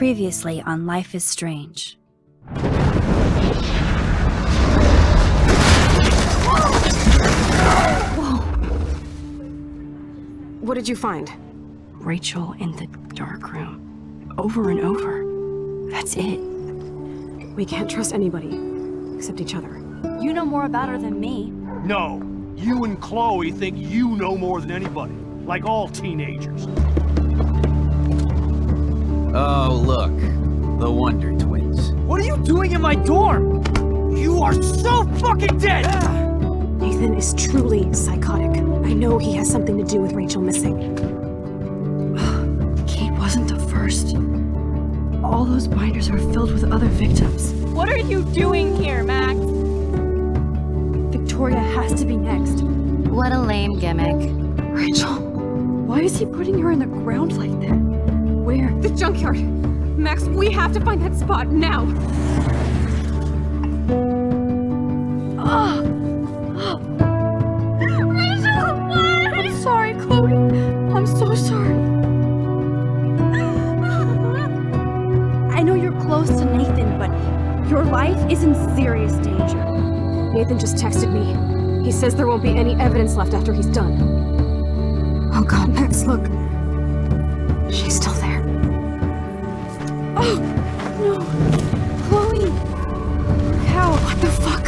Previously on Life is Strange. Whoa! What did you find? Rachel in the dark room. Over and over. That's it. We can't trust anybody, except each other. You know more about her than me. No. You and Chloe think you know more than anybody. Like all teenagers. Oh, look. The Wonder Twins. What are you doing in my dorm? You are so fucking dead! Nathan is truly psychotic. I know he has something to do with Rachel missing. Kate wasn't the first. All those binders are filled with other victims. What are you doing here, Max? Victoria has to be next. What a lame gimmick. Rachel, why is he putting her in the ground like that? Where? The junkyard! Max, we have to find that spot now! Rachel, what? I'm sorry, Chloe. I'm so sorry. I know you're close to Nathan, but your life is in serious danger. Nathan just texted me. He says there won't be any evidence left after he's done. Oh god, Max, look. She's still there. Oh, no. Chloe. How? What the fuck?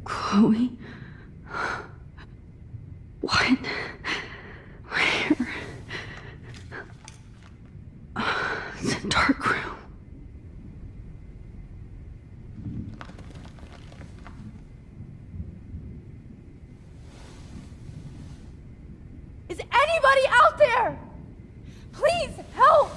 Chloe? What? Where? It's a dark room. Is anybody out there? Please help!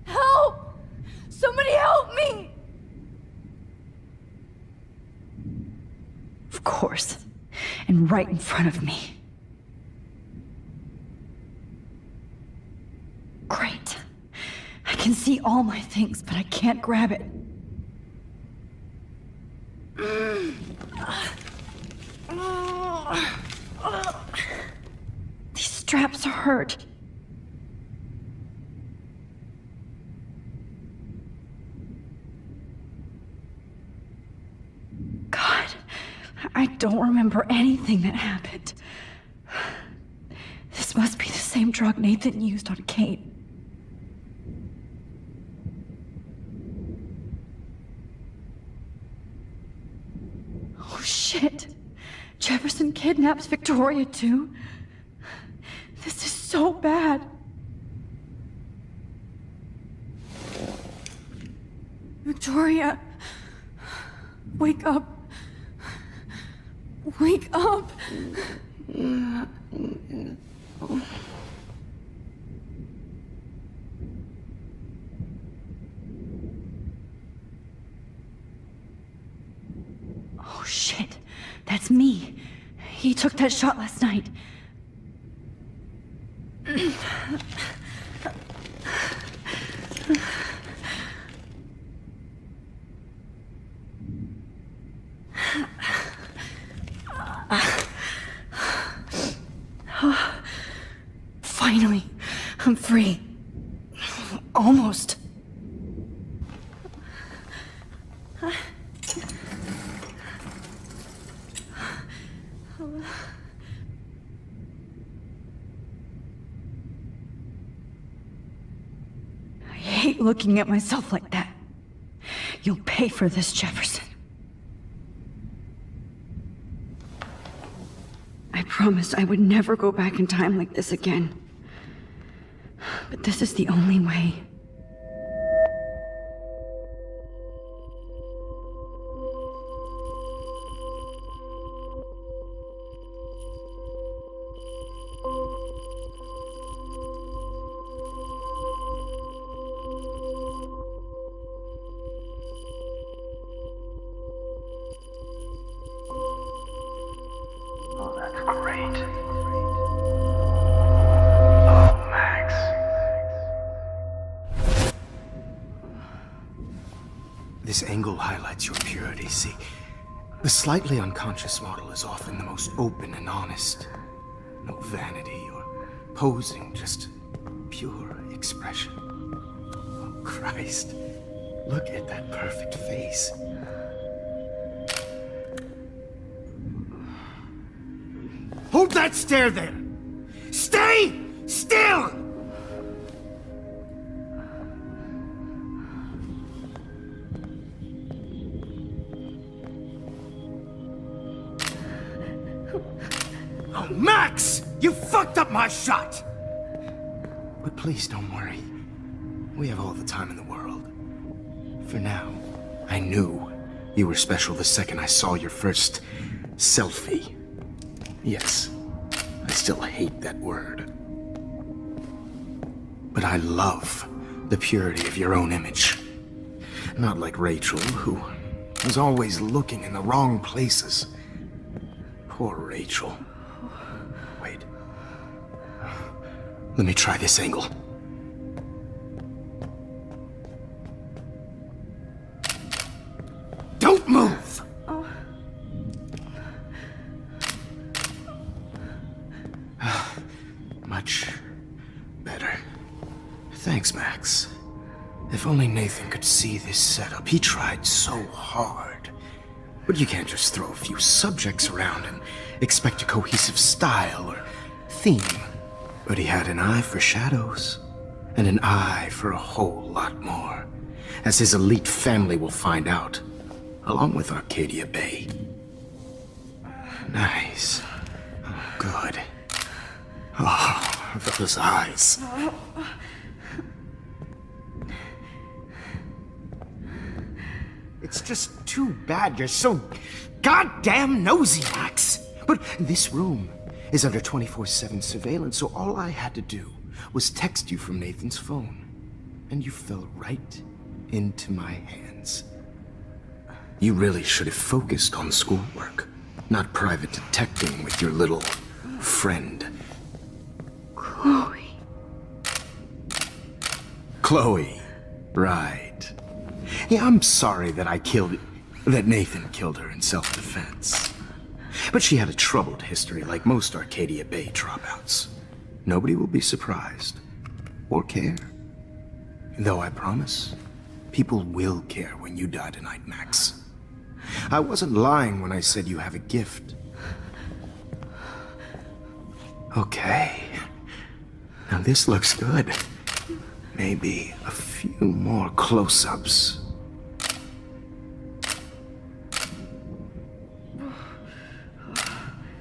Help! Somebody help me! Of course. And right in front of me. Great. I can can see all my things, but I can't grab it. These straps hurt. God, I don't remember anything that happened. This must be the same drug Nathan used on Kate. Oh shit! Jefferson kidnaps Victoria too? This is so bad. Victoria, wake up. Wake up. Oh shit, that's me. He took that shot last night. Finally, I'm free. Almost. I hate looking at myself like that. You'll pay for this, Jefferson. I promised I would never go back in time like this again. But this is the only way. Oh, that's great. Oh, Max. This angle highlights your purity, see? The slightly unconscious model is often the most open and honest. No vanity or posing, just pure expression. Oh, Christ. Look at that perfect face. Hold that stare there! Stay still! Oh, Max! You fucked up my shot! But please don't worry. We have all the time in the world. For now, I knew you were special the second I saw your first selfie. Yes, I still hate that word. But I love the purity of your own image. Not like Rachel, who was always looking in the wrong places. Poor Rachel. Wait. Let me try this angle. Don't move! Much better. Thanks, Max. If only Nathan could see this setup. He tried so hard. But you can't just throw a few subjects around and expect a cohesive style or theme. But he had an eye for shadows, and an eye for a whole lot more, as his elite family will find out, along with Arcadia Bay. Nice. Oh, good. Oh, those eyes. It's just too bad you're so goddamn nosy, Max. But this room is under 24/7 surveillance, so all I had to do was text you from Nathan's phone. And you fell right into my hands. You really should have focused on schoolwork, not private detecting with your little friend. Chloe. Chloe, Right. Yeah, I'm sorry that that Nathan killed her in self-defense. But she had a troubled history like most Arcadia Bay dropouts. Nobody will be surprised. Or care. Though I promise, people will care when you die tonight, Max. I wasn't lying when I said you have a gift. Okay. Now this looks good. Maybe a few more close-ups.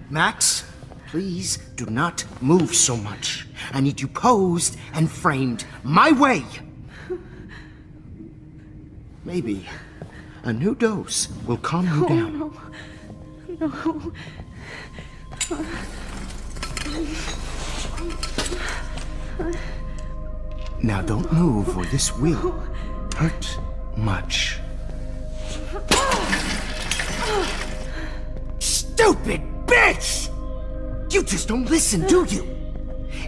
Max, please do not move so much. I need you posed and framed my way. Maybe a new dose will calm you down. No. Now don't move or this will hurt much. Stupid bitch! You just don't listen, do you?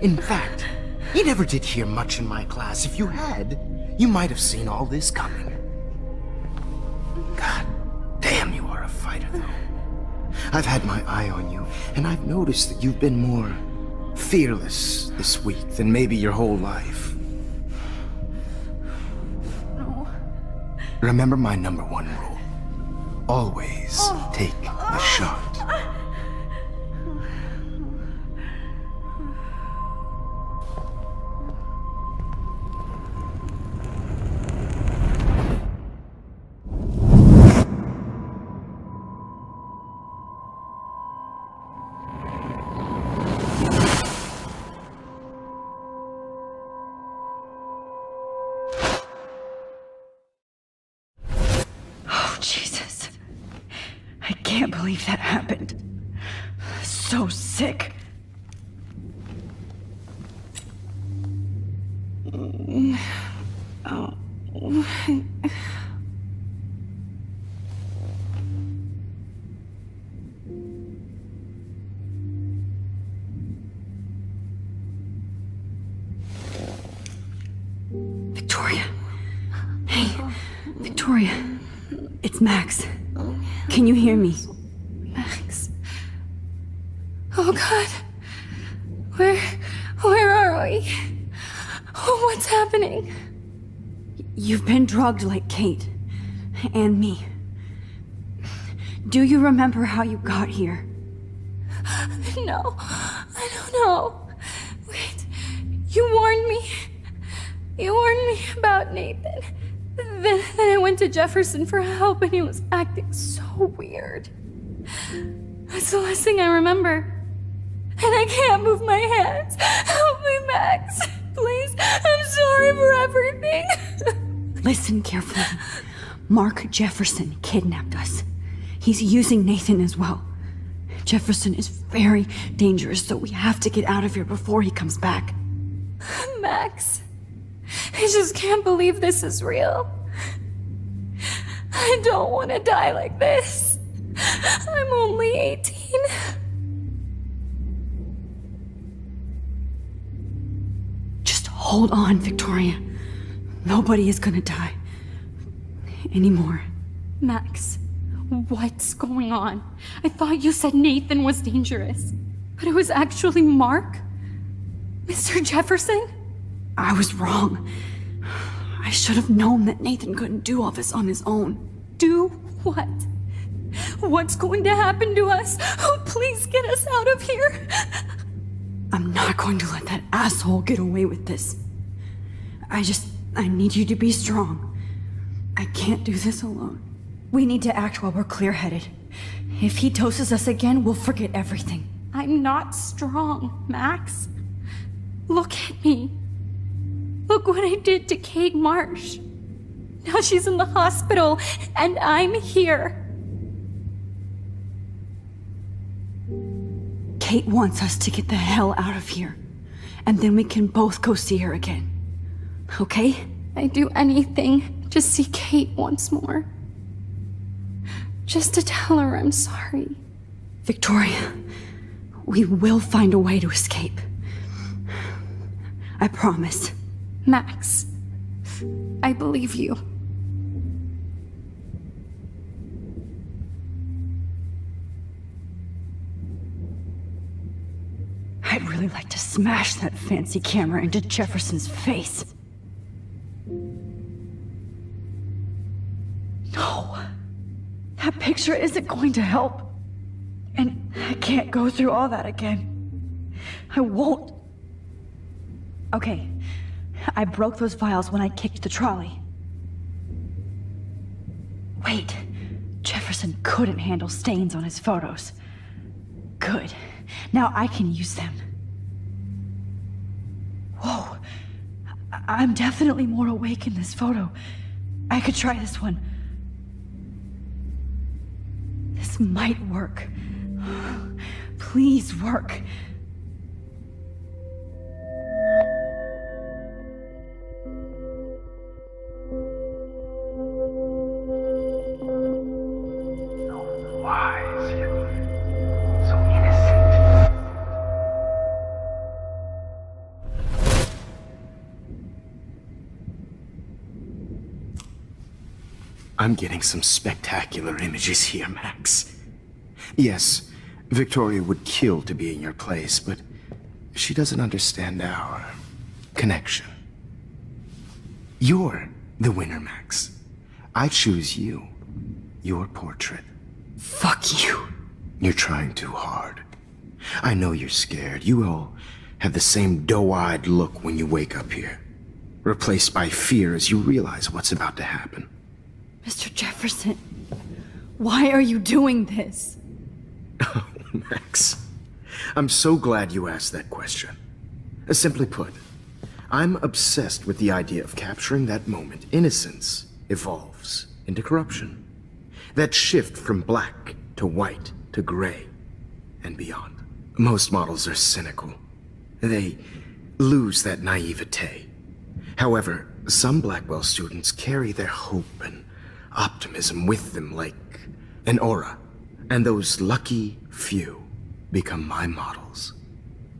In fact, you never did hear much in my class. If you had, you might have seen all this coming. God damn, you are a fighter, though. I've had my eye on you, and I've noticed that you've been more fearless this week than maybe your whole life. No. Remember my #1 rule. Always take a shot. Jesus. I can't believe that happened. So sick. Oh. Victoria. Hey, Victoria. It's Max. Can you hear me? Max. Oh God. Where are we? Oh, what's happening? You've been drugged like Kate. And me. Do you remember how you got here? No, I don't know. Wait, you warned me. You warned me about Nathan. Then I went to Jefferson for help and he was acting so weird. That's the last thing I remember. And I can't move my hands. Help me, Max. Please, I'm sorry for everything. Listen carefully. Mark Jefferson kidnapped us. He's using Nathan as well. Jefferson is very dangerous, so we have to get out of here before he comes back. Max, I just can't believe this is real. I don't want to die like this. I'm only 18. Just hold on, Victoria. Nobody is gonna die. Anymore. Max, what's going on? I thought you said Nathan was dangerous, but it was actually Mark? Mr. Jefferson? I was wrong. I should have known that Nathan couldn't do all this on his own. Do what? What's going to happen to us? Oh, please get us out of here. I'm not going to let that asshole get away with this. I need you to be strong. I can't do this alone. We need to act while we're clear-headed. If he doses us again, we'll forget everything. I'm not strong, Max. Look at me. Look what I did to Kate Marsh. Now she's in the hospital, and I'm here. Kate wants us to get the hell out of here. And then we can both go see her again. Okay? I'd do anything to see Kate once more. Just to tell her I'm sorry. Victoria, we will find a way to escape. I promise. Max, I believe you. I'd really like to smash that fancy camera into Jefferson's face. No. That picture isn't going to help. And I can't go through all that again. I won't. Okay. I broke those vials when I kicked the trolley. Wait. Jefferson couldn't handle stains on his photos. Good. Now I can use them. Whoa. I'm definitely more awake in this photo. I could try this one. This might work. Please work. So wise, yet so innocent. I'm getting some spectacular images here, Max. Yes, Victoria would kill to be in your place, but she doesn't understand our connection. You're the winner, Max. I choose you. Your portrait. Fuck you. You're trying too hard. I know you're scared. You all have the same doe-eyed look when you wake up here, replaced by fear as you realize what's about to happen. Mr. Jefferson, why are you doing this? Oh, Max. I'm so glad you asked that question. Simply put, I'm obsessed with the idea of capturing that moment innocence evolves into corruption. That shift from black to white to gray and beyond. Most models are cynical. They lose that naivete. However, some Blackwell students carry their hope and optimism with them like an aura. And those lucky few become my models.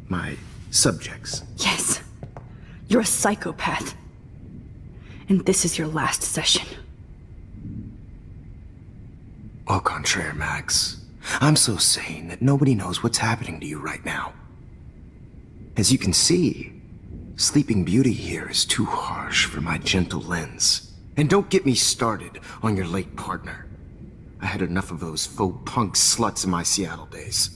My subjects. Yes. You're a psychopath. And this is your last session. Au contraire, Max. I'm so sane that nobody knows what's happening to you right now. As you can see, Sleeping Beauty here is too harsh for my gentle lens. And don't get me started on your late partner. I had enough of those faux punk sluts in my Seattle days.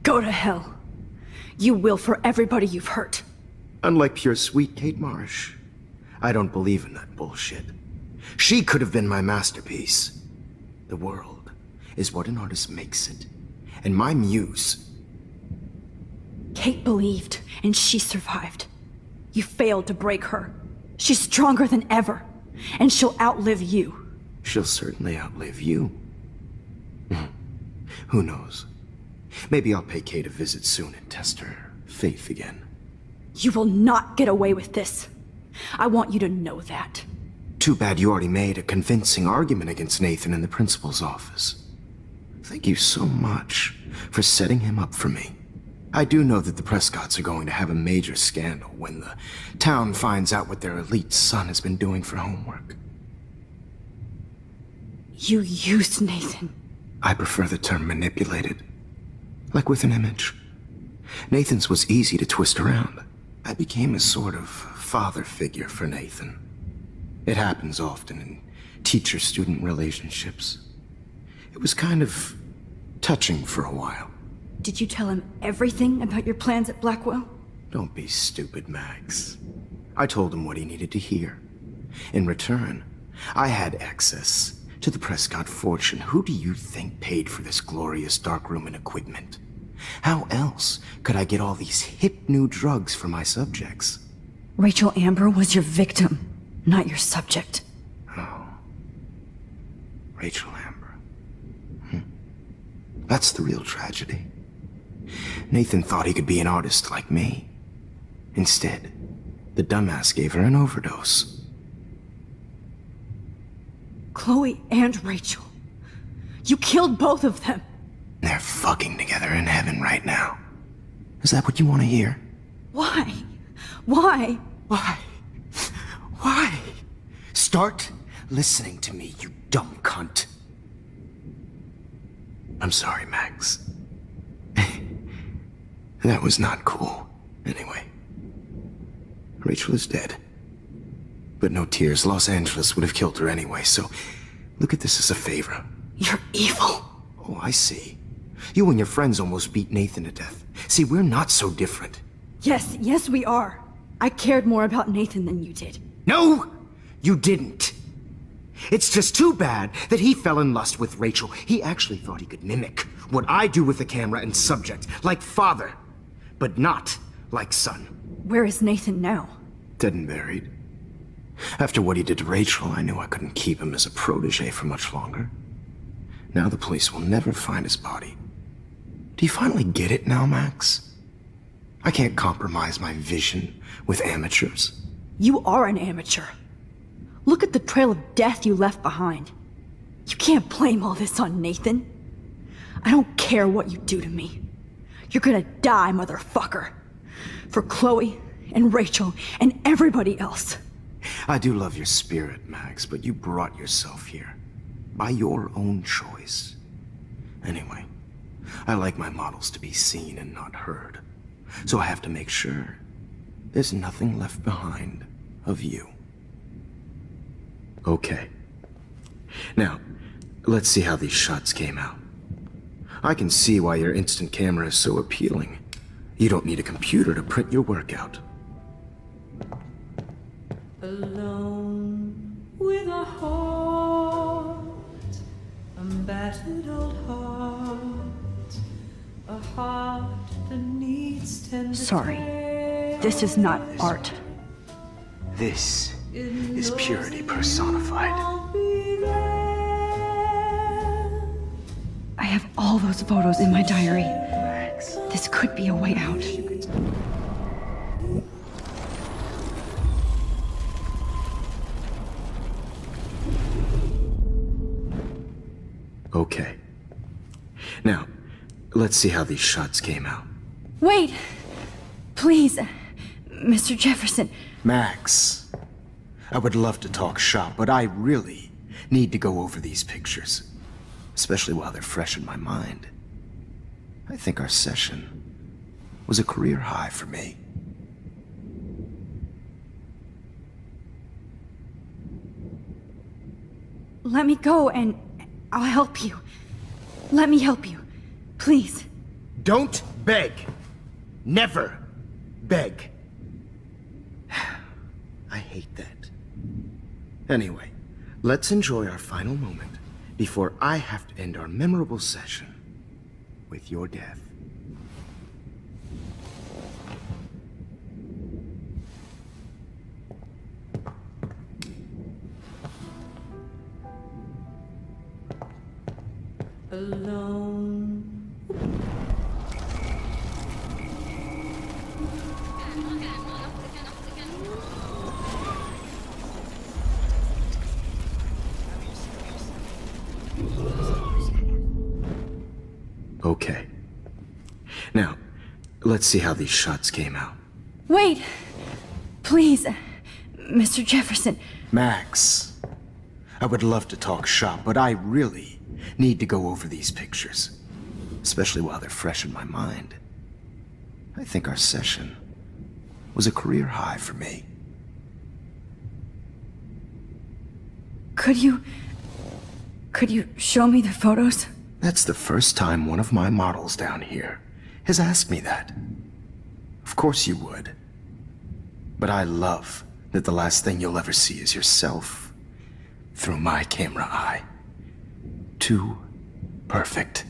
Go to hell. You will for everybody you've hurt. Unlike pure sweet Kate Marsh, I don't believe in that bullshit. She could have been my masterpiece. The world is what an artist makes it. And my muse... Kate believed, and she survived. You failed to break her. She's stronger than ever, and she'll outlive you. She'll certainly outlive you. Who knows? Maybe I'll pay Kate a visit soon and test her faith again. You will not get away with this. I want you to know that. Too bad you already made a convincing argument against Nathan in the principal's office. Thank you so much for setting him up for me. I do know that the Prescotts are going to have a major scandal when the town finds out what their elite son has been doing for homework. You used Nathan. I prefer the term manipulated. Like with an image. Nathan's was easy to twist around. I became a sort of father figure for Nathan. It happens often in teacher-student relationships. It was kind of touching for a while. Did you tell him everything about your plans at Blackwell? Don't be stupid, Max. I told him what he needed to hear. In return, I had access to the Prescott fortune. Who do you think paid for this glorious darkroom and equipment? How else could I get all these hip new drugs for my subjects? Rachel Amber was your victim, not your subject. Oh. Rachel Amber. That's the real tragedy. Nathan thought he could be an artist like me. Instead, the dumbass gave her an overdose. Chloe and Rachel. You killed both of them. They're fucking together in heaven right now. Is that what you want to hear? Why? Why? Why? Why? Start listening to me, you dumb cunt. I'm sorry, Max. That was not cool. Anyway. Rachel is dead. But no tears. Los Angeles would have killed her anyway, so look at this as a favor. You're evil. Oh, I see. You and your friends almost beat Nathan to death. See, we're not so different. Yes, we are. I cared more about Nathan than you did. No, you didn't. It's just too bad that he fell in lust with Rachel. He actually thought he could mimic what I do with the camera and subject, like father, but not like son. Where is Nathan now? Dead and buried. After what he did to Rachel, I knew I couldn't keep him as a protege for much longer. Now the police will never find his body. Do you finally get it now, Max? I can't compromise my vision with amateurs. You are an amateur. Look at the trail of death you left behind. You can't blame all this on Nathan. I don't care what you do to me. You're gonna die, motherfucker. For Chloe and Rachel and everybody else. I do love your spirit, Max, but you brought yourself here. By your own choice. Anyway, I like my models to be seen and not heard. So I have to make sure there's nothing left behind of you. Okay. Now, let's see how these shots came out. I can see why your instant camera is so appealing. You don't need a computer to print your work out. Alone with a heart, a battered old heart, a heart that needs tender Sorry. care. This is not art. This is purity personified. I'll be there. I have all those photos in my diary. This could be a way out. Okay. Now, let's see how these shots came out. Wait! Please, Mr. Jefferson. Max, I would love to talk shop, but I really need to go over these pictures. Especially while they're fresh in my mind. I think our session was a career high for me. Let me go and I'll help you. Let me help you. Please. Don't beg. Never beg. I hate that. Anyway, let's enjoy our final moment before I have to end our memorable session with your death. Alone. Okay. Now, let's see how these shots came out. Wait! Please, Mr. Jefferson. Max, I would love to talk shop, but I really need to go over these pictures. Especially while they're fresh in my mind. I think our session was a career high for me. Could you show me the photos? That's the first time one of my models down here has asked me that. Of course you would. But I love that the last thing you'll ever see is yourself through my camera eye. Too perfect.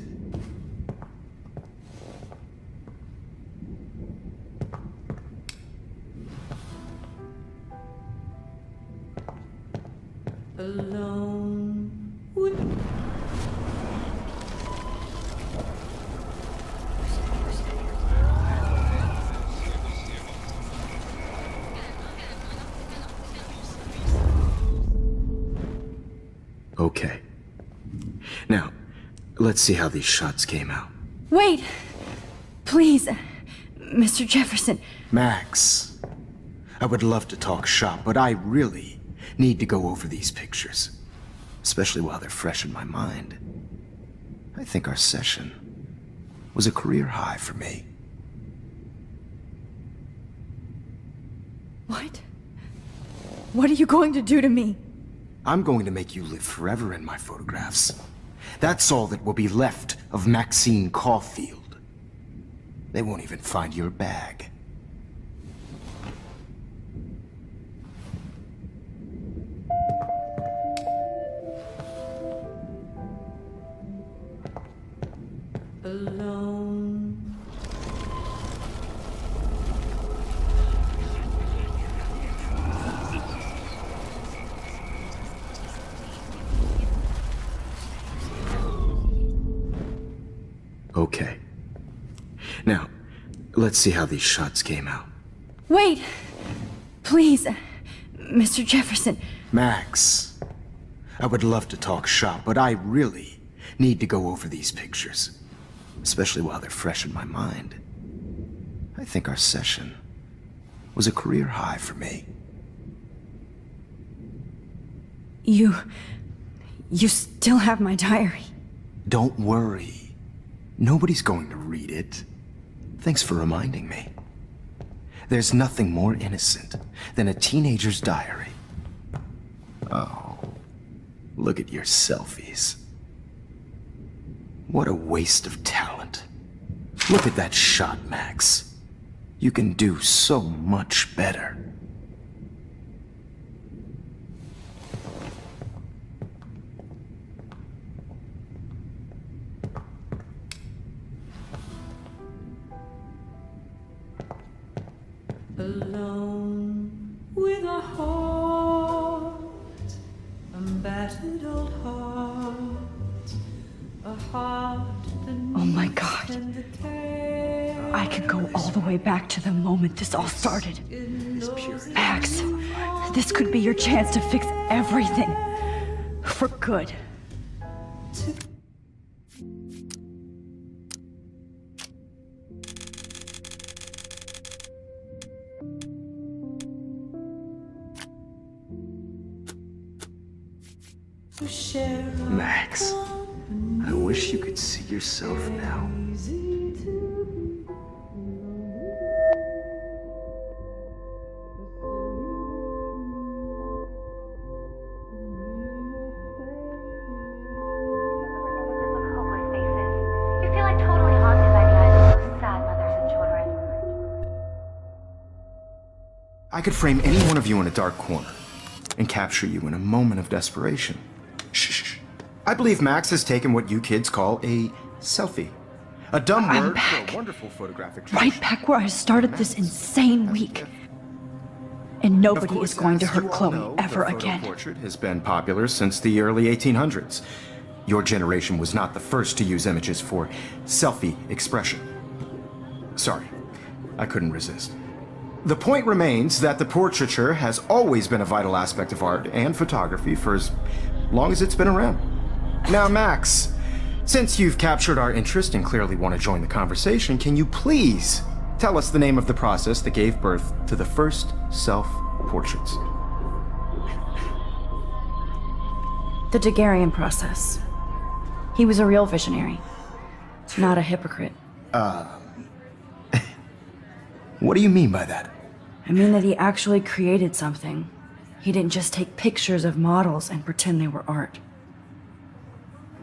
Alone with Okay. Now, let's see how these shots came out. Wait! Please, Mr. Jefferson. Max, I would love to talk shop, but I really need to go over these pictures. Especially while they're fresh in my mind. I think our session was a career high for me. What? What are you going to do to me? I'm going to make you live forever in my photographs. That's all that will be left of Maxine Caulfield. They won't even find your bag. Alone. Okay. Now, let's see how these shots came out. Wait! Please, Mr. Jefferson. Max, I would love to talk shop, but I really need to go over these pictures. Especially while they're fresh in my mind. I think our session was a career high for me. You still have my diary. Don't worry. Nobody's going to read it. Thanks for reminding me. There's nothing more innocent than a teenager's diary. Oh, look at your selfies. What a waste of talent. Look at that shot, Max. You can do so much better. Alone with a heart, a battered old heart, a heart that Oh my God. I can go all the way back to the moment this all started. Max, this could be your chance to fix everything. For good. Max, I wish you could see yourself now. You feel like totally haunted by the eyes of those sad mothers and children. I could frame any one of you in a dark corner and capture you in a moment of desperation. Shh. I believe Max has taken what you kids call a selfie. A dumb I'm word back. for a wonderful photographic Right back where I started this insane week. And nobody is going to hurt Chloe ever again. The portrait has been popular since the early 1800s. Your generation was not the first to use images for selfie expression. Sorry, I couldn't resist. The point remains that the portraiture has always been a vital aspect of art and photography for as long as it's been around. Now, Max, since you've captured our interest and clearly want to join the conversation, can you please tell us the name of the process that gave birth to the first self-portraits? The Daguerrean process. He was a real visionary, not a hypocrite. What do you mean by that? I mean that he actually created something. He didn't just take pictures of models and pretend they were art.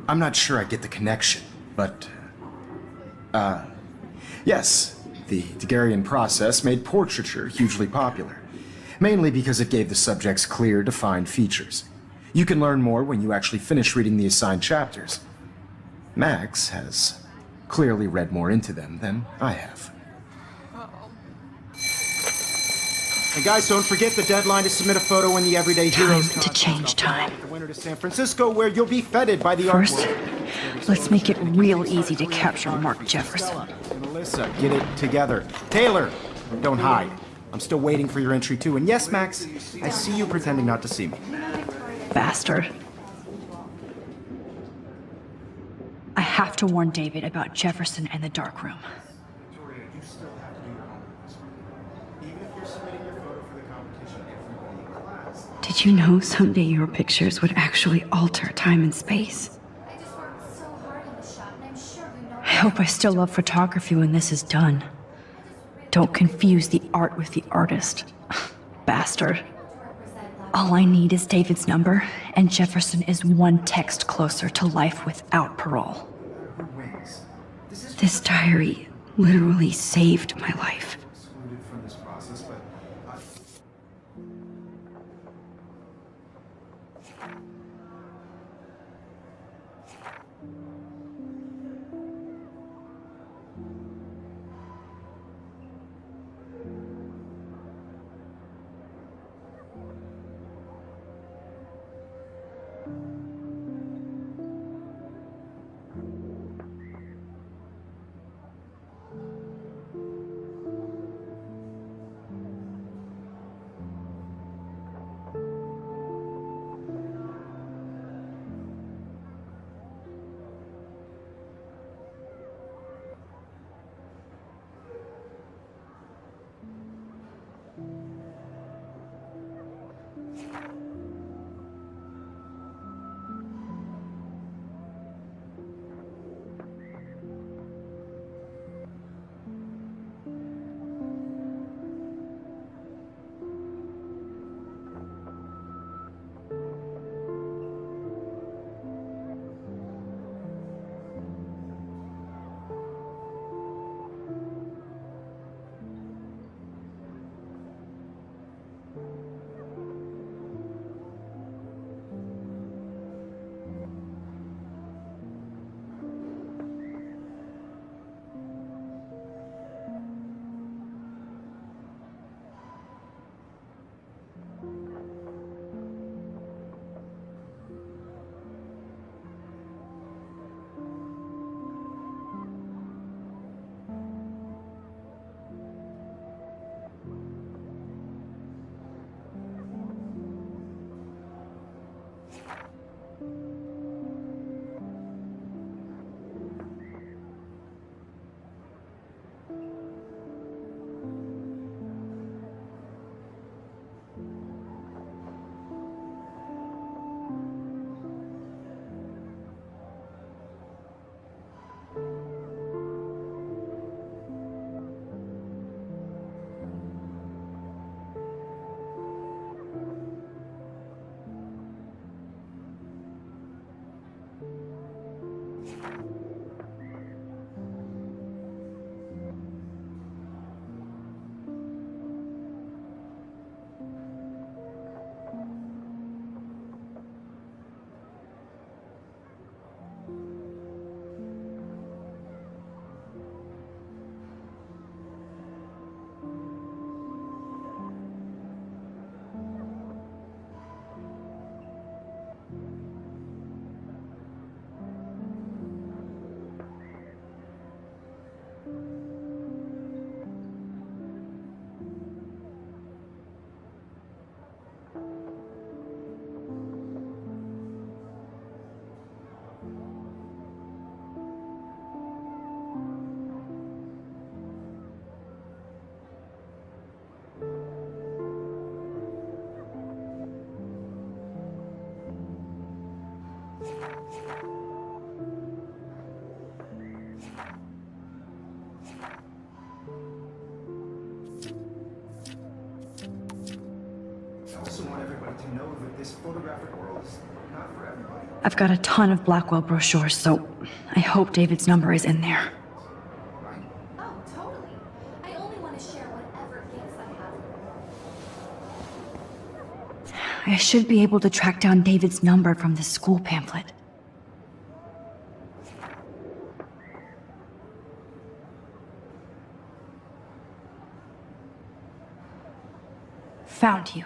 I'm not sure I get the connection, but... yes, the Daguerrean process made portraiture hugely popular. Mainly because it gave the subjects clear, defined features. You can learn more when you actually finish reading the assigned chapters. Max has clearly read more into them than I have. And guys, don't forget the deadline to submit a photo in the Everyday Heroes Time to change time. The winner to San Francisco, where you'll be feted by the First, art world. let's make it real easy to capture Mark Jefferson. Melissa, get it together. Taylor, don't hide. I'm still waiting for your entry too. And yes, Max, I see you pretending not to see me. Bastard. I have to warn David about Jefferson and the dark room. Did you know someday your pictures would actually alter time and space? I just worked so hard on the shot, and I'm sure you know. I hope I still love photography when this is done. Don't confuse the art with the artist. Bastard. All I need is David's number, and Jefferson is one text closer to life without parole. This diary literally saved my life. Excluded from this process, but I also want everybody to know that this photographic world is not for everybody. I've got a ton of Blackwell brochures, so I hope David's number is in there. Oh, totally. I only want to share whatever gifts I have. I should be able to track down David's number from the school pamphlet. Found you.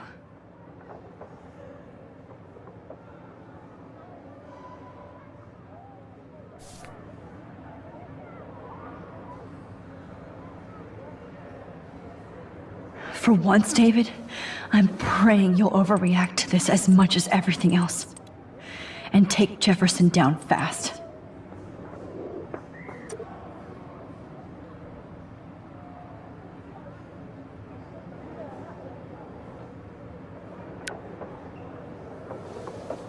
For once, David, I'm praying you'll overreact to this as much as everything else. And take Jefferson down fast.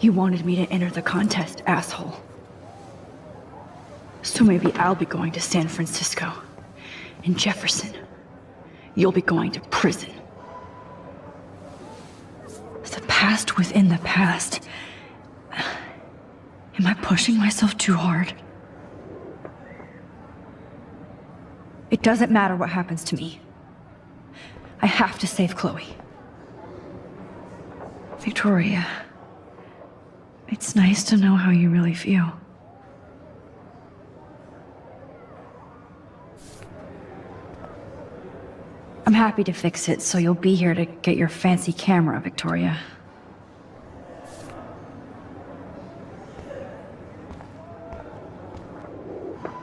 You wanted me to enter the contest, asshole. So maybe I'll be going to San Francisco. And Jefferson, you'll be going to prison. The past within the past. Am I pushing myself too hard? It doesn't matter what happens to me. I have to save Chloe. Victoria, it's nice to know how you really feel. I'm happy to fix it, so you'll be here to get your fancy camera, Victoria.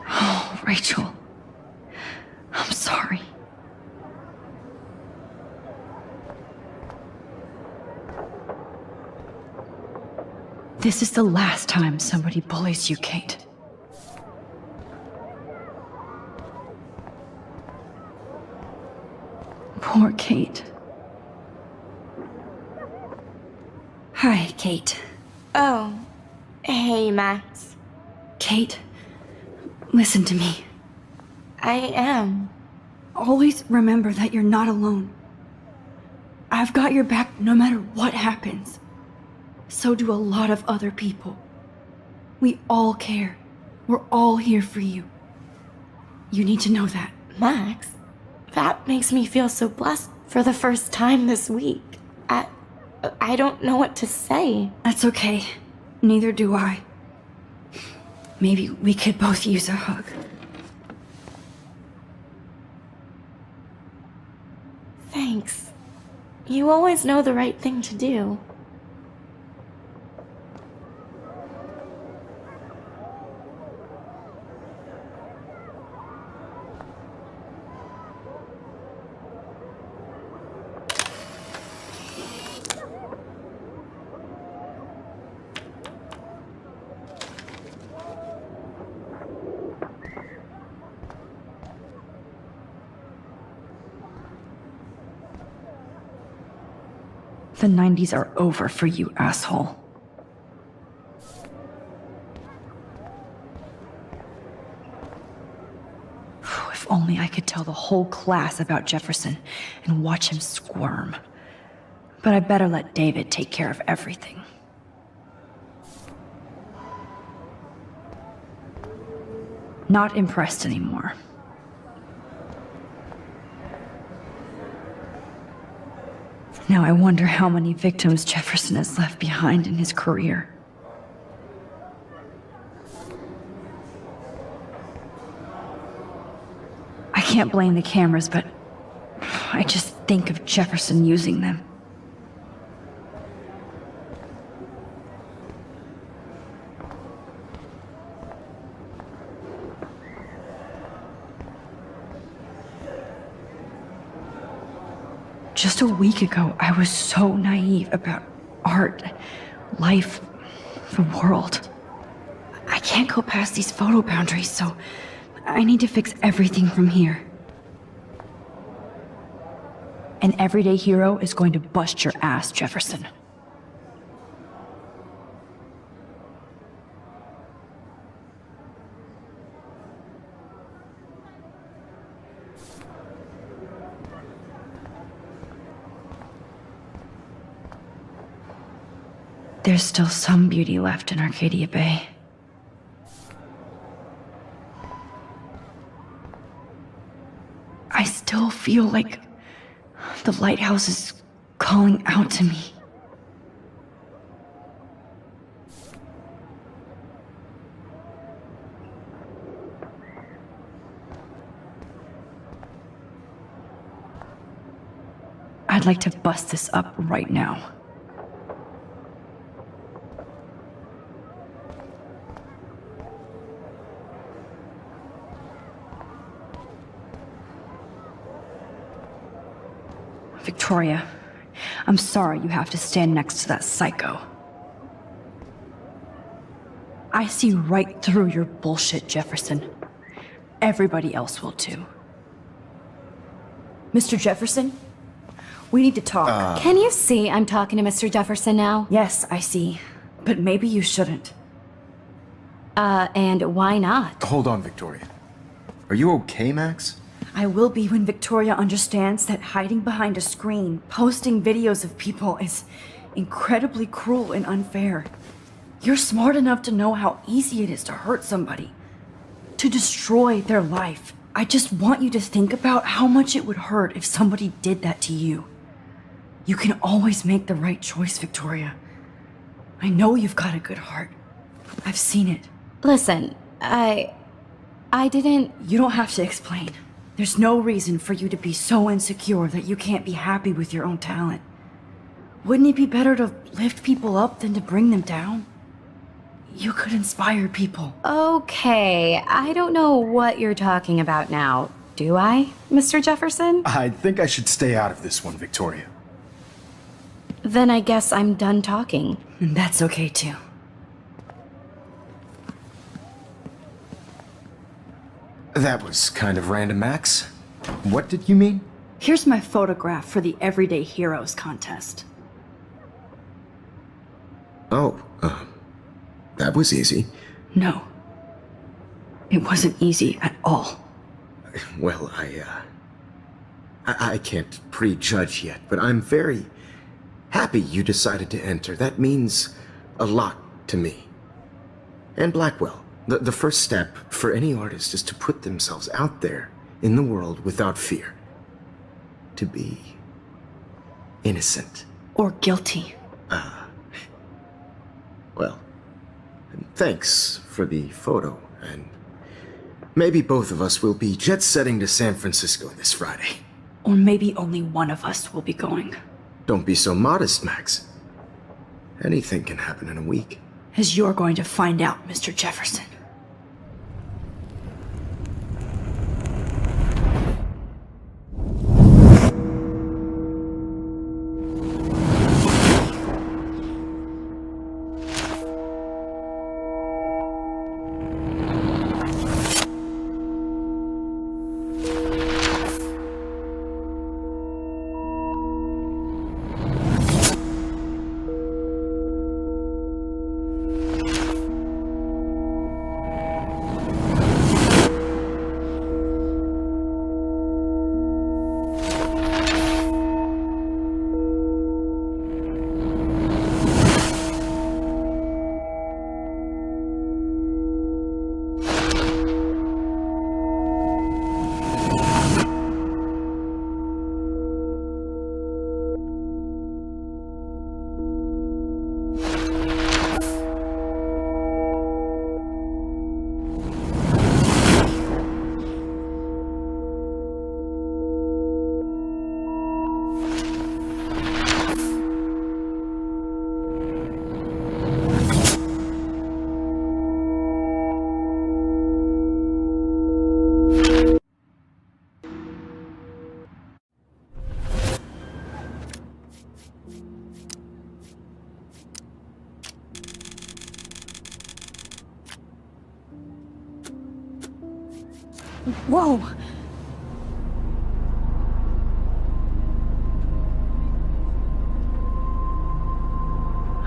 Oh, Rachel. I'm sorry. This is the last time somebody bullies you, Kate. Poor Kate. Hi, Kate. Oh, hey, Max. Kate, listen to me. I am. Always remember that you're not alone. I've got your back no matter what happens. So do a lot of other people. We all care. We're all here for you. You need to know that. Max, that makes me feel so blessed for the first time this week. I don't know what to say. That's okay. Neither do I. Maybe we could both use a hug. Thanks. You always know the right thing to do. The 90s are over for you, asshole. If only I could tell the whole class about Jefferson and watch him squirm. But I better let David take care of everything. Not impressed anymore. Now I wonder how many victims Jefferson has left behind in his career. I can't blame the cameras, but I just think of Jefferson using them. Just a week ago, I was so naive about art, life, the world. I can't go past these photo boundaries, so I need to fix everything from here. An everyday hero is going to bust your ass, Jefferson. There's still some beauty left in Arcadia Bay. I still feel like the lighthouse is calling out to me. I'd like to bust this up right now. Victoria, I'm sorry you have to stand next to that psycho. I see right through your bullshit, Jefferson. Everybody else will too. Mr. Jefferson, we need to talk. Can you see I'm talking to Mr. Jefferson now? Yes, I see. but maybe you shouldn't. And why not? Hold on, Victoria. Are you okay, Max? I will be when Victoria understands that hiding behind a screen, posting videos of people is incredibly cruel and unfair. You're smart enough to know how easy it is to hurt somebody, to destroy their life. I just want you to think about how much it would hurt if somebody did that to you. You can always make the right choice, Victoria. I know you've got a good heart. I've seen it. Listen, I didn't... You don't have to explain. There's no reason for you to be so insecure that you can't be happy with your own talent. Wouldn't it be better to lift people up than to bring them down? You could inspire people. Okay, I don't know what you're talking about now. Do I, Mr. Jefferson? I think I should stay out of this one, Victoria. Then I guess I'm done talking. And that's okay too. That was kind of random, Max. What did you mean? Here's my photograph for the Everyday Heroes contest. Oh, that was easy. No. It wasn't easy at all. Well, I can't prejudge yet, but I'm very happy you decided to enter. That means a lot to me. And Blackwell. The first step for any artist is to put themselves out there in the world without fear. To be innocent. Or guilty. Well, thanks for the photo, and maybe both of us will be jet-setting to San Francisco this Friday. Or maybe only one of us will be going. Don't be so modest, Max. Anything can happen in a week. As you're going to find out, Mr. Jefferson. Whoa!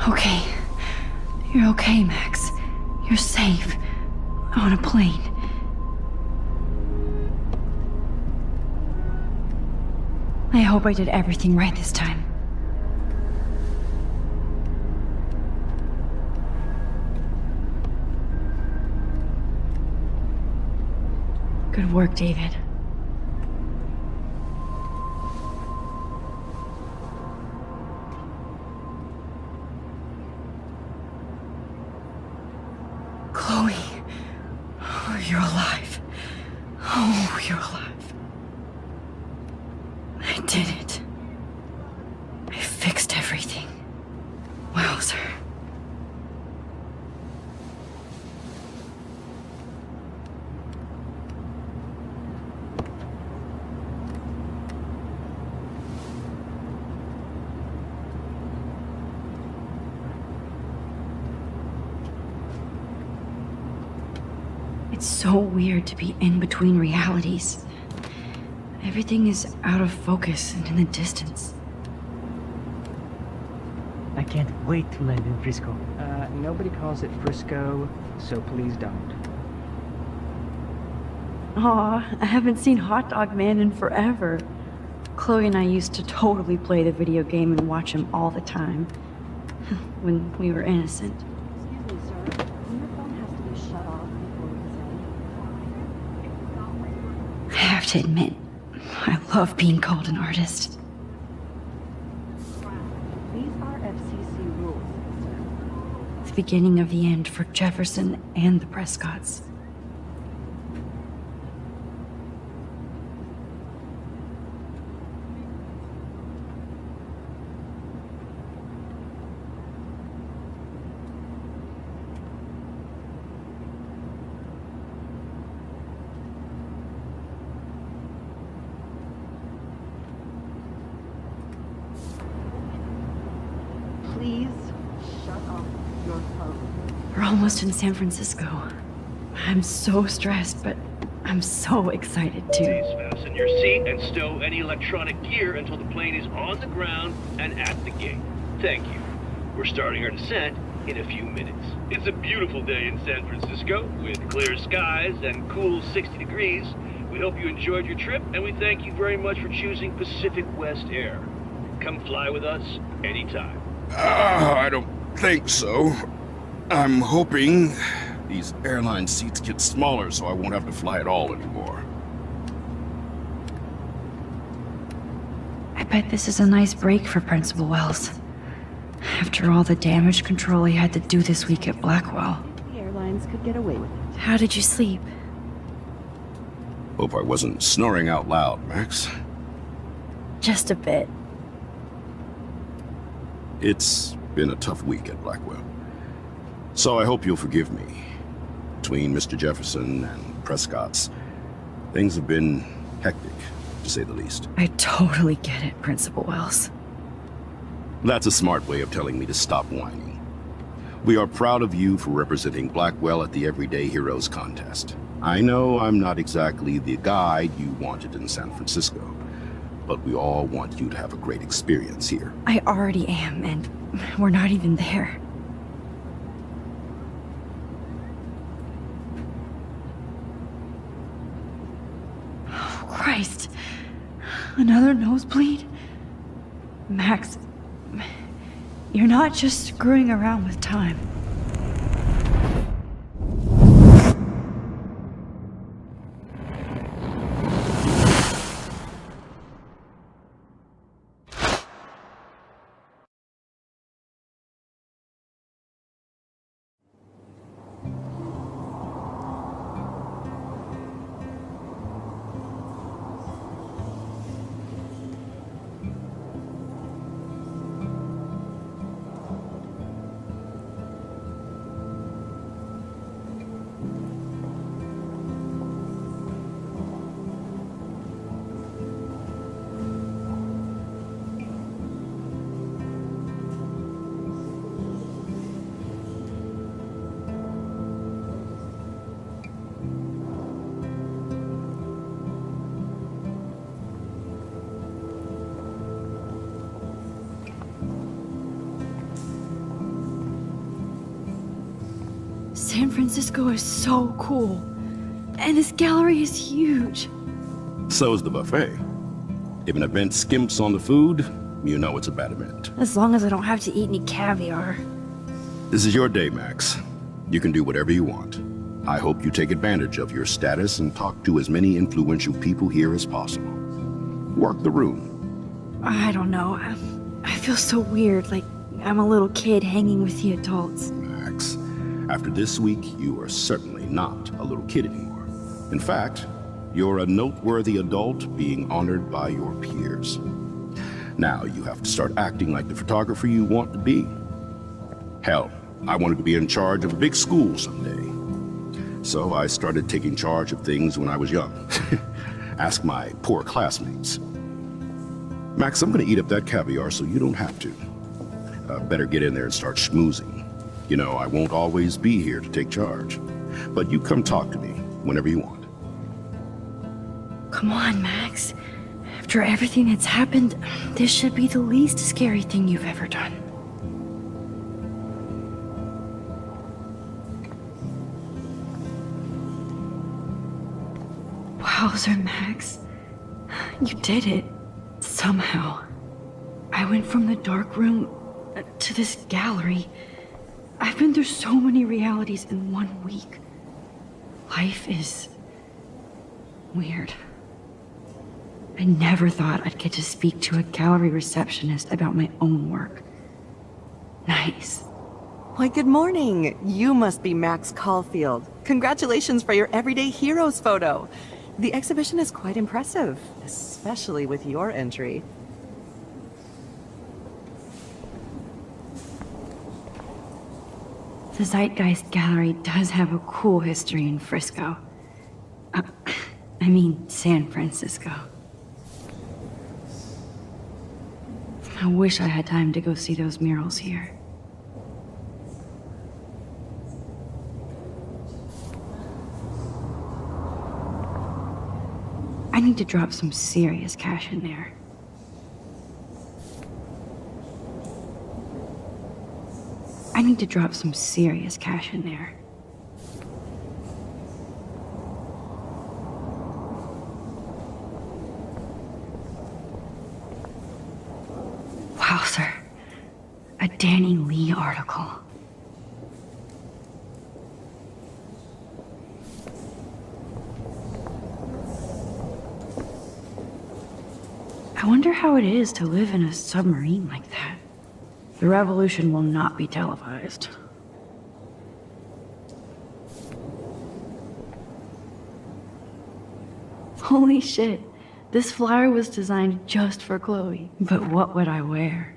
Okay. You're okay, Max. You're safe. On a plane. I hope I did everything right this time. Good work, David. Chloe. Oh, you're alive. Oh, you're alive. I did it. I fixed everything. Wowzer. It's so weird to be in between realities. Everything is out of focus and in the distance. I can't wait to land in Frisco. Nobody calls it Frisco, so please don't. Aw, I haven't seen Hot Dog Man in forever. Chloe and I used to totally play the video game and watch him all the time. When we were innocent. Excuse me, sir. Your phone has to be shut off before we I have to admit, I love being called an artist. These are FCC rules, sir. The beginning of the end for Jefferson and the Prescotts. Please shut off your phone. We're almost in San Francisco. I'm so stressed, but I'm so excited too. Please fasten your seat and stow any electronic gear until the plane is on the ground and at the gate. Thank you. We're starting our descent in a few minutes. It's a beautiful day in San Francisco with clear skies and cool 60 degrees. We hope you enjoyed your trip, and we thank you very much for choosing Pacific West Air. Come fly with us anytime. I don't think so. I'm hoping these airline seats get smaller so I won't have to fly at all anymore. I bet this is a nice break for Principal Wells. After all the damage control he had to do this week at Blackwell. The airlines could get away with it. How did you sleep? Hope I wasn't snoring out loud, Max. Just a bit. It's been a tough week at Blackwell. So I hope you'll forgive me. Between Mr. Jefferson and Prescott's, things have been hectic, to say the least. I totally get it, Principal Wells. That's a smart way of telling me to stop whining. We are proud of you for representing Blackwell at the Everyday Heroes contest. I know I'm not exactly the guide you wanted in San Francisco, but we all want you to have a great experience here. I already am, and we're not even there. Oh, Christ. Another nosebleed? Max, you're not just screwing around with time. San Francisco is so cool. And this gallery is huge. So is the buffet. If an event skimps on the food, you know it's a bad event. As long as I don't have to eat any caviar. This is your day, Max. You can do whatever you want. I hope you take advantage of your status and talk to as many influential people here as possible. Work the room. I don't know. I feel so weird, like I'm a little kid hanging with the adults. Max, after this week, you are certainly not a little kid anymore. In fact, you're a noteworthy adult being honored by your peers. Now you have to start acting like the photographer you want to be. Hell, I wanted to be in charge of a big school someday. So I started taking charge of things when I was young. Ask my poor classmates. Max, I'm gonna eat up that caviar so you don't have to. Better get in there and start schmoozing. You know, I won't always be here to take charge. But you come talk to me whenever you want. Come on, Max. After everything that's happened, this should be the least scary thing you've ever done. Wowzer, Max. You did it. Somehow. I went from the dark room to this gallery. I've been through so many realities in 1 week. Life is weird. I never thought I'd get to speak to a gallery receptionist about my own work. Nice. Why, good morning. You must be Max Caulfield. Congratulations for your Everyday Heroes photo. The exhibition is quite impressive, especially with your entry. The Zeitgeist Gallery does have a cool history in Frisco. I mean, San Francisco. I wish I had time to go see those murals here. I need to drop some serious cash in there. I need to drop some serious cash in there. Wow, sir. A Danny Lee article. I wonder how it is to live in a submarine like that. The revolution will not be televised. Holy shit. This flyer was designed just for Chloe. But what would I wear?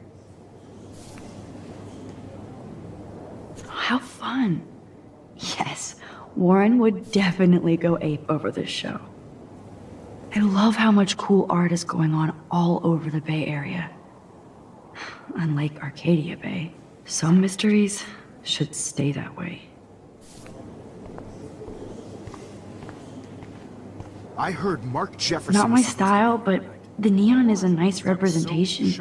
How fun. Yes, Warren would definitely go ape over this show. I love how much cool art is going on all over the Bay Area. Unlike Arcadia Bay, some mysteries should stay that way. I heard Mark Jefferson. Not my style, but the neon is a nice representation.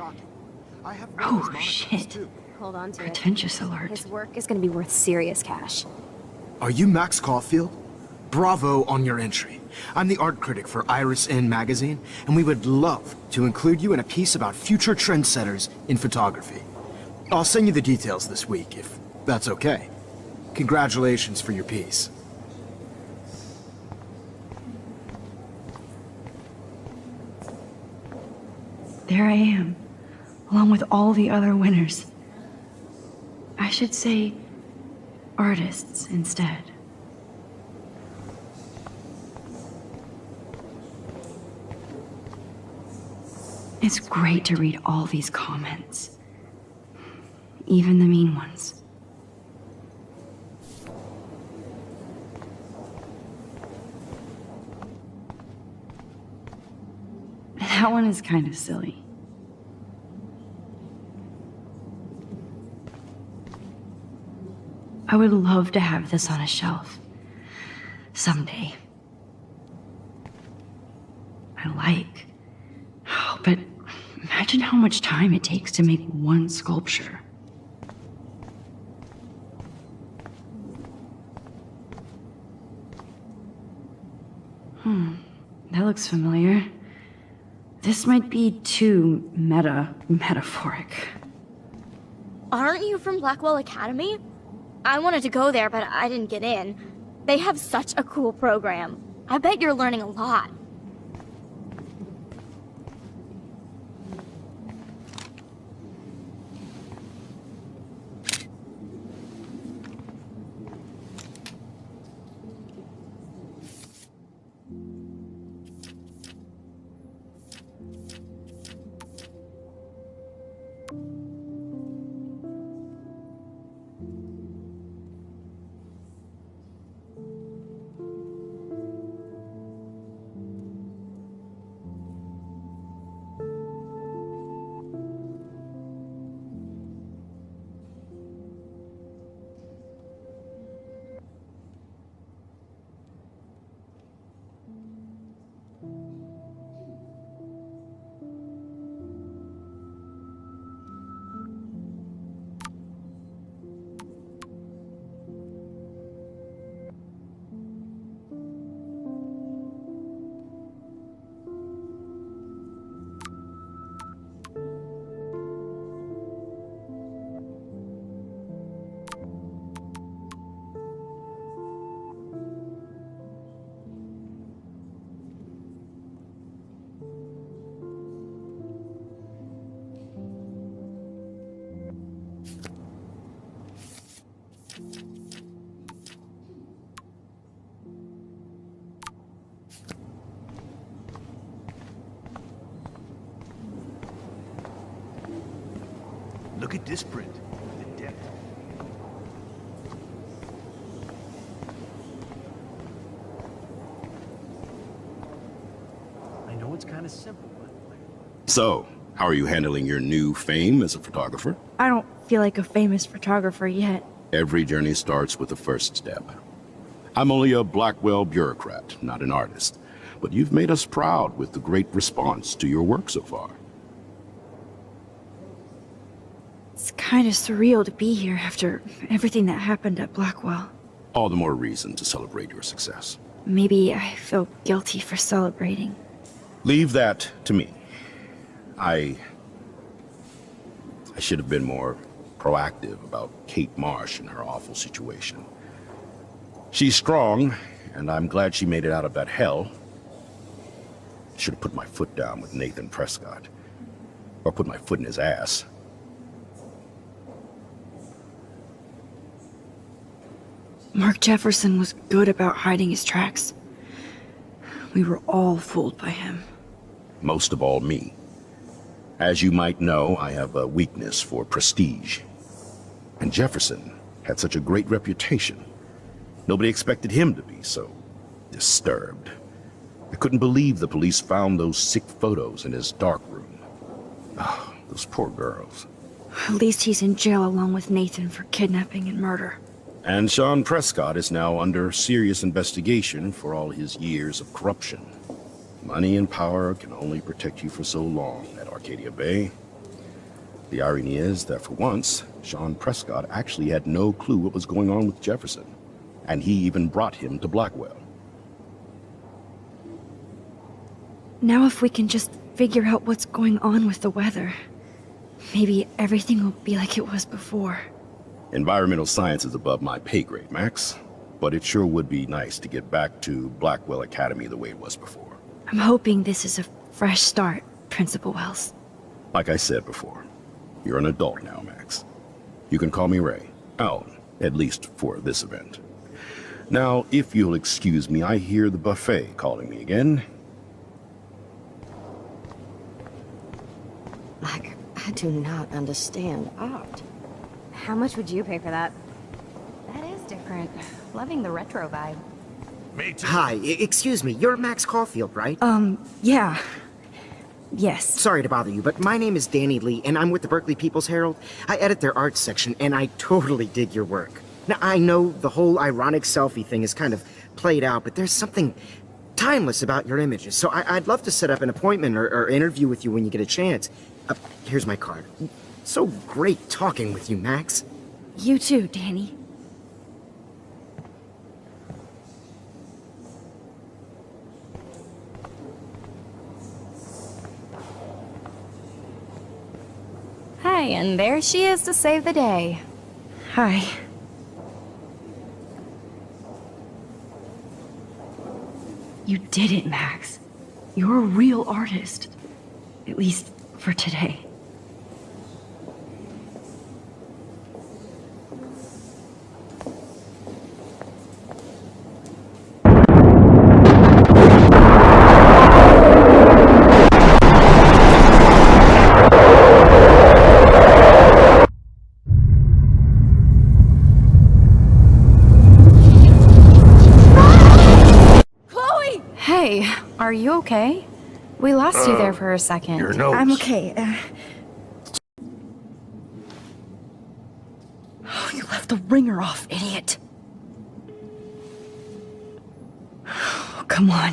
Oh, shit. Hold on to it. Pretentious alert. His work is going to be worth serious cash. Are you Max Caulfield? Bravo on your entry. I'm the art critic for Iris N magazine, and we would love to include you in a piece about future trendsetters in photography. I'll send you the details this week, if that's okay. Congratulations for your piece. There I am, along with all the other winners. I should say artists instead. It's great to read all these comments, even the mean ones. That one is kind of silly. I would love to have this on a shelf. Someday. But imagine how much time it takes to make one sculpture. That looks familiar. This might be too metaphoric. Aren't you from Blackwell Academy? I wanted to go there, but I didn't get in. They have such a cool program. I bet you're learning a lot. Look at this print. The depth. I know it's kind of simple, but... So, how are you handling your new fame as a photographer? I don't feel like a famous photographer yet. Every journey starts with the first step. I'm only a Blackwell bureaucrat, not an artist. But you've made us proud with the great response to your work so far. It's kind of surreal to be here after everything that happened at Blackwell. All the more reason to celebrate your success. Maybe I feel guilty for celebrating. Leave that to me. I should have been more proactive about Kate Marsh and her awful situation. She's strong, and I'm glad she made it out of that hell. Should have put my foot down with Nathan Prescott. Or put my foot in his ass. Mark Jefferson was good about hiding his tracks. We were all fooled by him. Most of all, me. As you might know, I have a weakness for prestige. And Jefferson had such a great reputation. Nobody expected him to be so disturbed. I couldn't believe the police found those sick photos in his dark room. Oh, those poor girls. At least he's in jail along with Nathan for kidnapping and murder. And Sean Prescott is now under serious investigation for all his years of corruption. Money and power can only protect you for so long at Arcadia Bay. The irony is that for once, Sean Prescott actually had no clue what was going on with Jefferson. And he even brought him to Blackwell. Now if we can just figure out what's going on with the weather, maybe everything will be like it was before. Environmental science is above my pay grade, Max. But it sure would be nice to get back to Blackwell Academy the way it was before. I'm hoping this is a fresh start, Principal Wells. Like I said before, you're an adult now, Max. You can call me Ray. Oh, at least for this event. Now, if you'll excuse me, I hear the buffet calling me again. I do not understand art. How much would you pay for that? That is different. Loving the retro vibe. Me too. Hi, excuse me, you're Max Caulfield, right? Yeah. Yes. Sorry to bother you, but my name is Danny Lee, and I'm with the Berkeley People's Herald. I edit their arts section, and I totally dig your work. Now, I know the whole ironic selfie thing is kind of played out, but there's something timeless about your images, so I'd love to set up an appointment or interview with you when you get a chance. Here's my card. So great talking with you, Max. You too, Danny. Hi, and there she is to save the day. Hi. You did it, Max. You're a real artist. At least for today. Hey, are you okay? We lost you there for a second. Your nose. I'm okay. Oh, you left the ringer off, idiot. Oh, come on.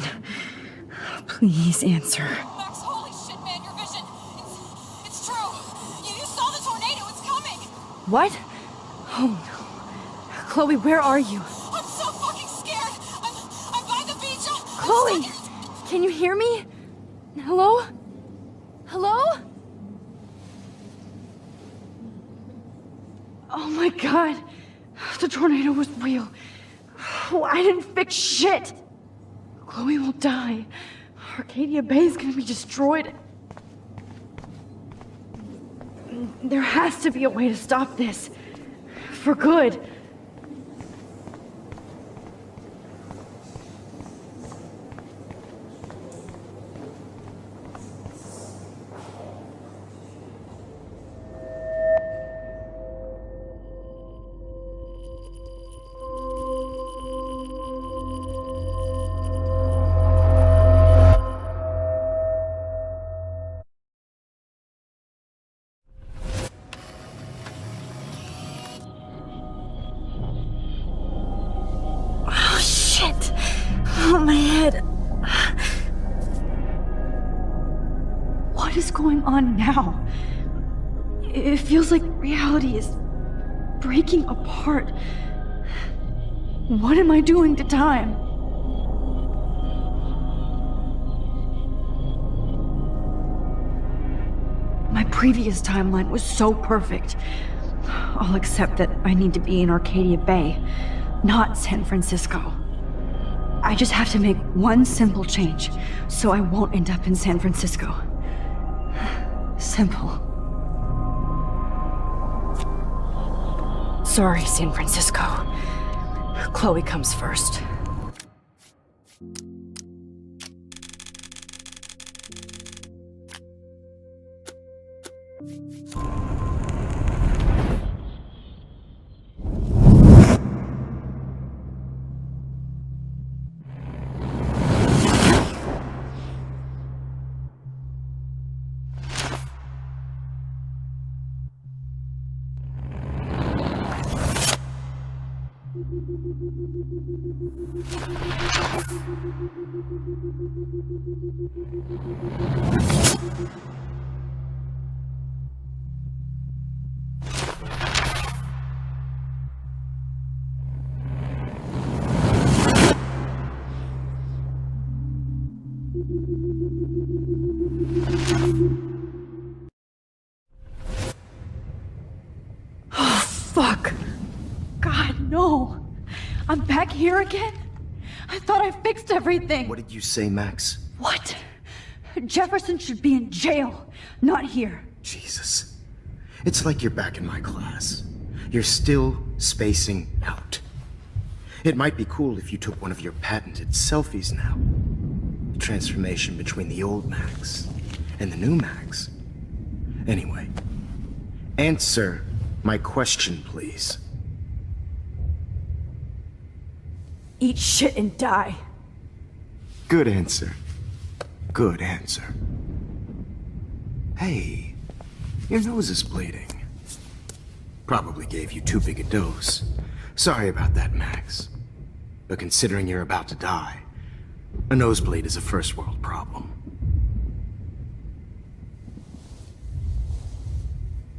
Please answer. Max, holy shit, man, your vision. It's true. You saw the tornado. It's coming. What? Oh no. Chloe, where are you? I'm so fucking scared. I'm by the beach. Chloe! Can you hear me? Hello? Hello? Oh my god. The tornado was real. Oh, I didn't fix shit. Chloe will die. Arcadia Bay is gonna be destroyed. There has to be a way to stop this. For good. head. What is going on now? It feels like reality is breaking apart. What am I doing to time? My previous timeline was so perfect. I'll accept that I need to be in Arcadia Bay, not San Francisco. I just have to make one simple change, so I won't end up in San Francisco. Simple. Sorry, San Francisco. Chloe comes first. Oh, fuck. God, no. I'm back here again? I thought I fixed everything. What did you say, Max? What? Jefferson should be in jail, not here. Jesus. It's like you're back in my class. You're still spacing out. It might be cool if you took one of your patented selfies now. The transformation between the old Max and the new Max. Anyway, answer my question, please. Eat shit and die. Good answer. Good answer. Hey, your nose is bleeding. Probably gave you too big a dose. Sorry about that, Max. But considering you're about to die, a nosebleed is a first world problem.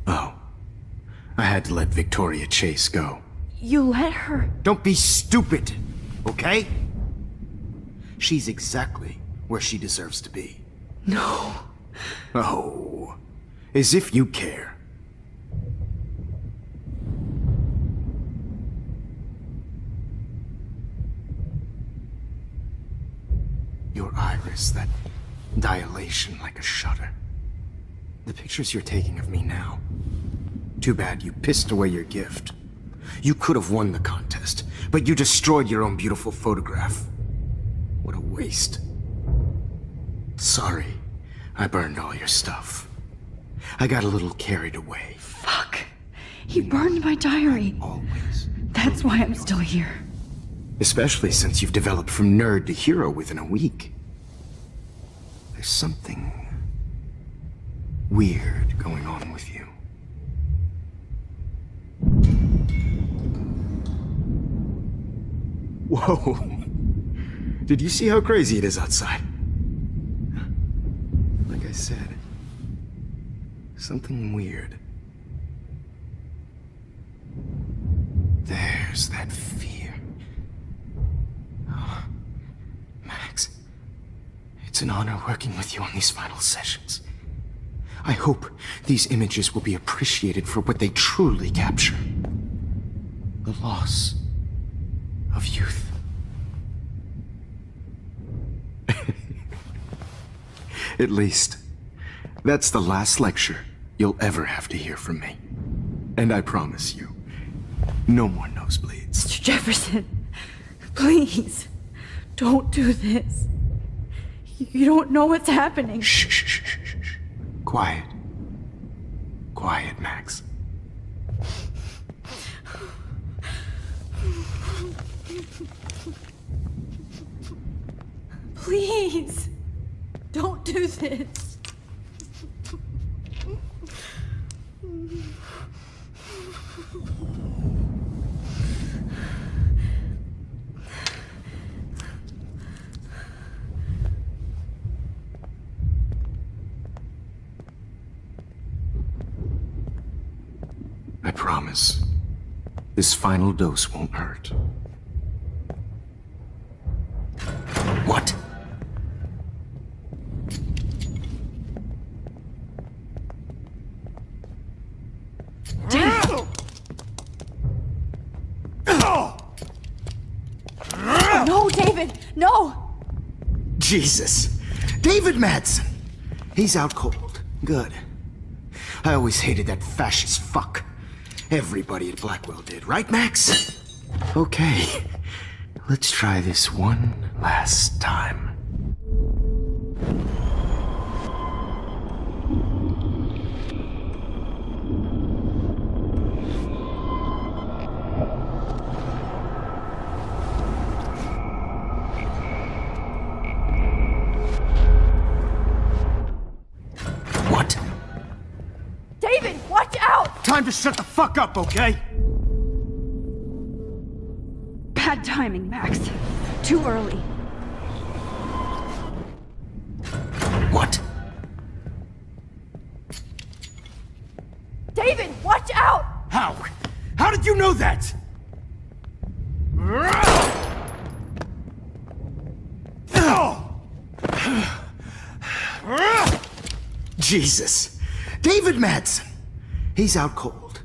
Oh, I had to let Victoria Chase go. You let her? Don't be stupid, okay? She's exactly where she deserves to be. No. Oh, as if you care. Your iris, that dilation like a shutter. The pictures you're taking of me now. Too bad you pissed away your gift. You could have won the contest, but you destroyed your own beautiful photograph. What a waste. Sorry, I burned all your stuff. I got a little carried away. Fuck. He burned my diary. Always. That's why I'm still here. Especially since you've developed from nerd to hero within a week. There's something weird going on with you. Whoa. Did you see how crazy it is outside? Like I said, something weird. There's that fear. Oh, Max, it's an honor working with you on these final sessions. I hope these images will be appreciated for what they truly capture. The loss of youth. At least, that's the last lecture you'll ever have to hear from me. And I promise you, no more nosebleeds. Mr. Jefferson, please, don't do this. You don't know what's happening. Shh, shh, shh, shh, shh. Quiet. Quiet, Max. Please, don't do this. I promise. This final dose won't hurt. What? No, David! No! Jesus! David Madsen! He's out cold. Good. I always hated that fascist fuck. Everybody at Blackwell did, right, Max? Okay. Let's try this one last time. What? David, watch out! Time to shut the fuck up, okay? Bad timing, Max. Too early. What? David, watch out! How? How did you know that? Jesus! David Madsen! He's out cold.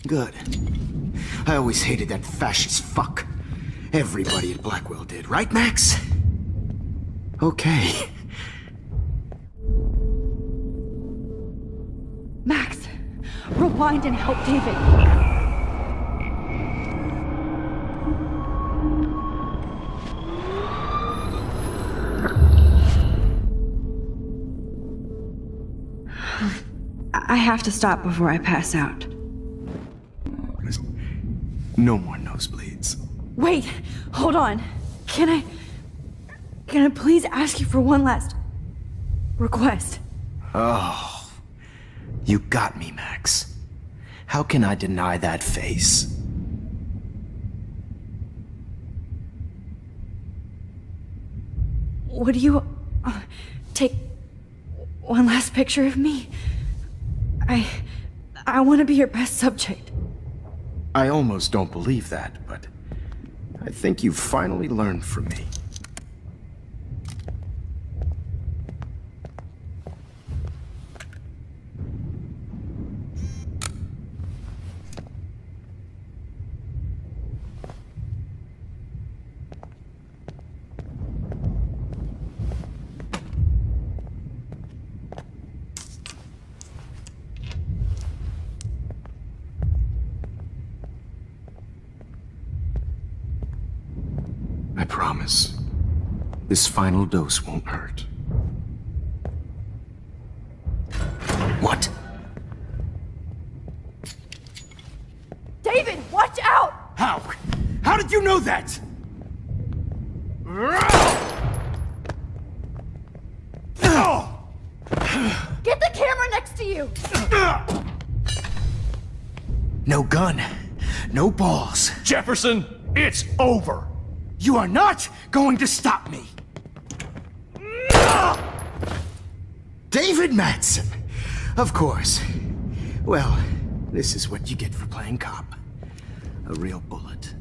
Good. I always hated that fascist fuck. Everybody at Blackwell did, right, Max? Okay. Max, rewind and help David. I have to stop before I pass out. No more nosebleeds. Wait, hold on. Can I please ask you for one last request? Oh, you got me, Max. How can I deny that face? Would you take one last picture of me? I want to be your best subject. I almost don't believe that, but I think you've finally learned from me. I promise. This final dose won't hurt. What? David, watch out! How? How did you know that? Get the camera next to you! No gun. No balls. Jefferson, it's over. You are not going to stop me. David Madsen. Of course. Well, this is what you get for playing cop. A real bullet.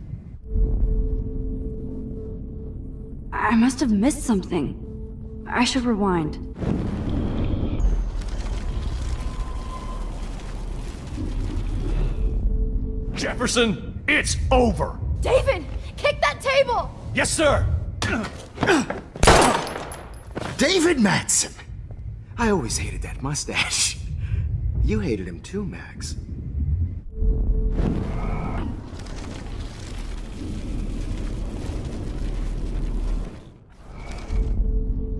I must have missed something. I should rewind. Jefferson, it's over. David, kick that table! Yes, sir. David Madsen. I always hated that mustache. You hated him too, Max.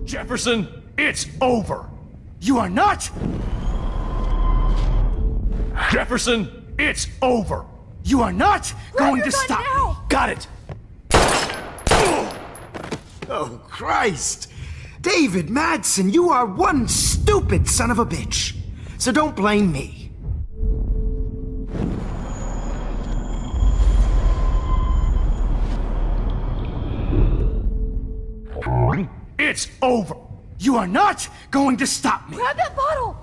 Jefferson, it's over. You are not. Jefferson, it's over. You are not going to stop me. Got it. Oh, Christ! David Madsen, you are one stupid son of a bitch. So don't blame me. It's over. You are not going to stop me. Grab that bottle!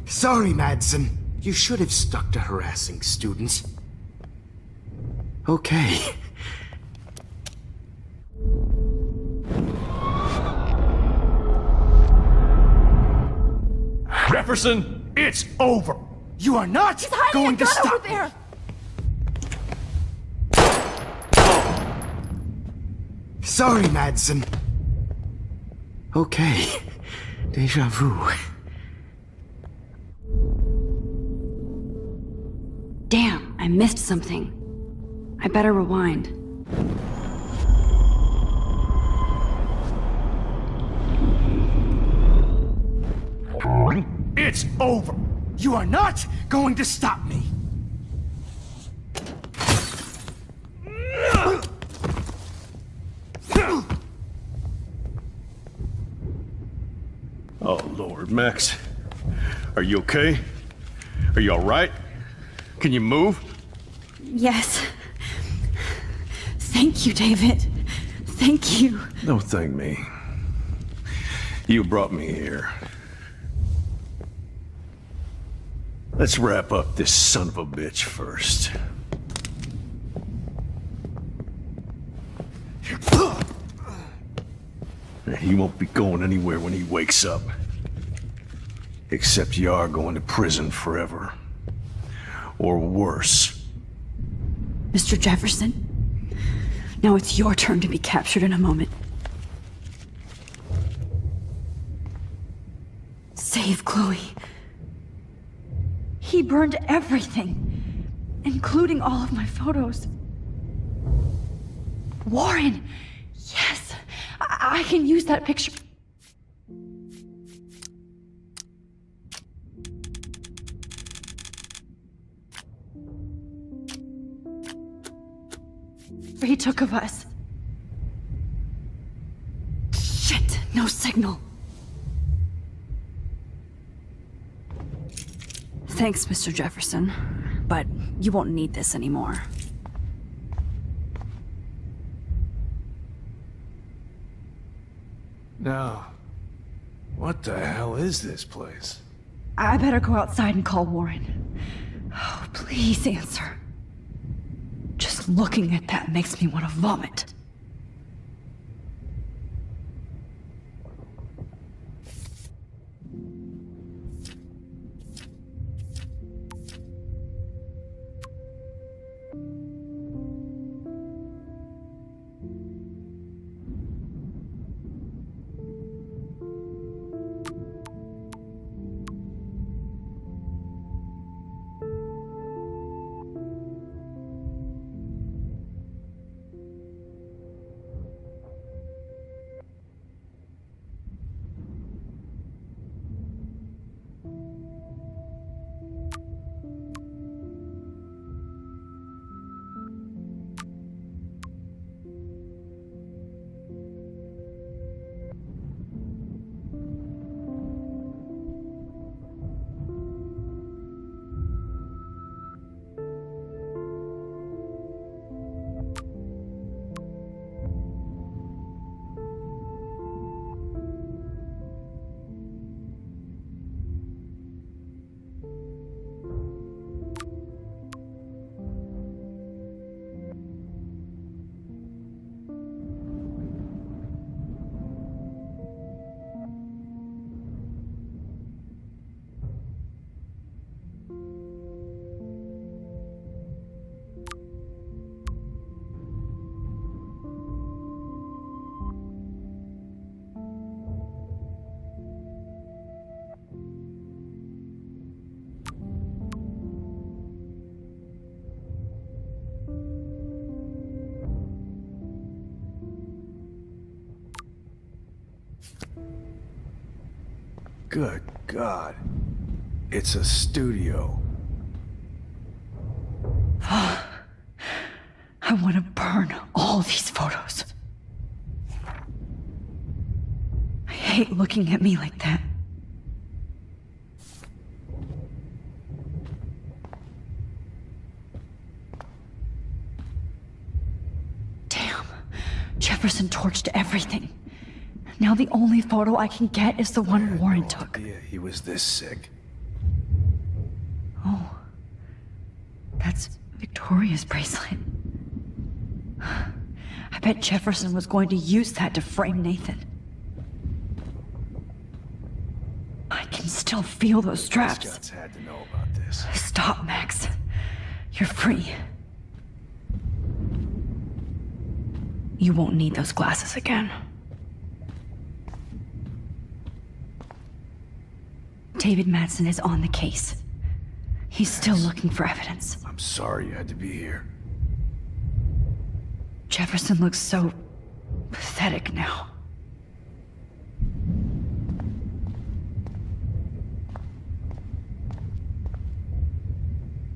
Sorry, Madsen. You should have stuck to harassing students. Okay. Jefferson, it's over. You are not going to stop over there. Sorry, Madsen. Okay. Deja vu. Damn, I missed something. I better rewind. It's over. You are not going to stop me. Oh, Lord, Max. Are you okay? Are you all right? Can you move? Yes. Thank you, David. Thank you. Don't thank me. You brought me here. Let's wrap up this son of a bitch first. He won't be going anywhere when he wakes up. Except you are going to prison forever. Or worse. Mr. Jefferson, now it's your turn to be captured in a moment. Save Chloe. He burned everything, including all of my photos. Warren! Yes! I can use that picture. He took of us. Shit, no signal. Thanks, Mr. Jefferson, but you won't need this anymore. Now, what the hell is this place? I better go outside and call Warren. Oh, please answer. Just looking at that makes me want to vomit. Good God. It's a studio. I want to burn all these photos. I hate looking at me like that. Damn. Jefferson torched everything. Now the only photo I can get is the one Warren took. Yeah, he was this sick. Victoria's bracelet. I bet Jefferson was going to use that to frame Nathan. I can still feel those straps. Prescott's had to know about this. Stop, Max. You're free. You won't need those glasses again. David Madsen is on the case. He's still looking for evidence. I'm sorry you had to be here. Jefferson looks so pathetic now.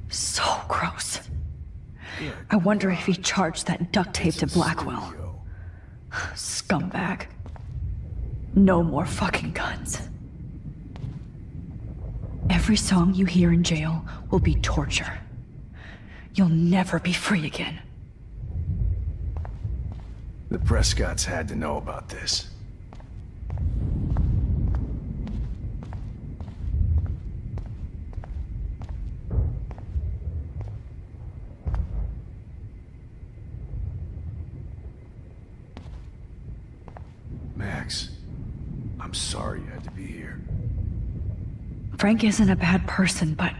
So gross. I wonder if he charged that duct tape to Blackwell. Scumbag. No more fucking guns. Every song you hear in jail will be torture. You'll never be free again. The Prescotts had to know about this. Max, I'm sorry you had to be here. Frank isn't a bad person, but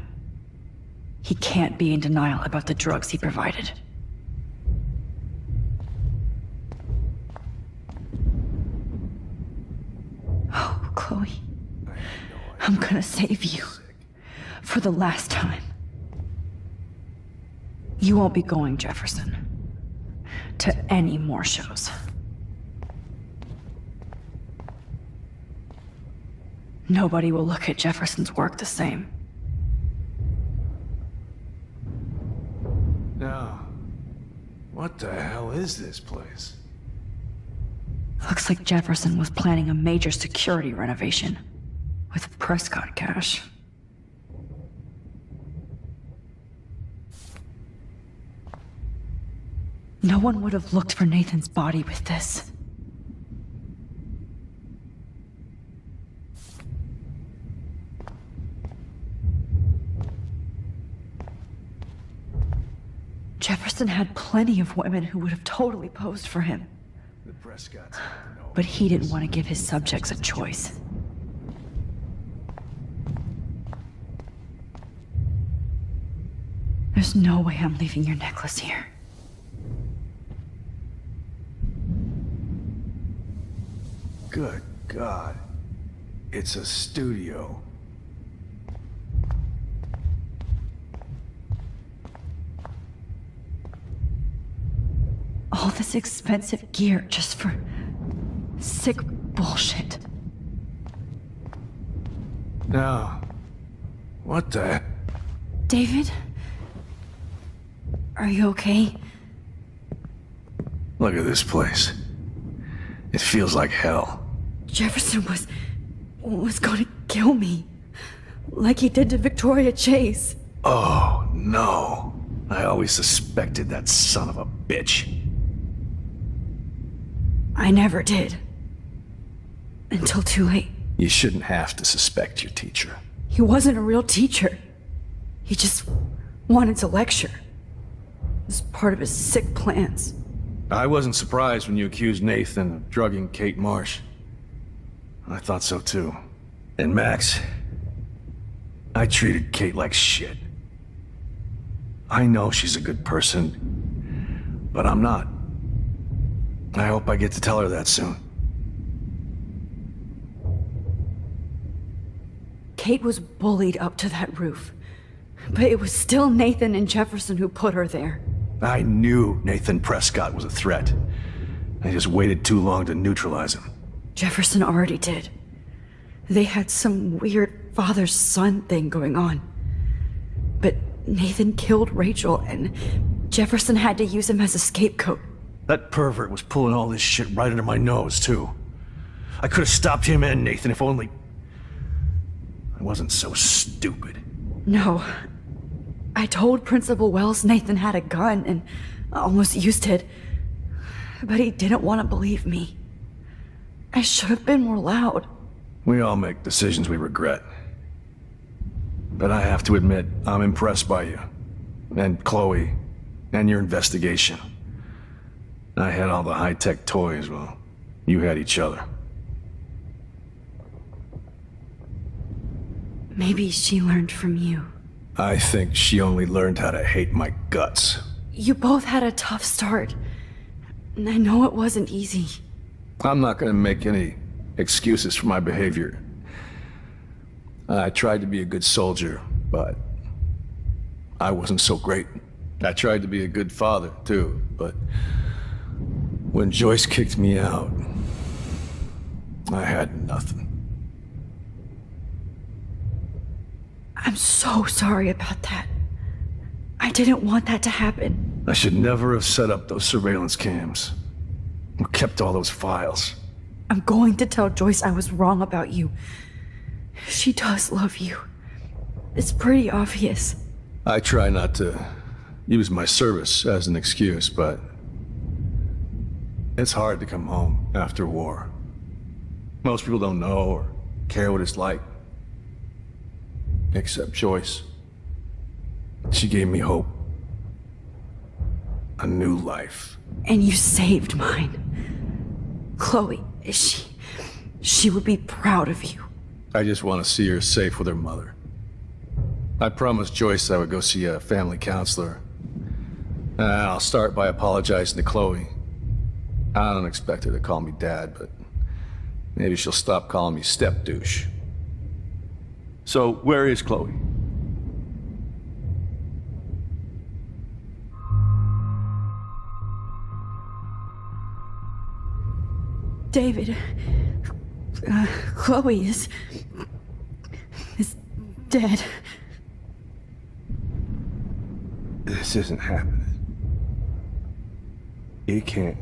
he can't be in denial about the drugs he provided. Oh, Chloe. I'm gonna save you. For the last time. You won't be going, Jefferson, to any more shows. Nobody will look at Jefferson's work the same. Now, what the hell is this place? Looks like Jefferson was planning a major security renovation with Prescott cash. No one would have looked for Nathan's body with this. Jefferson had plenty of women who would have totally posed for him. The Prescotts had to know. But he didn't want to give his subjects a choice. There's no way I'm leaving your necklace here. Good God. It's a studio. All this expensive gear just for sick bullshit. Now, what the... David? Are you okay? Look at this place. It feels like hell. Jefferson was going to kill me. Like he did to Victoria Chase. Oh, no. I always suspected that son of a bitch. I never did. Until too late. You shouldn't have to suspect your teacher. He wasn't a real teacher. He just wanted to lecture. It was part of his sick plans. I wasn't surprised when you accused Nathan of drugging Kate Marsh. I thought so too. And Max, I treated Kate like shit. I know she's a good person, but I'm not. I hope I get to tell her that soon. Kate was bullied up to that roof. But it was still Nathan and Jefferson who put her there. I knew Nathan Prescott was a threat. I just waited too long to neutralize him. Jefferson already did. They had some weird father-son thing going on. But Nathan killed Rachel, and Jefferson had to use him as a scapegoat. That pervert was pulling all this shit right under my nose, too. I could have stopped him and Nathan if only... I wasn't so stupid. No. I told Principal Wells Nathan had a gun and almost used it. But he didn't want to believe me. I should have been more loud. We all make decisions we regret. But I have to admit, I'm impressed by you. And Chloe, and your investigation. I had all the high-tech toys, well, you had each other. Maybe she learned from you. I think she only learned how to hate my guts. You both had a tough start. And I know it wasn't easy. I'm not gonna make any excuses for my behavior. I tried to be a good soldier, but I wasn't so great. I tried to be a good father, too, but when Joyce kicked me out, I had nothing. I'm so sorry about that. I didn't want that to happen. I should never have set up those surveillance cams. Or kept all those files. I'm going to tell Joyce I was wrong about you. She does love you. It's pretty obvious. I try not to use my service as an excuse, but it's hard to come home after war. Most people don't know or care what it's like. Except Joyce. She gave me hope. A new life. And you saved mine. Chloe, she would be proud of you. I just want to see her safe with her mother. I promised Joyce I would go see a family counselor. I'll start by apologizing to Chloe. I don't expect her to call me Dad, but maybe she'll stop calling me step-douche. So, where is Chloe? David, Chloe is dead. This isn't happening. It can't.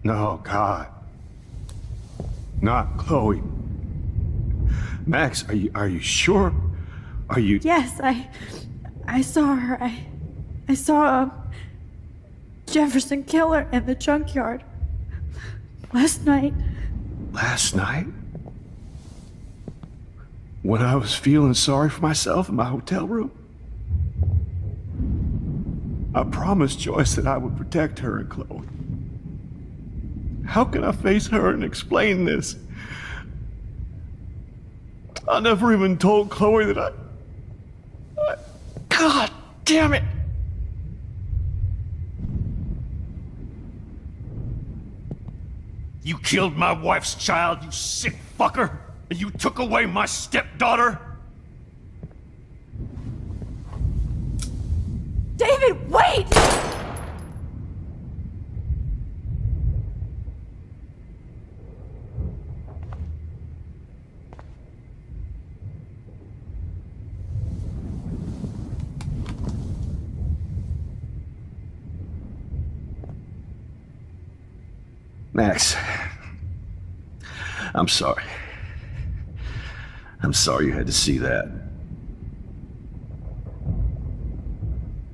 No, God. Not Chloe. Max, are you sure? Are you... Yes, I saw her. I saw Jefferson kill her in the junkyard. Last night. Last night? When I was feeling sorry for myself in my hotel room? I promised Joyce that I would protect her and Chloe. How can I face her and explain this? I never even told Chloe that I... God damn it! You killed my wife's child, you sick fucker! And you took away my stepdaughter? David, wait! Max, I'm sorry. I'm sorry you had to see that.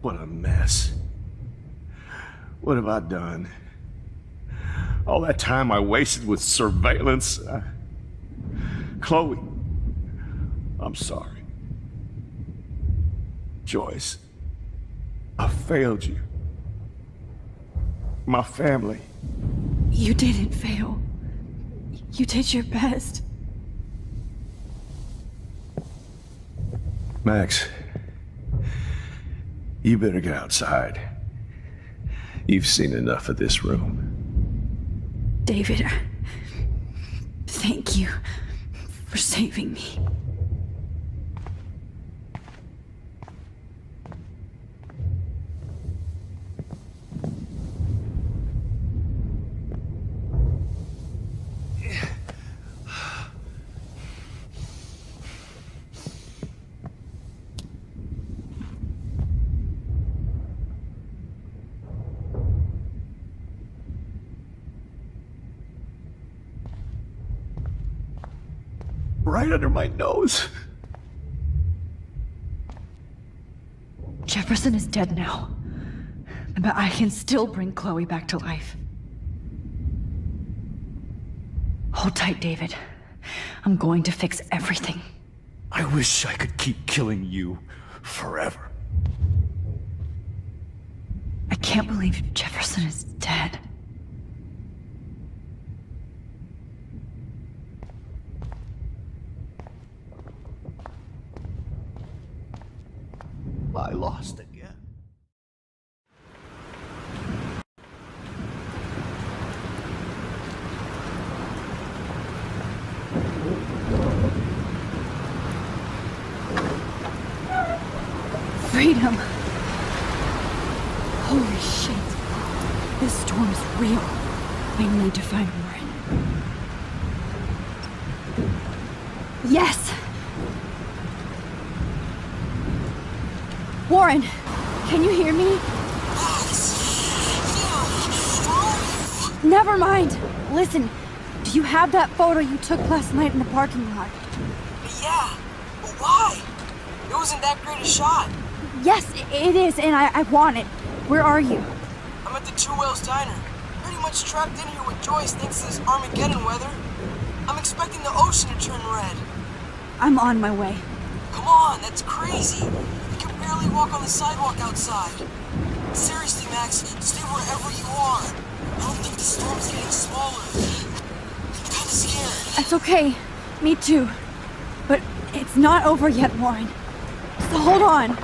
What a mess. What have I done? All that time I wasted with surveillance. Chloe, I'm sorry. Joyce, I failed you. My family. You didn't fail. You did your best. Max, you better get outside. You've seen enough of this room. David, thank you for saving me. Right under my nose. Jefferson is dead now. But I can still bring Chloe back to life. Hold tight, David. I'm going to fix everything. I wish I could keep killing you forever. can't believe Jefferson is dead. I lost again. Freedom! Holy shit. This storm is real. I need to find Warren. Yes! Warren, can you hear me? Never mind. Listen, do you have that photo you took last night in the parking lot? Yeah, but why? It wasn't that great a shot. Yes, it is, and I want it. Where are you? I'm at the Two Whales Diner. Pretty much trapped in here with Joyce thanks to this Armageddon weather. I'm expecting the ocean to turn red. I'm on my way. Come on, that's crazy. You can barely walk on the sidewalk outside. Seriously, Max, stay wherever you are. I don't think the storm's getting smaller. I'm kinda scared. That's okay. Me too. But it's not over yet, Warren. So hold on.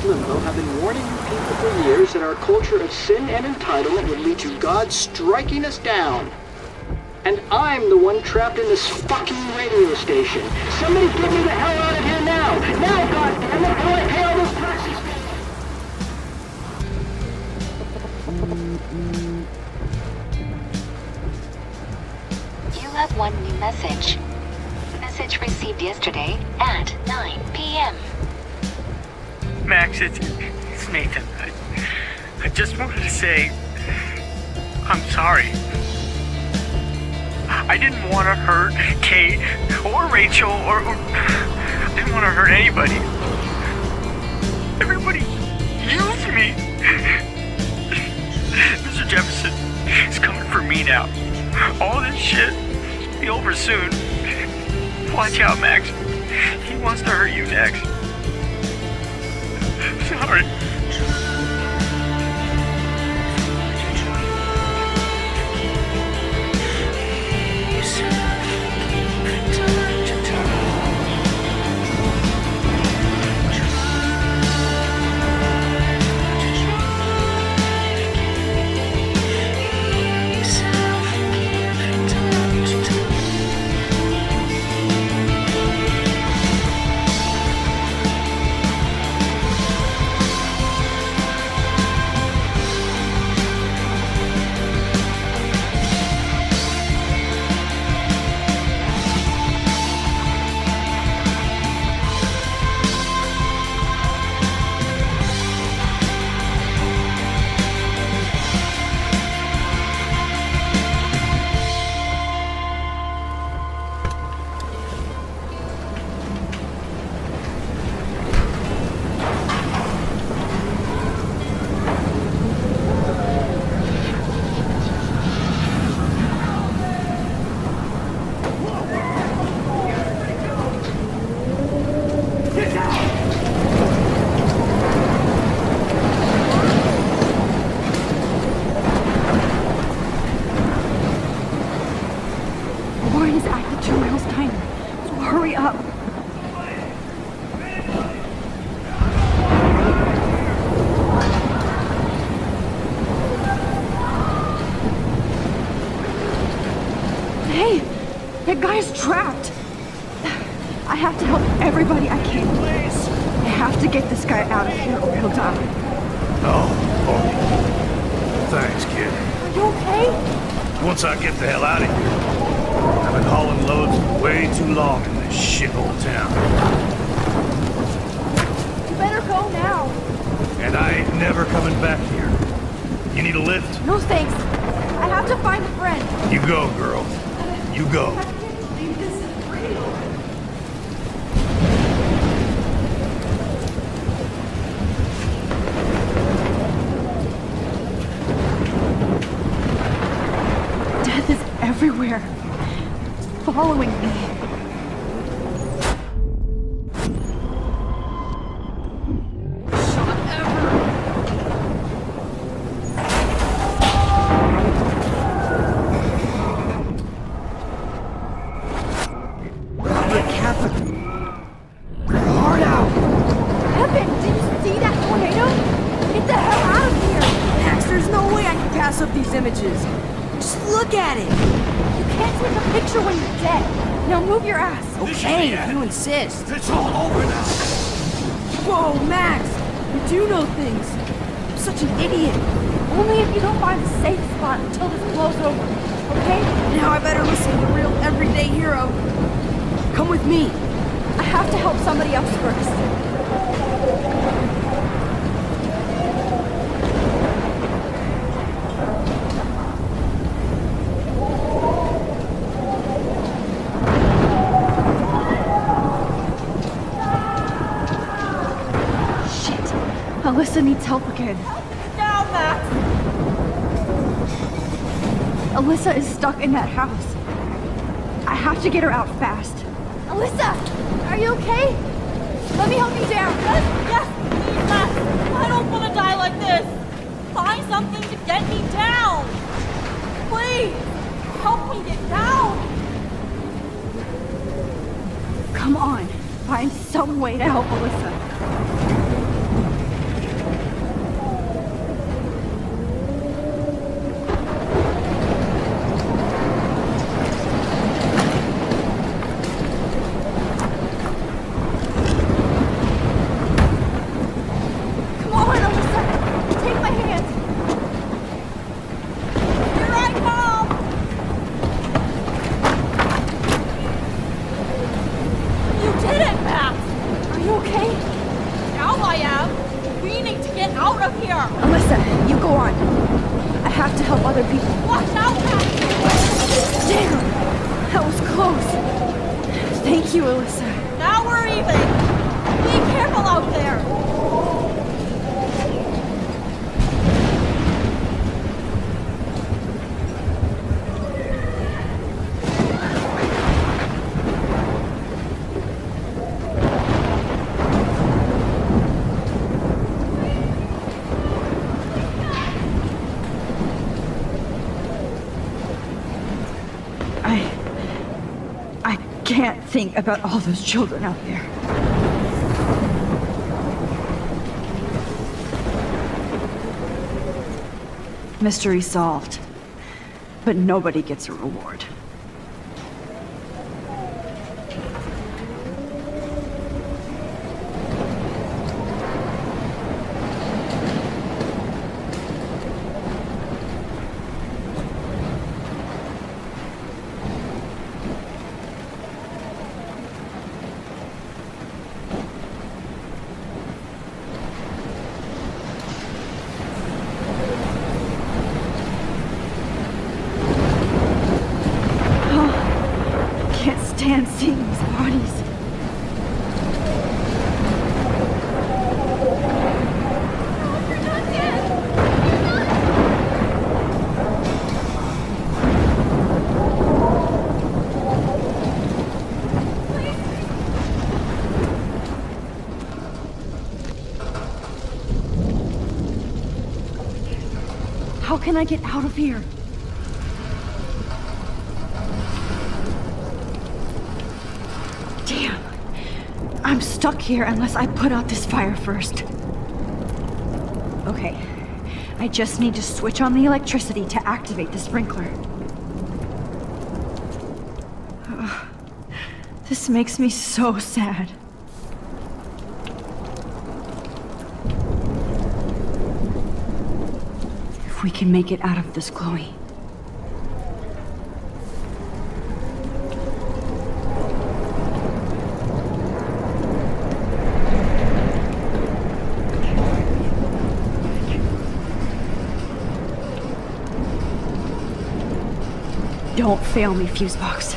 Limbo have been warning you people for years that our culture of sin and entitlement would lead to God striking us down. And I'm the one trapped in this fucking radio station. Somebody get me the hell out of here now! Now, goddammit, how do I pay all those taxes? You have one new message. Message received yesterday at 9 p.m. Max, it's Nathan. I just wanted to say I'm sorry. I didn't want to hurt Kate or Rachel or I didn't want to hurt anybody. Everybody used me. Mr. Jefferson is coming for me now. All this shit will be over soon. Watch out, Max. He wants to hurt you next. Sorry. That guy's trapped. I have to help everybody I can. Please. I have to get this guy out of here or he'll die. Oh, okay. Thanks, kid. Are you okay? Once I get the hell out of here, I've been hauling loads way too long in this shithole town. You better go now. And I ain't never coming back here. You need a lift? No thanks. I have to find a friend. You go, girl. You go. I can't believe this is real. Death is everywhere. Following me. Insist. It's all over now. Whoa, Max! You do know things. I'm such an idiot. Only if you don't find a safe spot until this blows over, okay? Now I better listen to the real everyday hero. Come with me. I have to help somebody else first. Alyssa needs help again. Now, Max! Alyssa is stuck in that house. I have to get her out fast. Alyssa! Are you okay? Let me help you down. Yes, please, Max! I don't want to die like this! Find something to get me down! Please! Help me get down! Come on. Find some way to help Alyssa. Think about all those children out there. Mystery solved. But nobody gets a reward. Can't see these bodies. How can I get out of here? I'm stuck here unless I put out this fire first. Okay, I just need to switch on the electricity to activate the sprinkler. This makes me so sad. If we can make it out of this, Chloe. Don't fail me, Fusebox.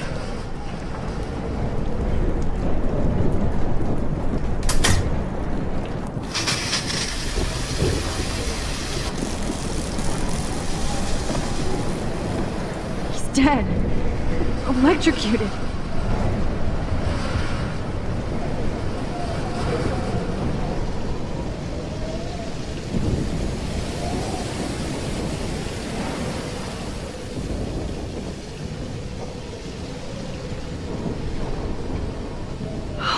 He's dead. Electrocuted.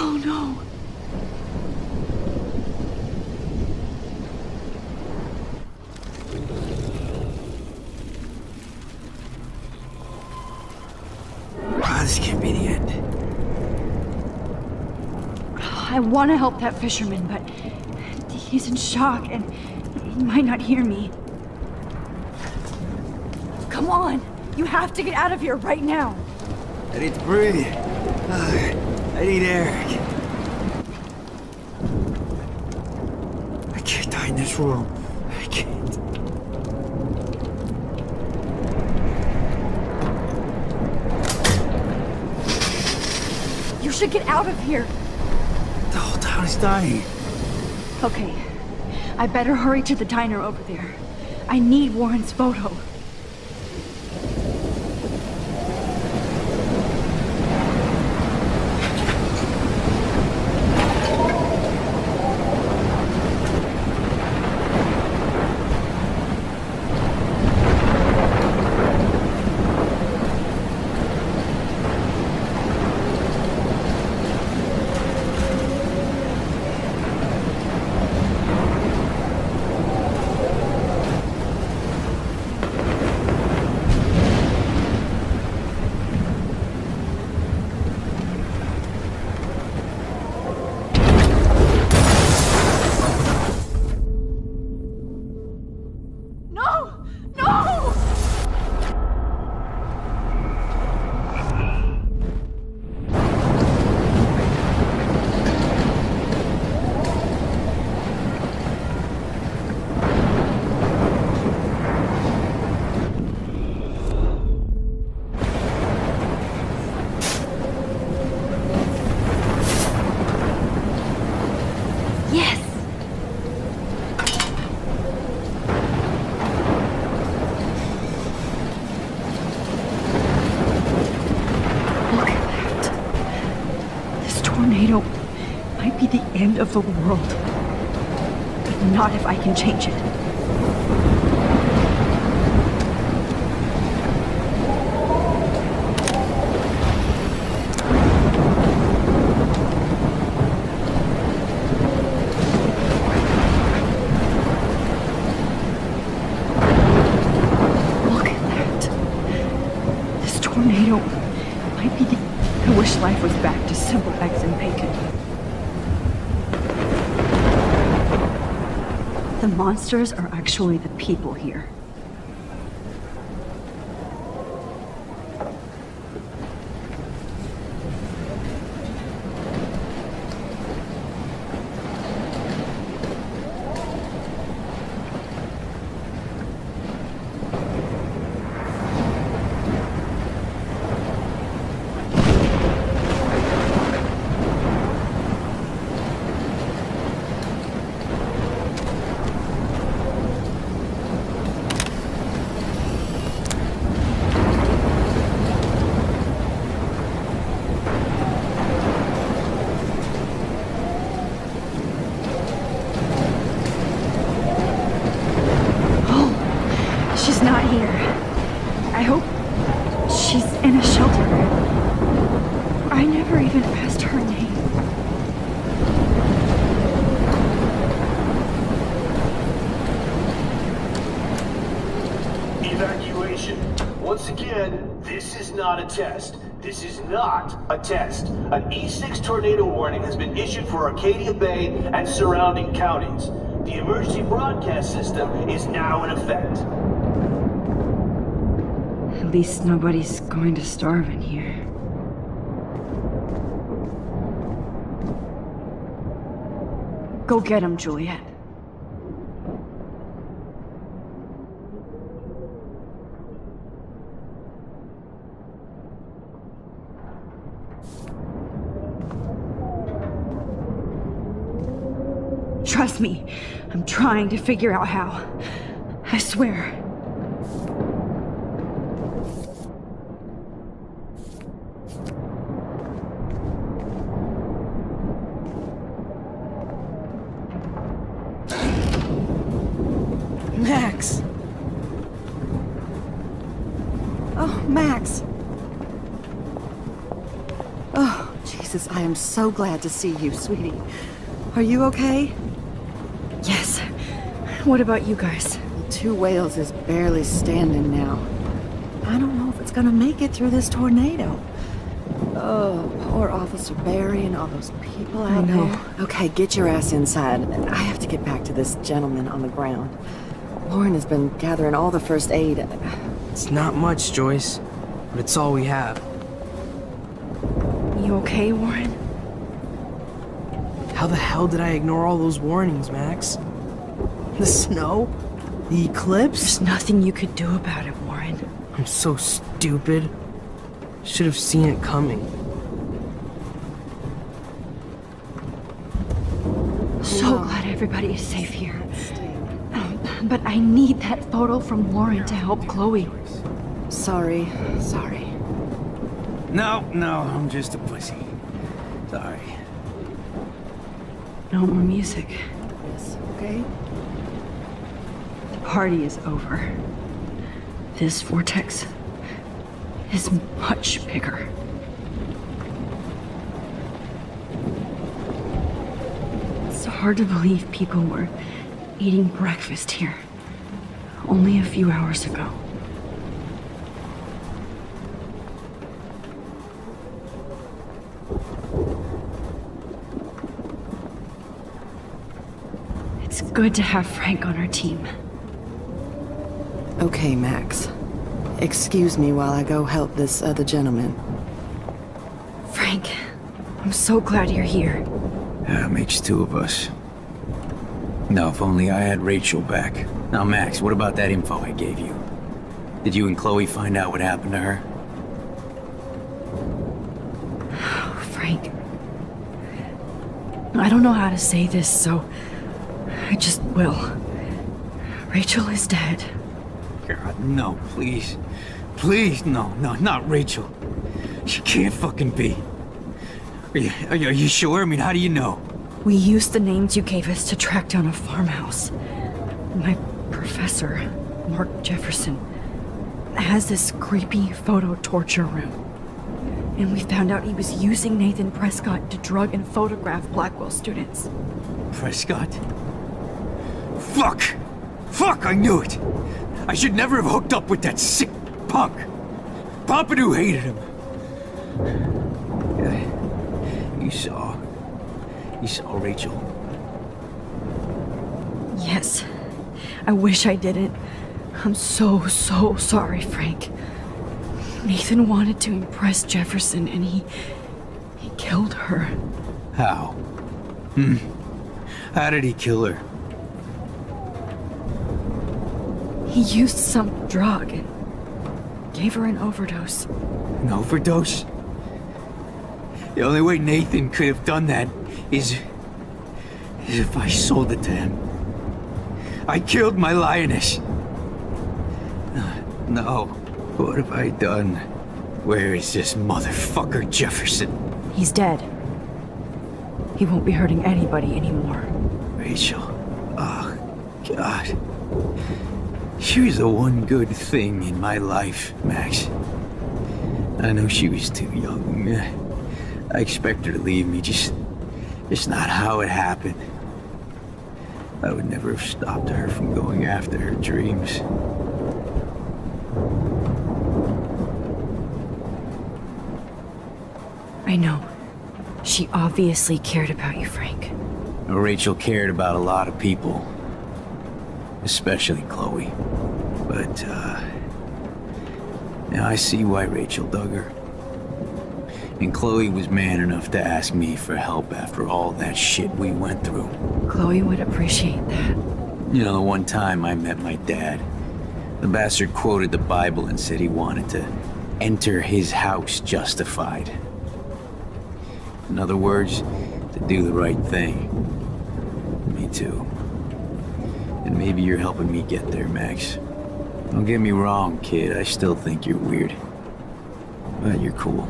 Oh no. This can't be the end. I want to help that fisherman, but he's in shock and he might not hear me. Come on! You have to get out of here right now! I need to breathe. I need air. I can't die in this room. I can't. You should get out of here! The whole town is dying. Okay, I better hurry to the diner over there. I need Warren's photo. Tornado might be the end of the world, but not if I can change it. Look at that. This tornado might be the... I wish life was back to simple eggs and bacon. The monsters are actually the people here. She's not here. I hope she's in a shelter. I never even asked her name. Evacuation. Once again, this is not a test. This is not a test. An E6 tornado warning has been issued for Arcadia Bay and surrounding counties. The emergency broadcast system is now in effect. At least nobody's going to starve in here. Go get him, Juliet. Trust me, I'm trying to figure out how. I swear. Max! Oh, Max! Oh, Jesus, I am so glad to see you, sweetie. Are you okay? Yes. What about you guys? The Two Whales is barely standing now. I don't know if it's gonna make it through this tornado. Oh, poor Officer Barry and all those people out there. Okay, get your ass inside. I have to get back to this gentleman on the ground. Lauren has been gathering all the first aid. It's not much, Joyce, but it's all we have. You okay, Warren? How the hell did I ignore all those warnings, Max? The snow? The eclipse? There's nothing you could do about it, Warren. I'm so stupid. Should have seen it coming. So glad everybody is safe here. But I need that photo from Lauren to help Chloe. Sorry. No, I'm just a pussy. Sorry. No more music. Yes, okay? The party is over. This vortex is much bigger. It's hard to believe people were eating breakfast here only a few hours ago. It's good to have Frank on our team. Okay, Max. Excuse me while I go help this other gentleman. Frank, I'm so glad you're here. Yeah, makes two of us. No, if only I had Rachel back. Now, Max, what about that info I gave you? Did you and Chloe find out what happened to her? Oh, Frank. I don't know how to say this, so I just will. Rachel is dead. God, no, please. Please, no, not Rachel. She can't fucking be. Are you sure? I mean, how do you know? We used the names you gave us to track down a farmhouse. My professor, Mark Jefferson, has this creepy photo torture room. And we found out he was using Nathan Prescott to drug and photograph Blackwell students. Prescott? Fuck! Fuck, I knew it! I should never have hooked up with that sick punk! Pompidou hated him! You saw Rachel? Yes. I wish I didn't. I'm so sorry, Frank. Nathan wanted to impress Jefferson and he killed her. How? How did he kill her? He used some drug and gave her an overdose. An overdose? The only way Nathan could have done that is if I sold it to him. I killed my lioness. No. What have I done? Where is this motherfucker Jefferson? He's dead. He won't be hurting anybody anymore. Rachel. Oh, God. She was the one good thing in my life, Max. I know she was too young. I expect her to leave me, just not how it happened. I would never have stopped her from going after her dreams. I know. She obviously cared about you, Frank. Rachel cared about a lot of people. Especially Chloe. But, now I see why Rachel dug her. And Chloe was man enough to ask me for help after all that shit we went through. Chloe would appreciate that. You know, the one time I met my dad, the bastard quoted the Bible and said he wanted to enter his house justified. In other words, to do the right thing. I mean, too. And maybe you're helping me get there, Max. Don't get me wrong, kid, I still think you're weird. But you're cool.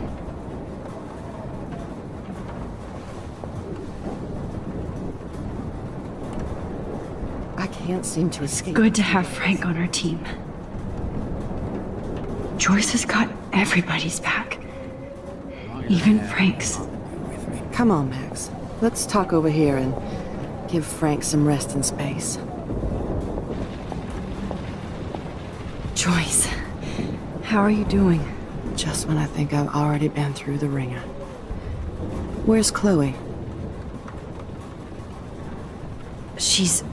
I can't seem to escape. Good to have Frank on our team. Joyce has got everybody's back. Even Frank's. Come on, Max. Let's talk over here and give Frank some rest and space. Joyce, how are you doing? Just when I think I've already been through the ringer. Where's Chloe? She's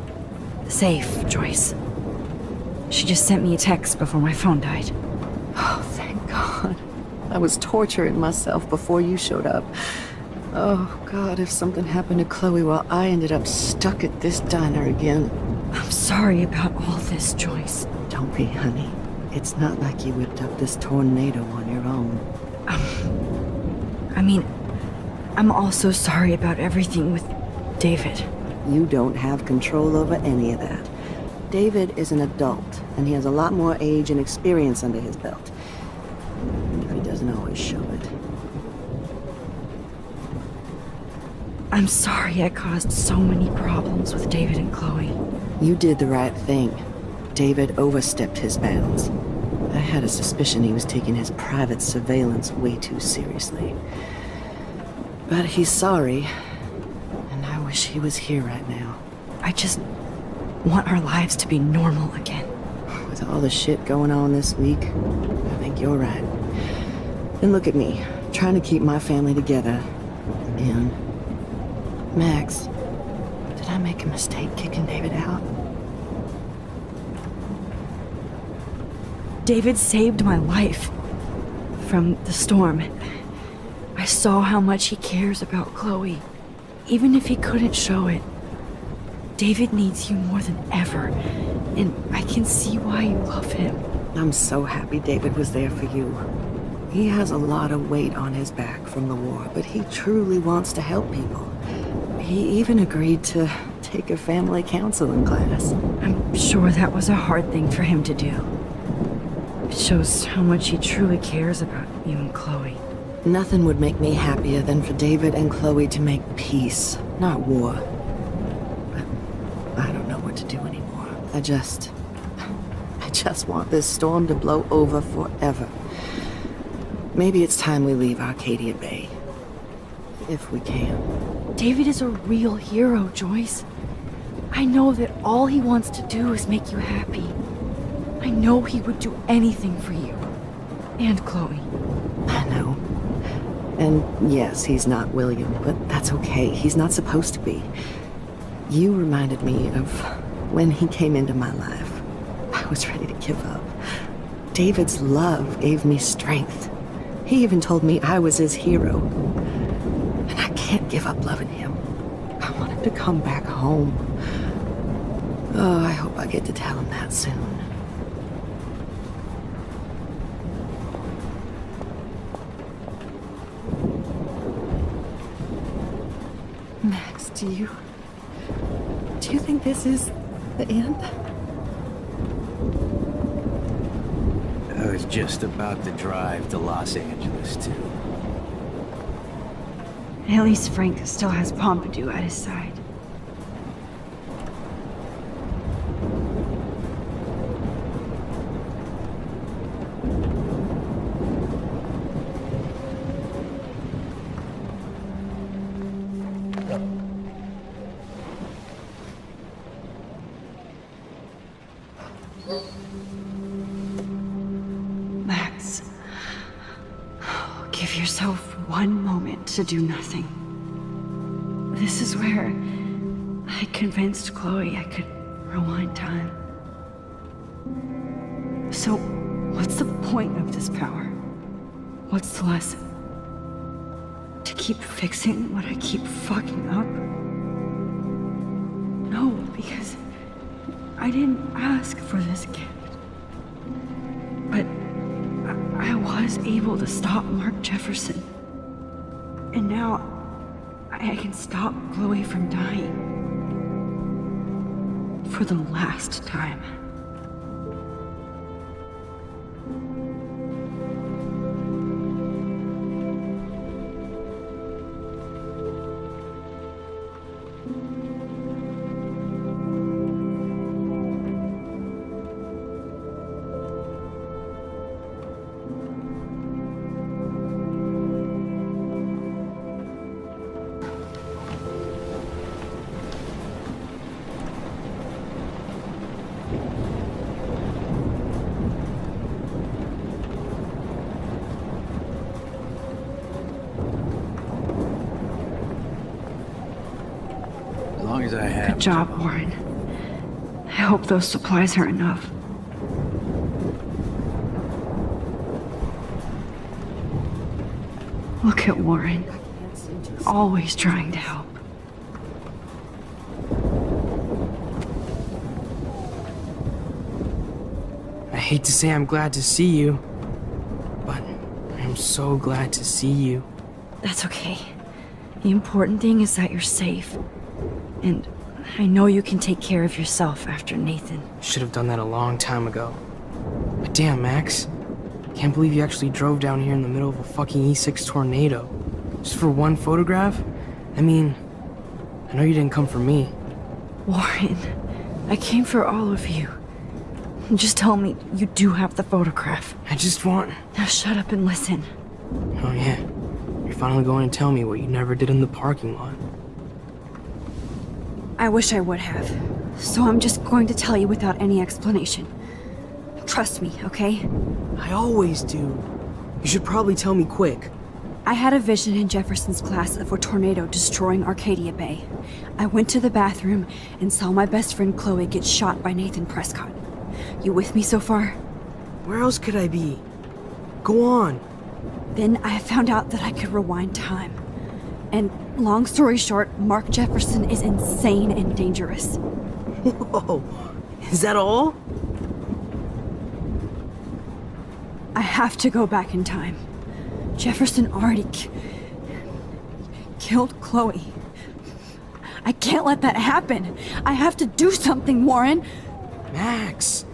safe, Joyce. She just sent me a text before my phone died. Oh, thank God. I was torturing myself before you showed up. Oh, God, if something happened to Chloe while I ended up stuck at this diner again. I'm sorry about all this, Joyce. Don't be, honey. It's not like you whipped up this tornado on your own. I mean, I'm also sorry about everything with David. You don't have control over any of that. David is an adult, and he has a lot more age and experience under his belt. Even if he doesn't always show it. I'm sorry I caused so many problems with David and Chloe. You did the right thing. David overstepped his bounds. I had a suspicion he was taking his private surveillance way too seriously. But he's sorry, and I wish he was here right now. I just want our lives to be normal again. With all the shit going on this week, I think you're right. And look at me, trying to keep my family together. And Max, did I make a mistake kicking David out? David saved my life from the storm. I saw how much he cares about Chloe, even if he couldn't show it. David needs you more than ever, and I can see why you love him. I'm so happy David was there for you. He has a lot of weight on his back from the war, but he truly wants to help people. He even agreed to take a family counseling class. I'm sure that was a hard thing for him to do. It shows how much he truly cares about you and Chloe. Nothing would make me happier than for David and Chloe to make peace, not war. But I don't know what to do anymore. I just want this storm to blow over forever. Maybe it's time we leave Arcadia Bay. If we can. David is a real hero, Joyce. I know that all he wants to do is make you happy. I know he would do anything for you. And Chloe. I know. And yes, he's not William, but that's okay. He's not supposed to be. You reminded me of when he came into my life. I was ready to give up. David's love gave me strength. He even told me I was his hero. And I can't give up loving him. I want him to come back home. Oh, I hope I get to tell him that soon. Max, do you think this is the end? I was just about to drive to Los Angeles, too. At least Frank still has Pompidou at his side. Max, give yourself one moment to do nothing. This is where I convinced Chloe I could rewind time. So, what's the point of this power? What's the lesson? To keep fixing what I keep fucking up? No, because I didn't ask for this gift. But I was able to stop Mark Jefferson. And now I can stop Chloe from dying. for the last time. As long as I have. Good job, Warren. I hope those supplies are enough. Look at Warren. Always trying to help. I hate to say I'm glad to see you, but I'm so glad to see you. That's okay. The important thing is that you're safe. And I know you can take care of yourself after Nathan. Should have done that a long time ago. But damn, Max. Can't believe you actually drove down here in the middle of a fucking E6 tornado. Just for one photograph? I mean, I know you didn't come for me. Warren, I came for all of you. Just tell me you do have the photograph. I just want... Now shut up and listen. Oh yeah, you're finally going to tell me what you never did in the parking lot. I wish I would have. So I'm just going to tell you without any explanation. Trust me, okay? I always do. You should probably tell me quick. I had a vision in Jefferson's class of a tornado destroying Arcadia Bay. I went to the bathroom and saw my best friend Chloe get shot by Nathan Prescott. You with me so far? Where else could I be? Go on. Then I found out that I could rewind time. And long story short, Mark Jefferson is insane and dangerous. Whoa, is that all? I have to go back in time. Jefferson already killed Chloe. I can't let that happen. I have to do something, Warren. Max,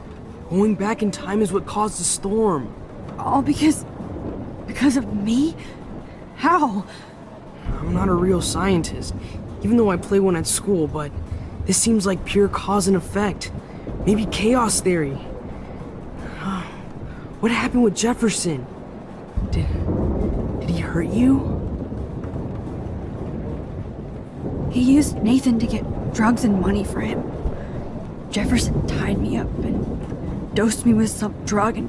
going back in time is what caused the storm. All because of me? How? I'm not a real scientist, even though I play one at school, but this seems like pure cause and effect. Maybe chaos theory. What happened with Jefferson? Did he hurt you? He used Nathan to get drugs and money for him. Jefferson tied me up and dosed me with some drug and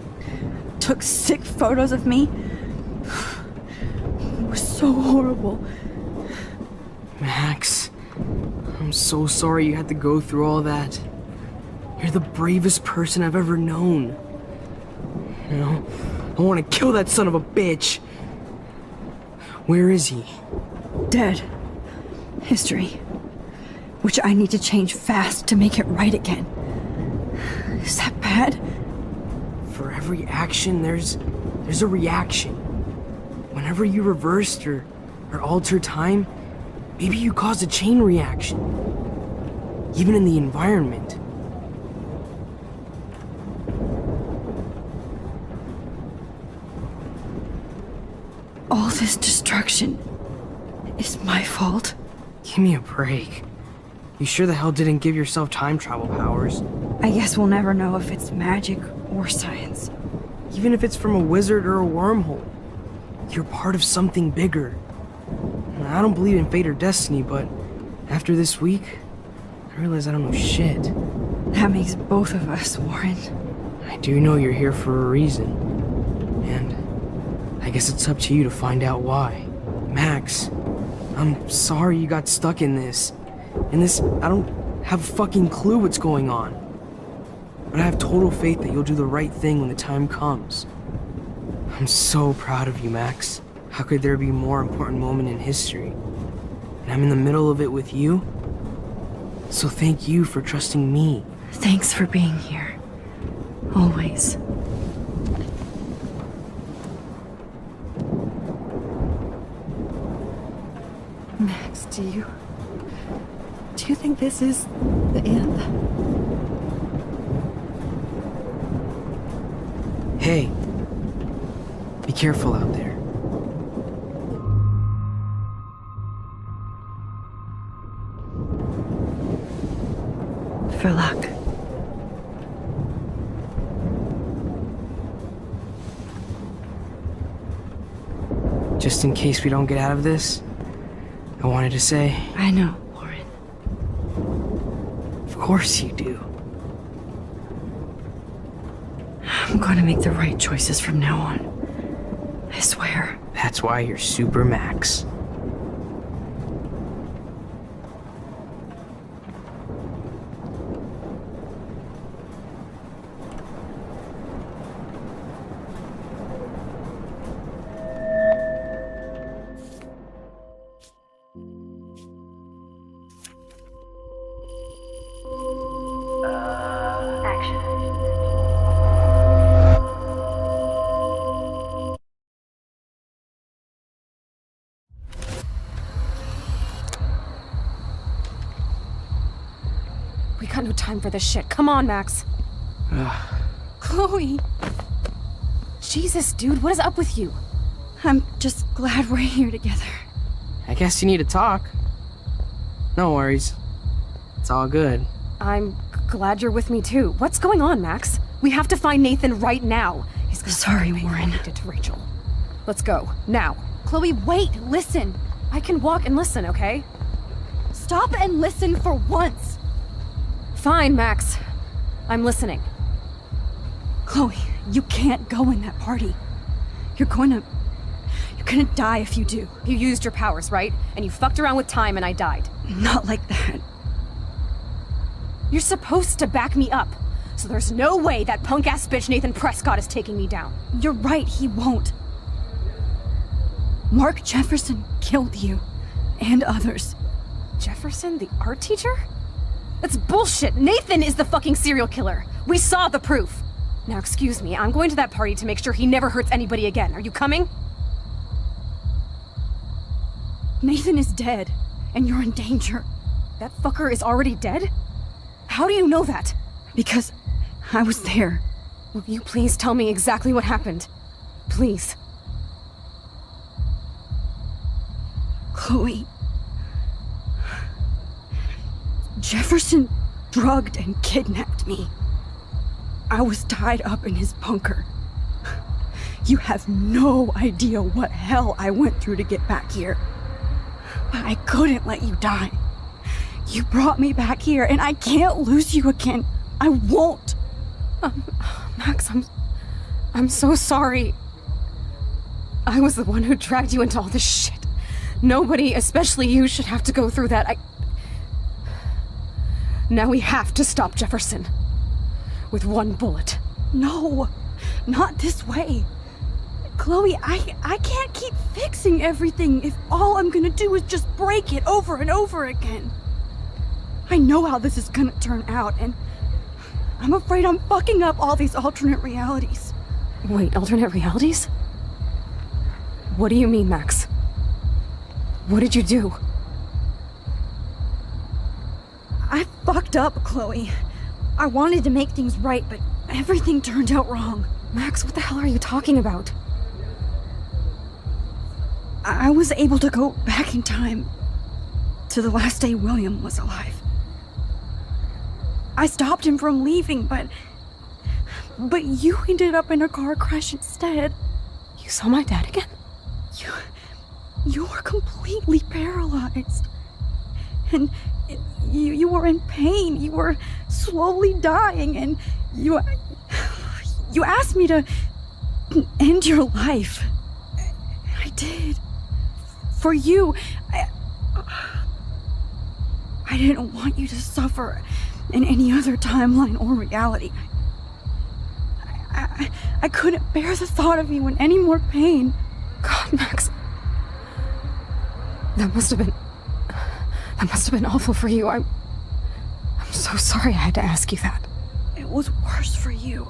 took sick photos of me. It was so horrible. Max, I'm so sorry you had to go through all that. You're the bravest person I've ever known. You know, I want to kill that son of a bitch. Where is he? Dead. History. Which I need to change fast to make it right again. Is that bad? For every action, there's a reaction. Whenever you reversed or altered time, maybe you caused a chain reaction. Even in the environment. All this destruction is my fault? Give me a break. You sure the hell didn't give yourself time travel powers? I guess we'll never know if it's magic or science. Even if it's from a wizard or a wormhole. You're part of something bigger. I don't believe in fate or destiny, but after this week, I realize I don't know shit. That makes both of us, Warren. I do know you're here for a reason. And I guess it's up to you to find out why. Max, I'm sorry you got stuck in this. I don't have a fucking clue what's going on. But I have total faith that you'll do the right thing when the time comes. I'm so proud of you, Max. How could there be a more important moment in history? And I'm in the middle of it with you. So thank you for trusting me. Thanks for being here. Always. Max, do you think this is the end? Hey, be careful out there. For luck. Just in case we don't get out of this, I wanted to say... I know, Warren. Of course you do. I'm going to make the right choices from now on. I swear. That's why you're Super Max. We got no time for this shit. Come on, Max. Chloe! Jesus, dude, what is up with you? I'm just glad we're here together. I guess you need to talk. No worries. It's all good. I'm glad you're with me too. What's going on, Max? We have to find Nathan right now. He's gonna Sorry, Warren. He did to Rachel. Let's go. Now. Chloe, wait! Listen! I can walk and listen, okay? Stop and listen for once! Fine, Max. I'm listening. Chloe, you can't go in that party. You're gonna die if you do. You used your powers, right? And you fucked around with time and I died. Not like that. You're supposed to back me up. So there's no way that punk-ass bitch Nathan Prescott is taking me down. You're right, he won't. Mark Jefferson killed you. And others. Jefferson, the art teacher? That's bullshit! Nathan is the fucking serial killer! We saw the proof! Now excuse me, I'm going to that party to make sure he never hurts anybody again. Are you coming? Nathan is dead, and you're in danger. That fucker is already dead? How do you know that? Because I was there. Will you please tell me exactly what happened? Please. Chloe. Jefferson drugged and kidnapped me. I was tied up in his bunker. You have no idea what hell I went through to get back here. But I couldn't let you die. You brought me back here, and I can't lose you again. I won't. Max, I'm so sorry. I was the one who dragged you into all this shit. Nobody, especially you, should have to go through that. Now we have to stop Jefferson. With one bullet. No, not this way. Chloe, I can't keep fixing everything if all I'm gonna do is just break it over and over again. I know how this is gonna turn out, and I'm afraid I'm fucking up all these alternate realities. Wait, alternate realities? What do you mean, Max? What did you do? I fucked up, Chloe. I wanted to make things right, but everything turned out wrong. Max, what the hell are you talking about? I was able to go back in time to the last day William was alive. I stopped him from leaving, but you ended up in a car crash instead. You saw my dad again? You were completely paralyzed. And you were in pain. You were slowly dying, and you asked me to end your life. I did. For you. I didn't want you to suffer in any other timeline or reality. I couldn't bear the thought of you in any more pain. God, Max. That must have been awful for you. I'm so sorry I had to ask you that. It was worse for you.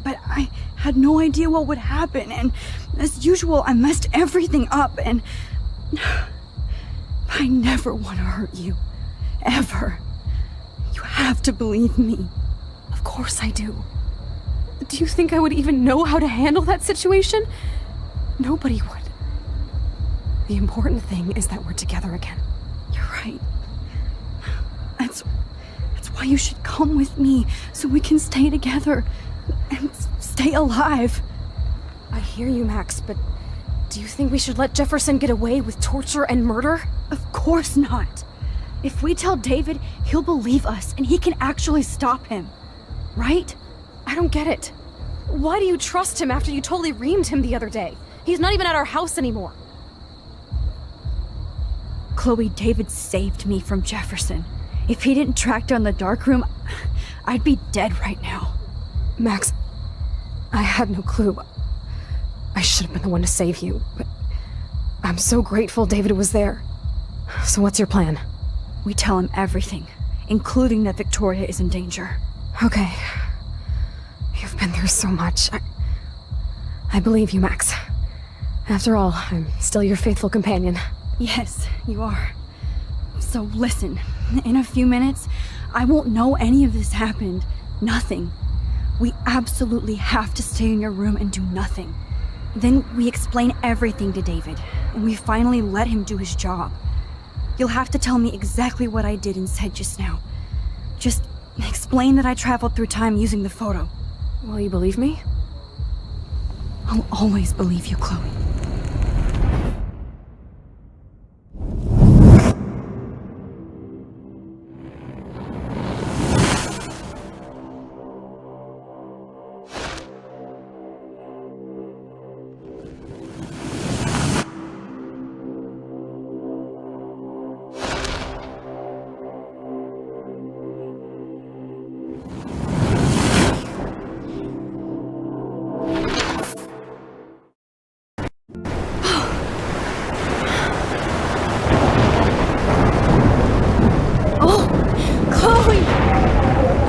But I had no idea what would happen, and as usual, I messed everything up, and I never want to hurt you. Ever. You have to believe me. Of course I do. Do you think I would even know how to handle that situation? Nobody would. The important thing is that we're together again. You're right. That's why you should come with me, so we can stay together and stay alive. I hear you, Max, but do you think we should let Jefferson get away with torture and murder? Of course not. If we tell David, he'll believe us and he can actually stop him. Right? I don't get it. Why do you trust him after you totally reamed him the other day? He's not even at our house anymore. Chloe, David saved me from Jefferson. If he didn't track down the darkroom, I'd be dead right now. Max, I had no clue. I should have been the one to save you, but I'm so grateful David was there. So what's your plan? We tell him everything, including that Victoria is in danger. Okay. You've been through so much. I believe you, Max. After all, I'm still your faithful companion. Yes, you are. So listen, in a few minutes, I won't know any of this happened. Nothing. We absolutely have to stay in your room and do nothing. Then we explain everything to David, and we finally let him do his job. You'll have to tell me exactly what I did and said just now. Just explain that I traveled through time using the photo. Will you believe me? I'll always believe you, Chloe.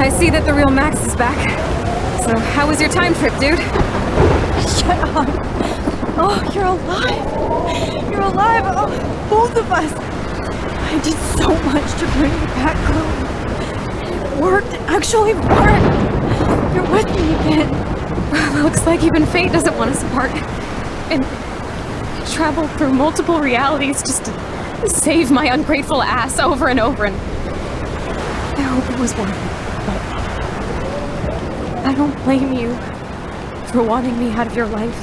I see that the real Max is back. So, how was your time trip, dude? Shut up. Oh, you're alive. You're alive. Oh, both of us. I did so much to bring you back, Chloe. It worked. It actually worked. You're with me again. Looks like even fate doesn't want us apart. And I traveled through multiple realities just to save my ungrateful ass over and over, and I hope it was worth it. But I don't blame you for wanting me out of your life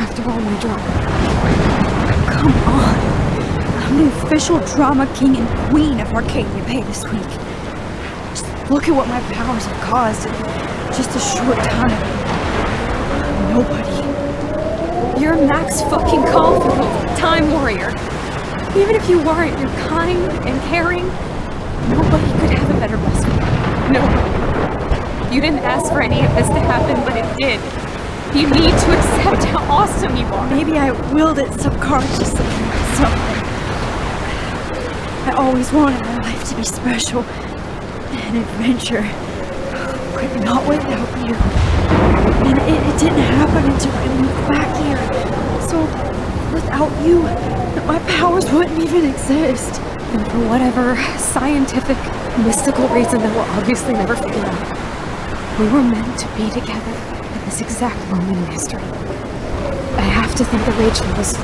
after all my drama. Come on. I'm the official drama king and queen of Arcadia Bay this week. Just look at what my powers have caused in just a short time. Nobody. You're Max fucking Caulfield, Time Warrior. Even if you weren't, you're kind and caring. Nobody could have a better best friend. Nobody. You didn't ask for any of this to happen, but it did. You need to accept how awesome you are. Maybe I willed it subconsciously somewhere. I always wanted my life to be special. An adventure. But not without you. And it didn't happen until I moved back here. So, without you, my powers wouldn't even exist. And for whatever scientific, mystical reason that we'll obviously never figure out, we were meant to be together at this exact moment in history. I have to think that Rachel was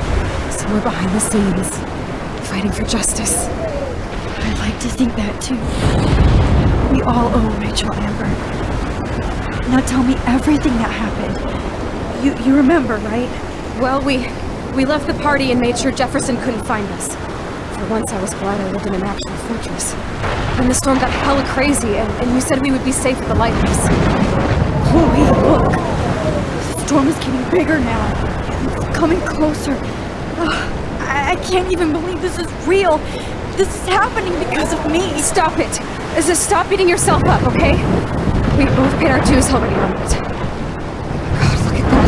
somewhere behind the scenes, fighting for justice. I'd like to think that too. We all owe Rachel Amber. Now tell me everything that happened. You remember, right? Well, we left the party and made sure Jefferson couldn't find us. For once, I was glad I lived in an actual fortress. Then the storm got hella crazy, and you said we would be safe at the lighthouse. Chloe, look! The storm is getting bigger now. It's coming closer. I can't even believe this is real. This is happening because of me. Stop it! Just stop beating yourself up, okay? We both paid our dues already on it. God, look at that.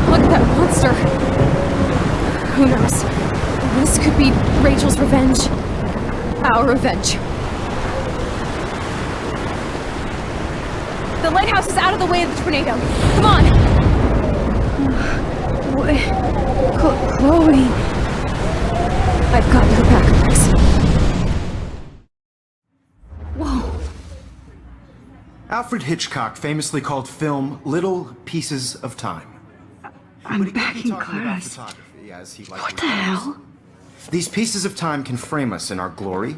Look at that monster. Who knows? This could be Rachel's revenge. Our revenge. The lighthouse is out of the way of the tornado. Come on! Chloe... I've got your back, Max. Whoa. Alfred Hitchcock famously called film little pieces of time. I'm back in class. What the hell? These pieces of time can frame us in our glory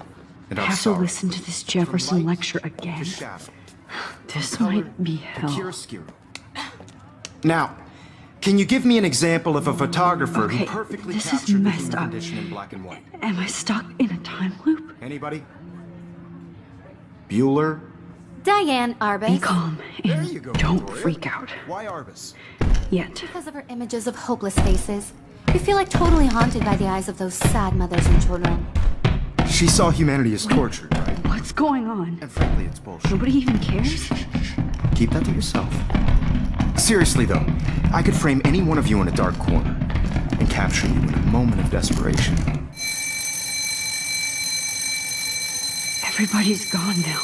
and I our have to sorrow. listen to this Jefferson lecture again. This might be hell. Now, can you give me an example of a photographer who Okay, perfectly this is captured the messed human up. condition in black and white? Am I stuck in a time loop? Anybody? Bueller? Diane Arbus. Be calm and don't freak out. Why Arbus? Yet. Because of her images of hopeless faces. You feel like totally haunted by the eyes of those sad mothers and children. She saw humanity as tortured, right? What's going on? And frankly, it's bullshit. Nobody even cares? Keep that to yourself. Seriously, though, I could frame any one of you in a dark corner and capture you in a moment of desperation. Everybody's gone now.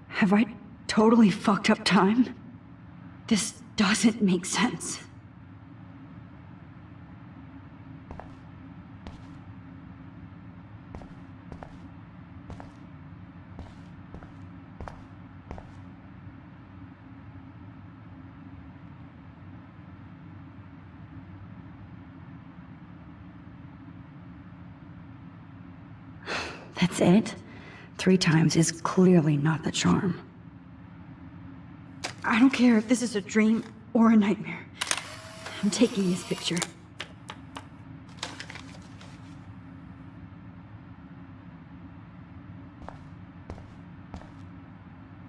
Have I totally fucked up time? This doesn't make sense. That's it? 3 times is clearly not the charm. I don't care if this is a dream or a nightmare. I'm taking this picture.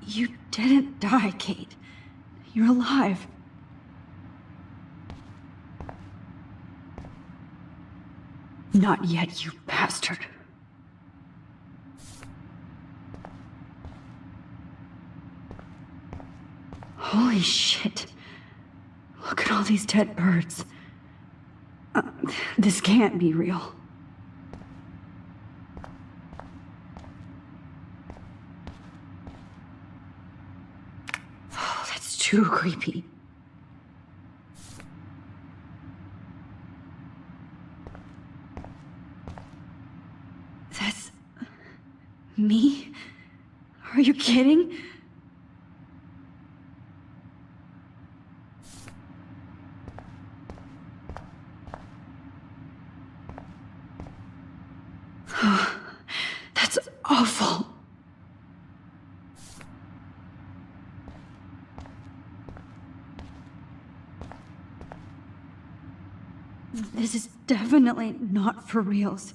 You didn't die, Kate. You're alive. Not yet, you bastard. Holy shit. Look at all these dead birds. This can't be real. Oh, that's too creepy. That's... me? Are you kidding? That's awful. This is definitely not for reals.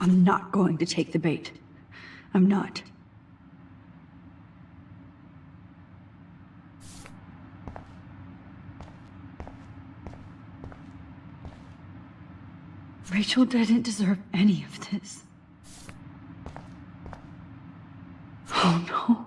I'm not going to take the bait. I'm not. Rachel didn't deserve any of this. Oh no.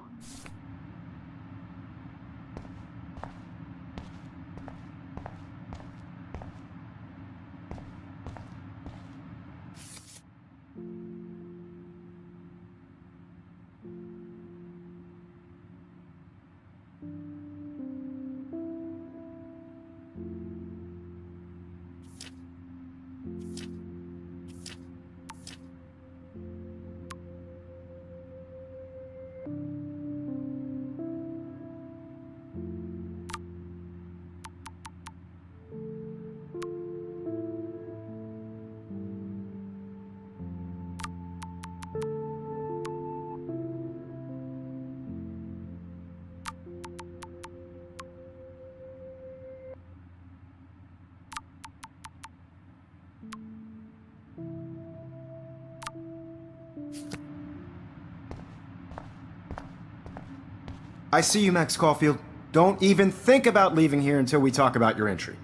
I see you, Max Caulfield. Don't even think about leaving here until we talk about your entry.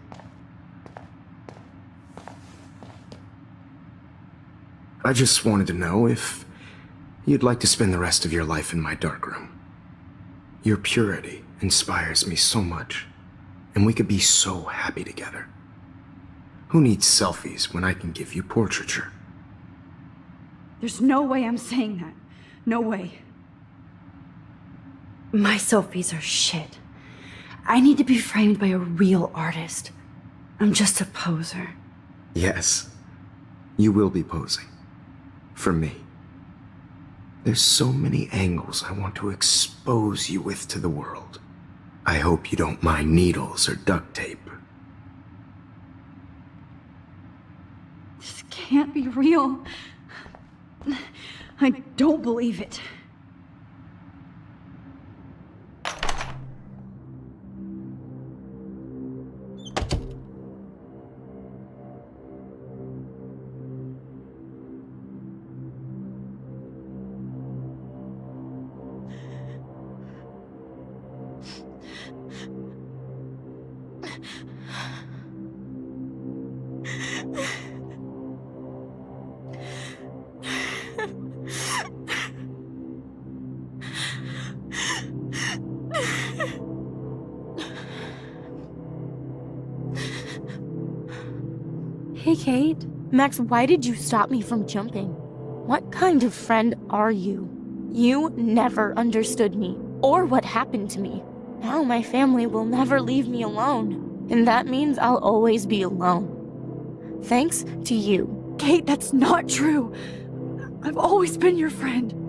I just wanted to know if you'd like to spend the rest of your life in my darkroom. Your purity inspires me so much, and we could be so happy together. Who needs selfies when I can give you portraiture? There's no way I'm saying that. No way. My selfies are shit. I need to be framed by a real artist. I'm just a poser. Yes, you will be posing. For me. There's so many angles I want to expose you with to the world. I hope you don't mind needles or duct tape. This can't be real. I don't believe it. Hey, Kate. Max, why did you stop me from jumping? What kind of friend are you? You never understood me, or what happened to me. Now my family will never leave me alone, and that means I'll always be alone. Thanks to you. Kate, that's not true. I've always been your friend.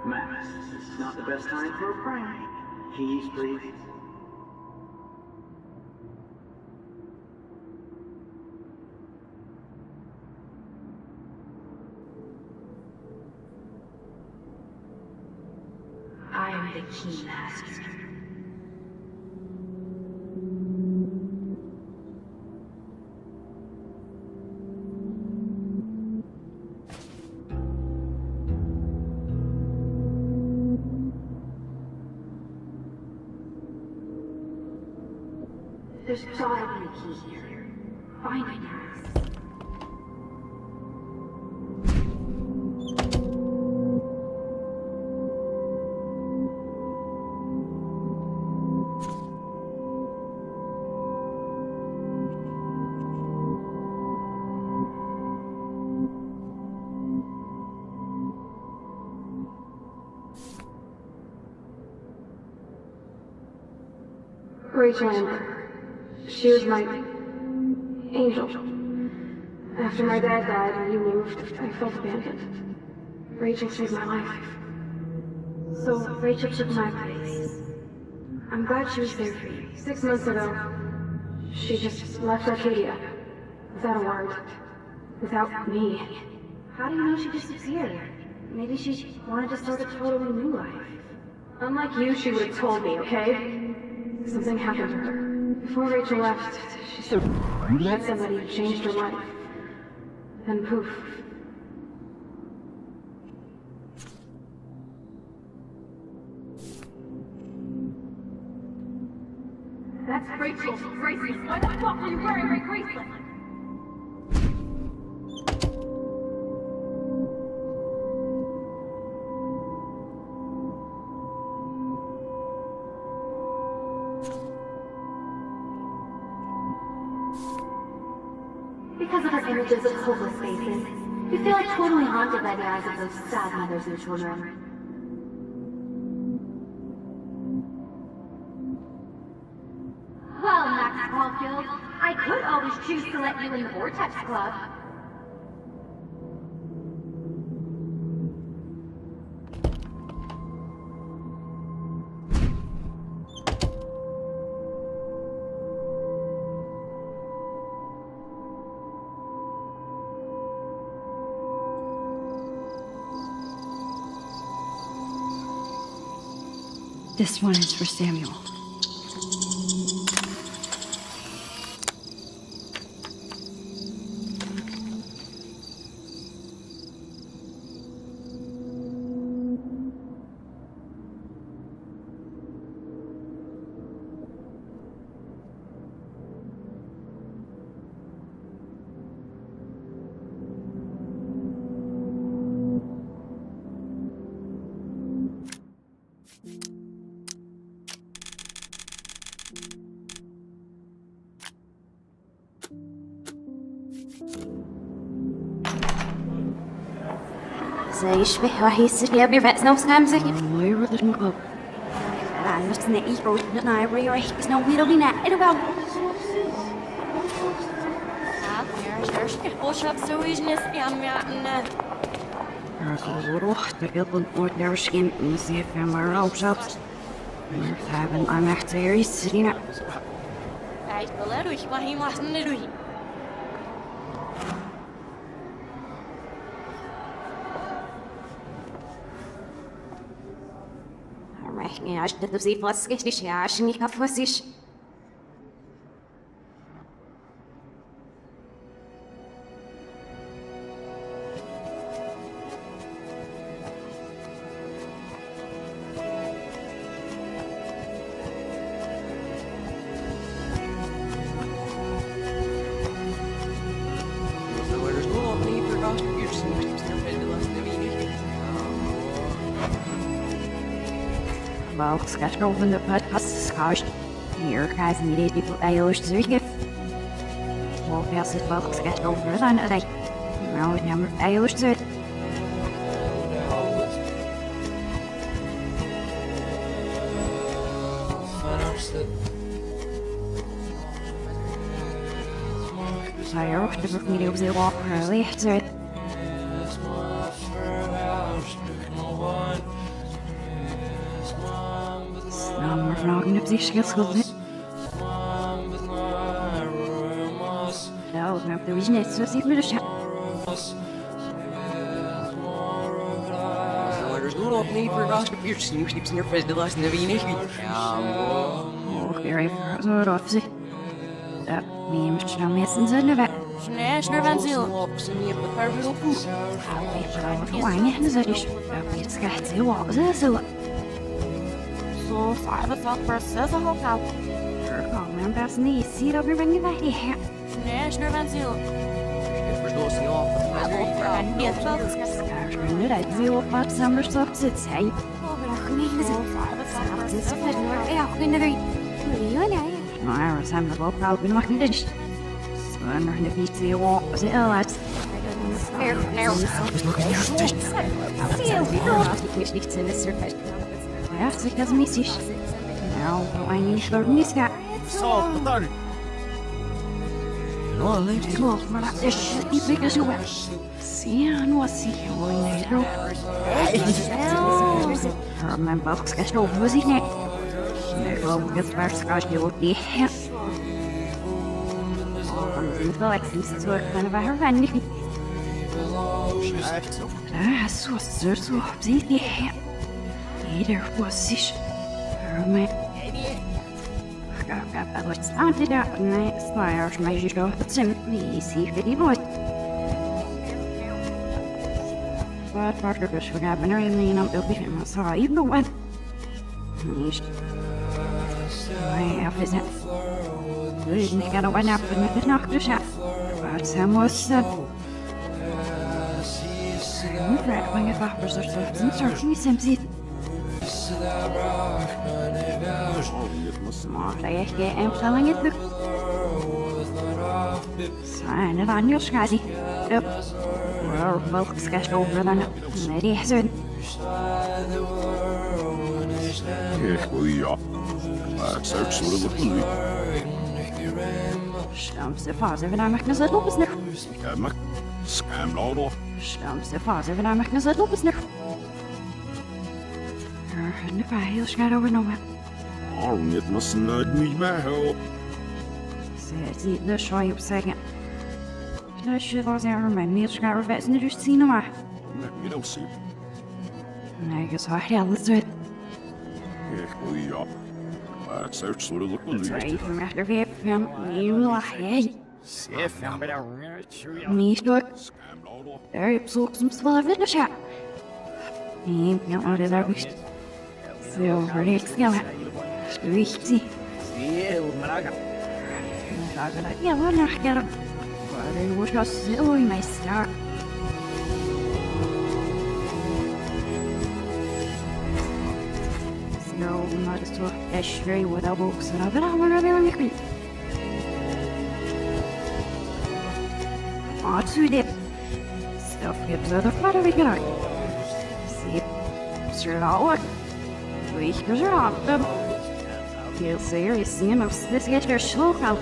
Max, this is not the best time for a prank. Keys, please. I am the key master. There's gotta be a key here. Find it, Max. Rachel Amber. She was my angel. After my dad died and you moved, I felt abandoned. Rachel saved my life. So Rachel took my place. I'm glad she was there for you. 6 months ago, she just left Arcadia. Without a word. Without me. How do you know she disappeared? Maybe she wanted to start a totally new life. Unlike you, she would have told me, okay? Something happened to her. Before Rachel left, she said somebody who changed her life. And poof. That's Rachel's bracelet. Why the fuck are you wearing my bracelet? Because of her images of hopeless faces, you feel like totally haunted by the eyes of those sad mothers and children. Well, Max Caulfield, I could always choose to let you in the Vortex Club. This one is for Samuel. Säg vad hisser jag blir väl snart skam sig. Nu är det nog. Annars när jag går ut när jag blir riktigt snart vill du nä. Är det väl? Och köp så i nästan ja. Det är på vårt där skin med sig fem år också. Nu har I'm actually sitting up. Nej, då lär du inte vara hemma när du. Я аж до всей плоской аж не кафосишь. Well, sketch over the podcast scotch. Here, guys, needed people Irish to give. Well, pass it well, sketch over it on a day. Now, number Irish to it. Så jag åkte på min jobb och early to it. I'm vragen op zich geschilderd. Nou, dat is net zoals ik me dus heb. Er is nog niet voor als je snoepsnips in je vis de last in de wienig. Ja, oh, weer even zo erop zich. Dat neem je nou meestal zullen we. Snäschner van ziel. Ik ga gewoon niet naar z'n is. Dat is echt heel wat ze zullen. Så farve satt process og holdt av. Men det er sånn jeg sier at vi ringer deg her. Snäschner van ziel. Jeg forstår seg av. Skal skjønne deg til å få samler stopp sitt seg. Nå er det samlet på oppgaven og det ikke. Så når det finnes det å se ellers. Ja, så kan vi se. Nou, I need to learn this guy. So, betul. No, let's go. Maar dat is niet lekker zo. Zie, nu zie je hoe je het mijn box gaat over zich net. Ik geloof dat het waarschijnlijk ook niet heeft. Dan is wel echt iets zo van waar we niet. Ja, zo op zich niet. Ieder was zich. Maar ik started out and I swear my usual but simply see if it was. But for the fish would have been really not to be him. So I even went. I have his head. We didn't get a one up and it knocked the shot. But Sam was right when it offers or something. Certainly Simpsy. Smart, I get am telling it. Sign it on your scotty. Yep. Well, both sketched over than maybe hazard. Ja, that's actually looking. Stamps the father when I make a little business. Scam all. Stamps the father when I make a little business. Nu var heel schade over nog. Arm, het måste niet meer help. Zie de schoi op zeggen. Dat je was er mijn meer schade vet nu dus zien maar. Je don't see. Nee, ik zou heel zo. Ja, that's actually looking. Even met de weer van je lach jij. Niet door. Er is ook soms wel even de schade. Nee, ja, maar dat is zo rechts gaan. Richtig. Ja, maar nachher. Maar was das so in my star. No, not as well. Ashray without books and other hour they were making. Oh, to it. Stuff gives other part of it. See, Sherlock. We hear up. Feel serious, you know, this get your slow out.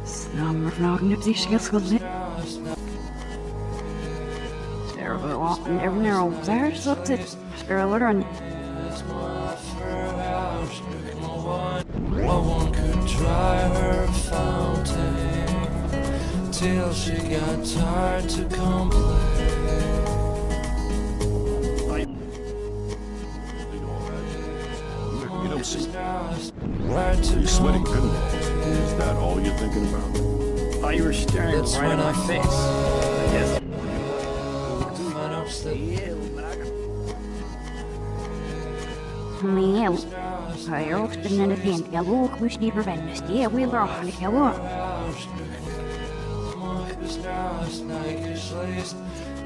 Snummer nog nipsy skills will lit. There will often never narrow. There's looked at Scarlet and no one could dry her fountain till she got tired to complain. You don't see. You're sweating good. Is that all you're thinking about? Oh, you were staring right in my face. Yes. Mel. I often in a tent, I walk with the revenge. Yeah, we'll rock on it.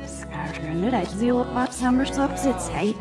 Scar, and I see what summer stops at sight.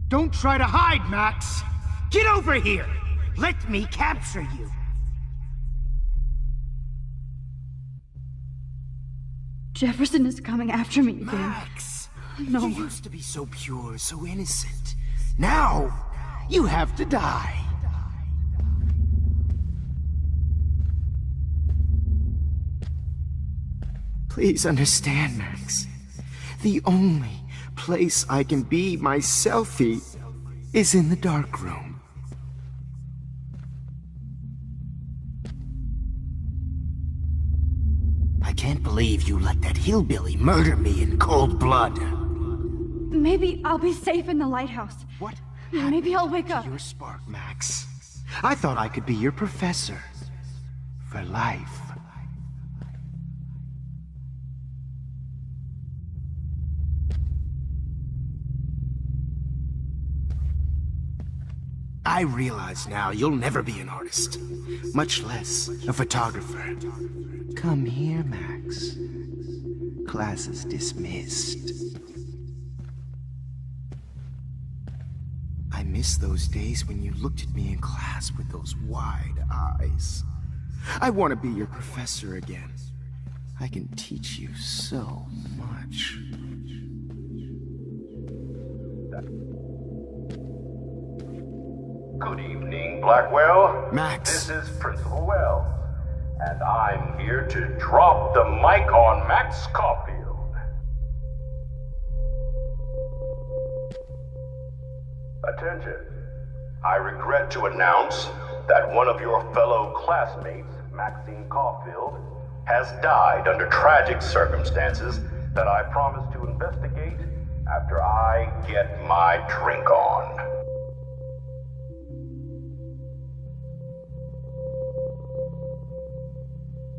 Don't try to hide, Max! Get over here! Let me capture you! Jefferson is coming after me again. Max! No. You used to be so pure, so innocent. Now, you have to die. Please understand, Max. The only place I can be myself is in the dark room. I can't believe you let that hillbilly murder me in cold blood. Maybe I'll be safe in the lighthouse. What? Maybe I'll wake up. Your spark, Max. I thought I could be your professor. For life. I realize now you'll never be an artist, much less a photographer. Come here, Max. Class is dismissed. I miss those days when you looked at me in class with those wide eyes. I want to be your professor again. I can teach you so much. Good evening, Blackwell. Max. This is Principal Wells, and I'm here to drop the mic on Max Caulfield. Attention. I regret to announce that one of your fellow classmates, Maxine Caulfield, has died under tragic circumstances that I promise to investigate after I get my drink on.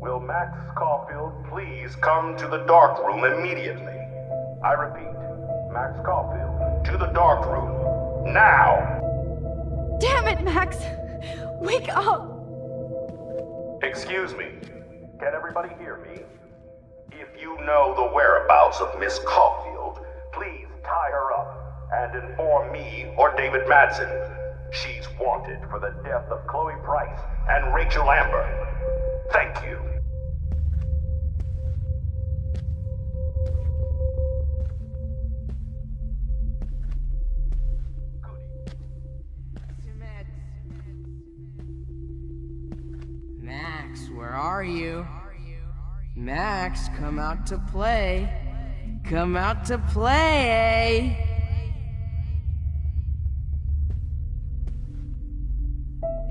Will Max Caulfield please come to the dark room immediately? I repeat, Max Caulfield, to the dark room, now! Damn it, Max! Wake up! Excuse me, can everybody hear me? If you know the whereabouts of Miss Caulfield, please tie her up and inform me or David Madsen. She's wanted for the death of Chloe Price and Rachel Amber. Thank you. Max, where are you? Max, come out to play. Come out to play,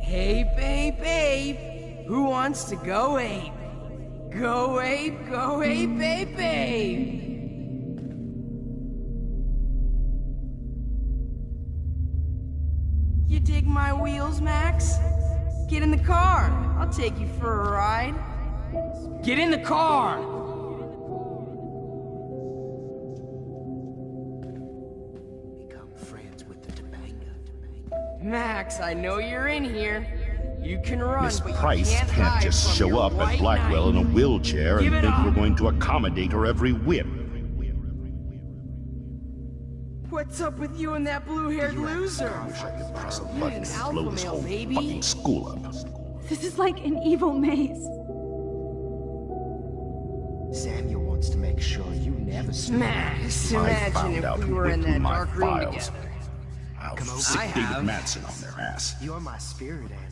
Hey, babe, who wants to go ape? Go ape, ape, ape! You dig my wheels, Max? Get in the car. I'll take you for a ride. Get in the car! Become friends with the Topanga. Max, I know you're in here. You can run, Miss but Price you can't can't hide just from show your up at white Blackwell in knight. a wheelchair Give and it think we're up. going to accommodate her every whim. What's up with you and that blue-haired loser? I wish I could press a You button an and alpha blow this male, whole baby. fucking school up. This is like an evil maze. Samuel wants to make sure you never snoop. Max, I imagine found out if we who were went in through that my dark room files. together. I'll Come over. stick I David have. Madsen on their ass. You're my spirit animal.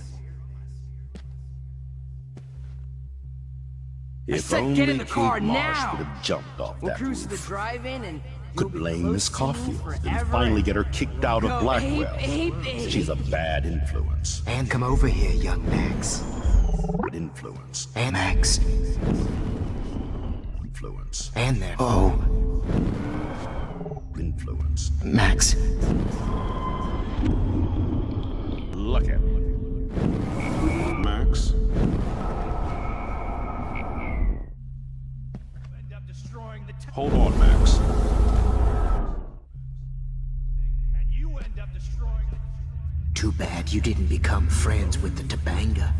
If said only get in the Kate car Marsh now. would have jumped off We'll that cruise to the roof. drive-in and Could you'll be blame Miss close to me Caulfield and forever. finally get her kicked out of Go Blackwell. ape, ape. She's a bad influence. And come over here, young Max. Influence. And Max. Influence. And there. Oh, Influence. Max. Look at me. Max. Hold on, Max. Too bad you didn't become friends with the Topanga.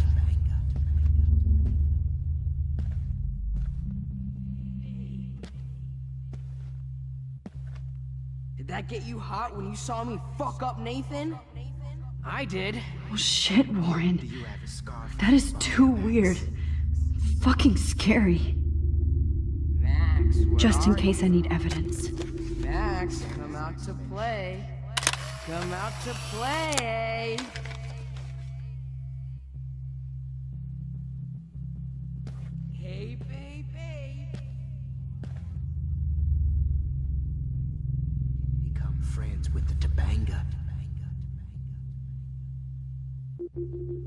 Did that get you hot when you saw me fuck up Nathan? I did. Oh shit, Warren. That is too weird. Fucking scary. Max, where Just in are case you? I need evidence. Max, come out to play. Come out to play. Hey, baby. Become friends with the Topanga.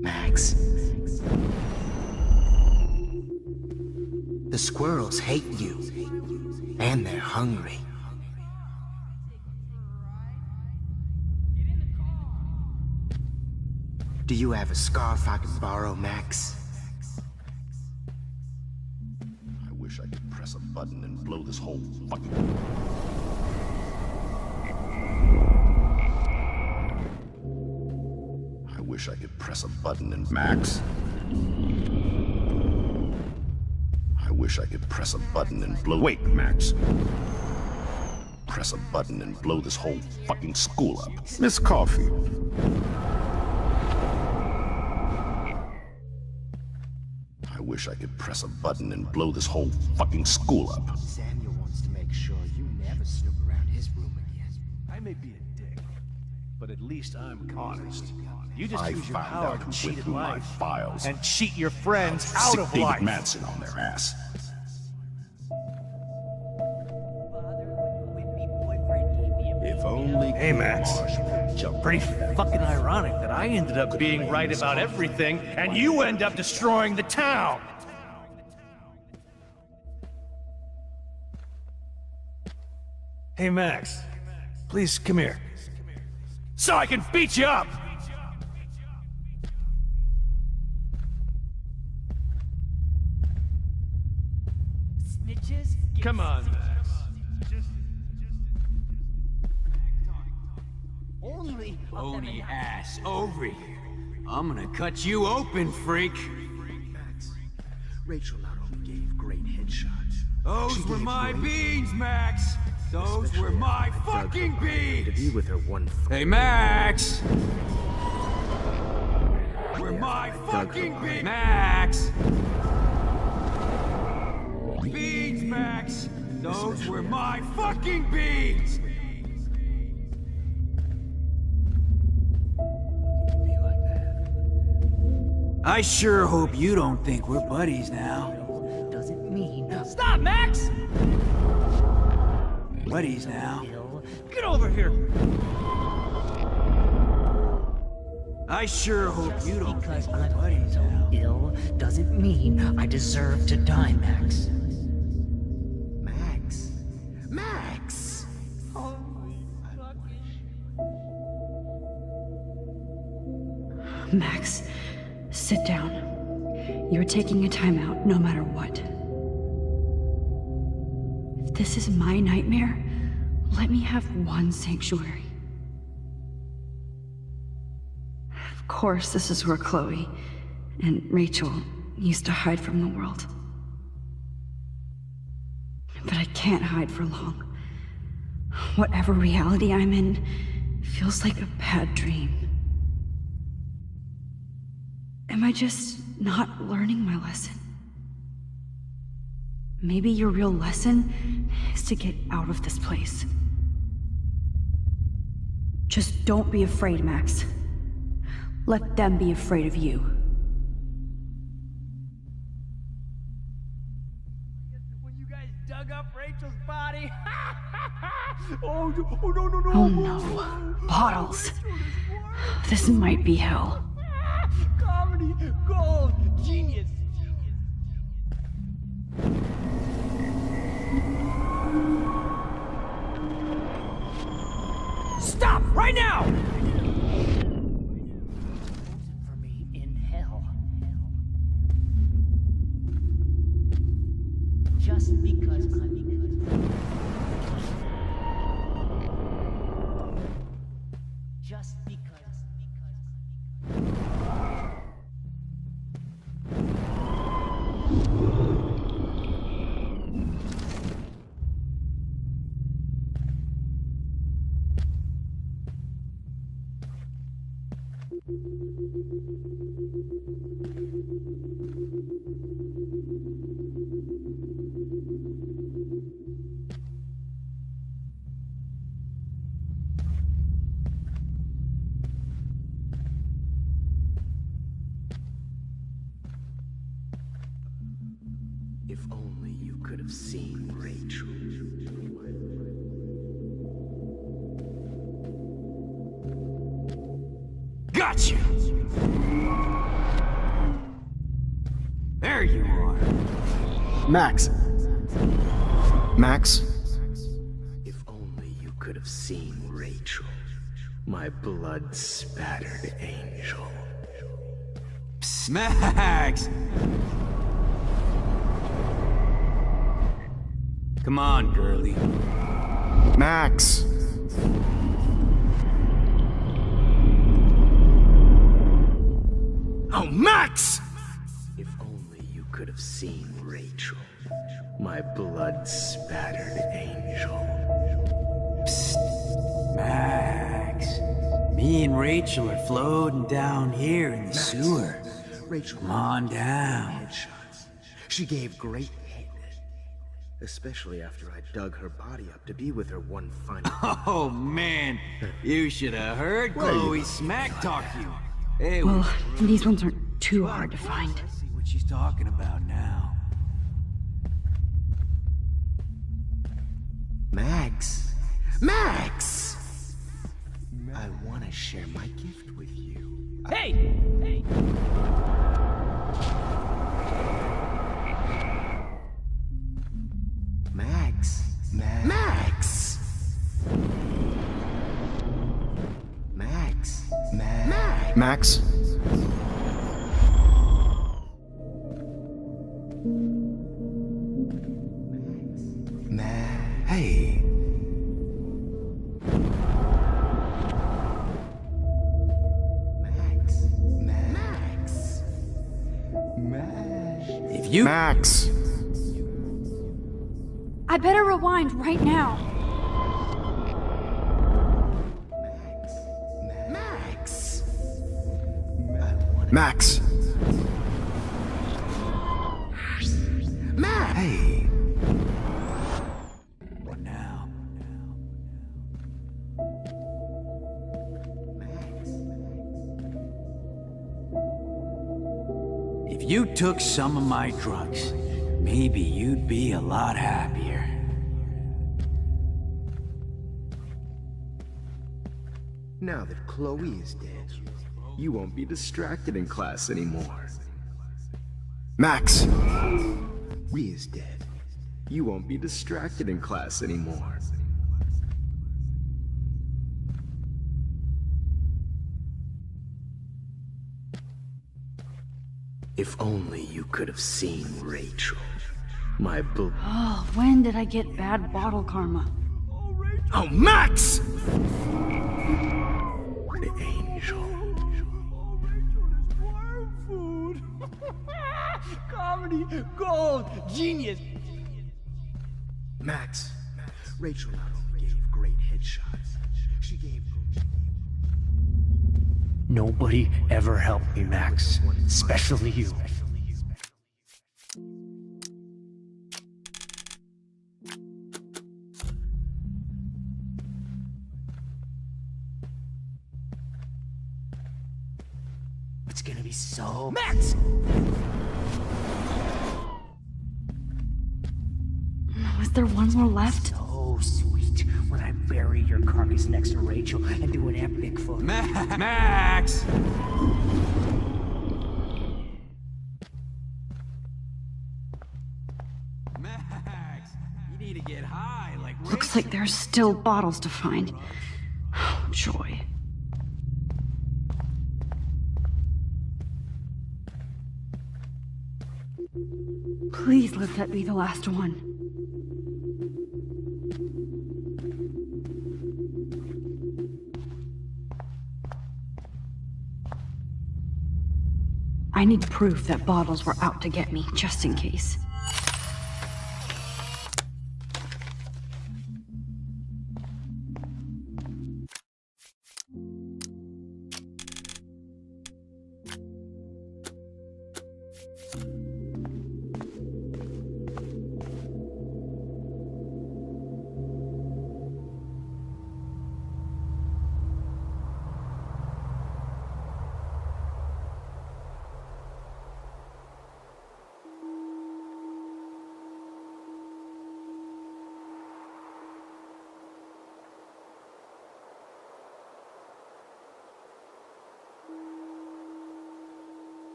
Max. The squirrels hate you. And they're hungry. Do you have a scarf I can borrow, Max? I wish I could press a button and blow this whole fucking... I wish I could press a button and... Max? I wish I could press a button and blow... Wait, Max. Press a button and blow this whole fucking school up. Miss Caulfield. I wish I could press a button and blow this whole fucking school up. Samuel wants to make sure you never snoop around his room again. I may be a dick, but at least I'm honest. You just I use your found power out to who cheat went at through my life files. and cheat your friends I'll out stick of David life. Madsen on their ass. If only Hey, Max. jump. Pretty fucking ironic that I ended up being right about everything, and you end up destroying the town. Hey, Max. Please come here. So I can beat you up! Snitches? Come on, Max. Pony ass over here. I'm gonna cut you open, freak. Max, Rachel not only gave great headshots. Those she were gave my great- beans, Max. Those were my fucking To beans. be with her one Hey, Max. Were my fucking beans. Max. Beans, Max. Those were my fucking beans. I sure hope you don't think we're buddies now. Doesn't mean. Stop, Max! Buddies now. Get over here! I sure hope you don't Because think we're I'm buddies so now. ill doesn't mean I deserve to die, Max. Max? Max! Max, sit down. You're taking a timeout no matter what. If this is my nightmare, let me have one sanctuary. Of course, this is where Chloe and Rachel used to hide from the world. But I can't hide for long. Whatever reality I'm in feels like a bad dream. Am I just not learning my lesson? Maybe your real lesson is to get out of this place. Just don't be afraid, Max. Let them be afraid of you. When you guys dug up Rachel's body. Oh no. Bottles. This might be hell. Comedy gold. Genius. Stop! Right now! For me in hell. Just because Just because. If only you could have seen Rachel. Got you! There you are. Max. Max? If only you could have seen Rachel, my blood-spattered angel. Psst, Max! Come on, girlie. Max! Oh, Max! If only you could have seen Rachel, my blood-spattered angel. Psst, Max. Me and Rachel are floating down here in the sewer. Rachel, come on down. Headshots. She gave great head. Especially after I dug her body up to be with her one final. Oh man, you should have heard Chloe smack talk you. Hey, Well, these ones aren't too hard to find. Let's see what she's talking about now. Max! Max! I want to share my gift with you. Hey! Hey! Max! Max! Max! Max! Max? Hey! Max! If you... Max! I better rewind right now. Max! Max! Max! Hey! What now? If you took some of my drugs, maybe you'd be a lot happier. Now that Chloe is dead, you won't be distracted in class anymore. Max! We is dead. You won't be distracted in class anymore. If only you could have seen Rachel. My boo. Oh, when did I get bad bottle karma? Oh, Max! The angel. Comedy, gold, genius. Max, Rachel not only gave great headshots, she gave... Nobody ever helped me, Max. Especially you. It's gonna be so... Max! Was there one more left? So sweet when I bury your carcass next to Rachel and do an epic photo. Max! Max! You need to get high like Rachel. Looks like there's still bottles to find. Oh, joy. Please let that be the last one. I need proof that bottles were out to get me, just in case.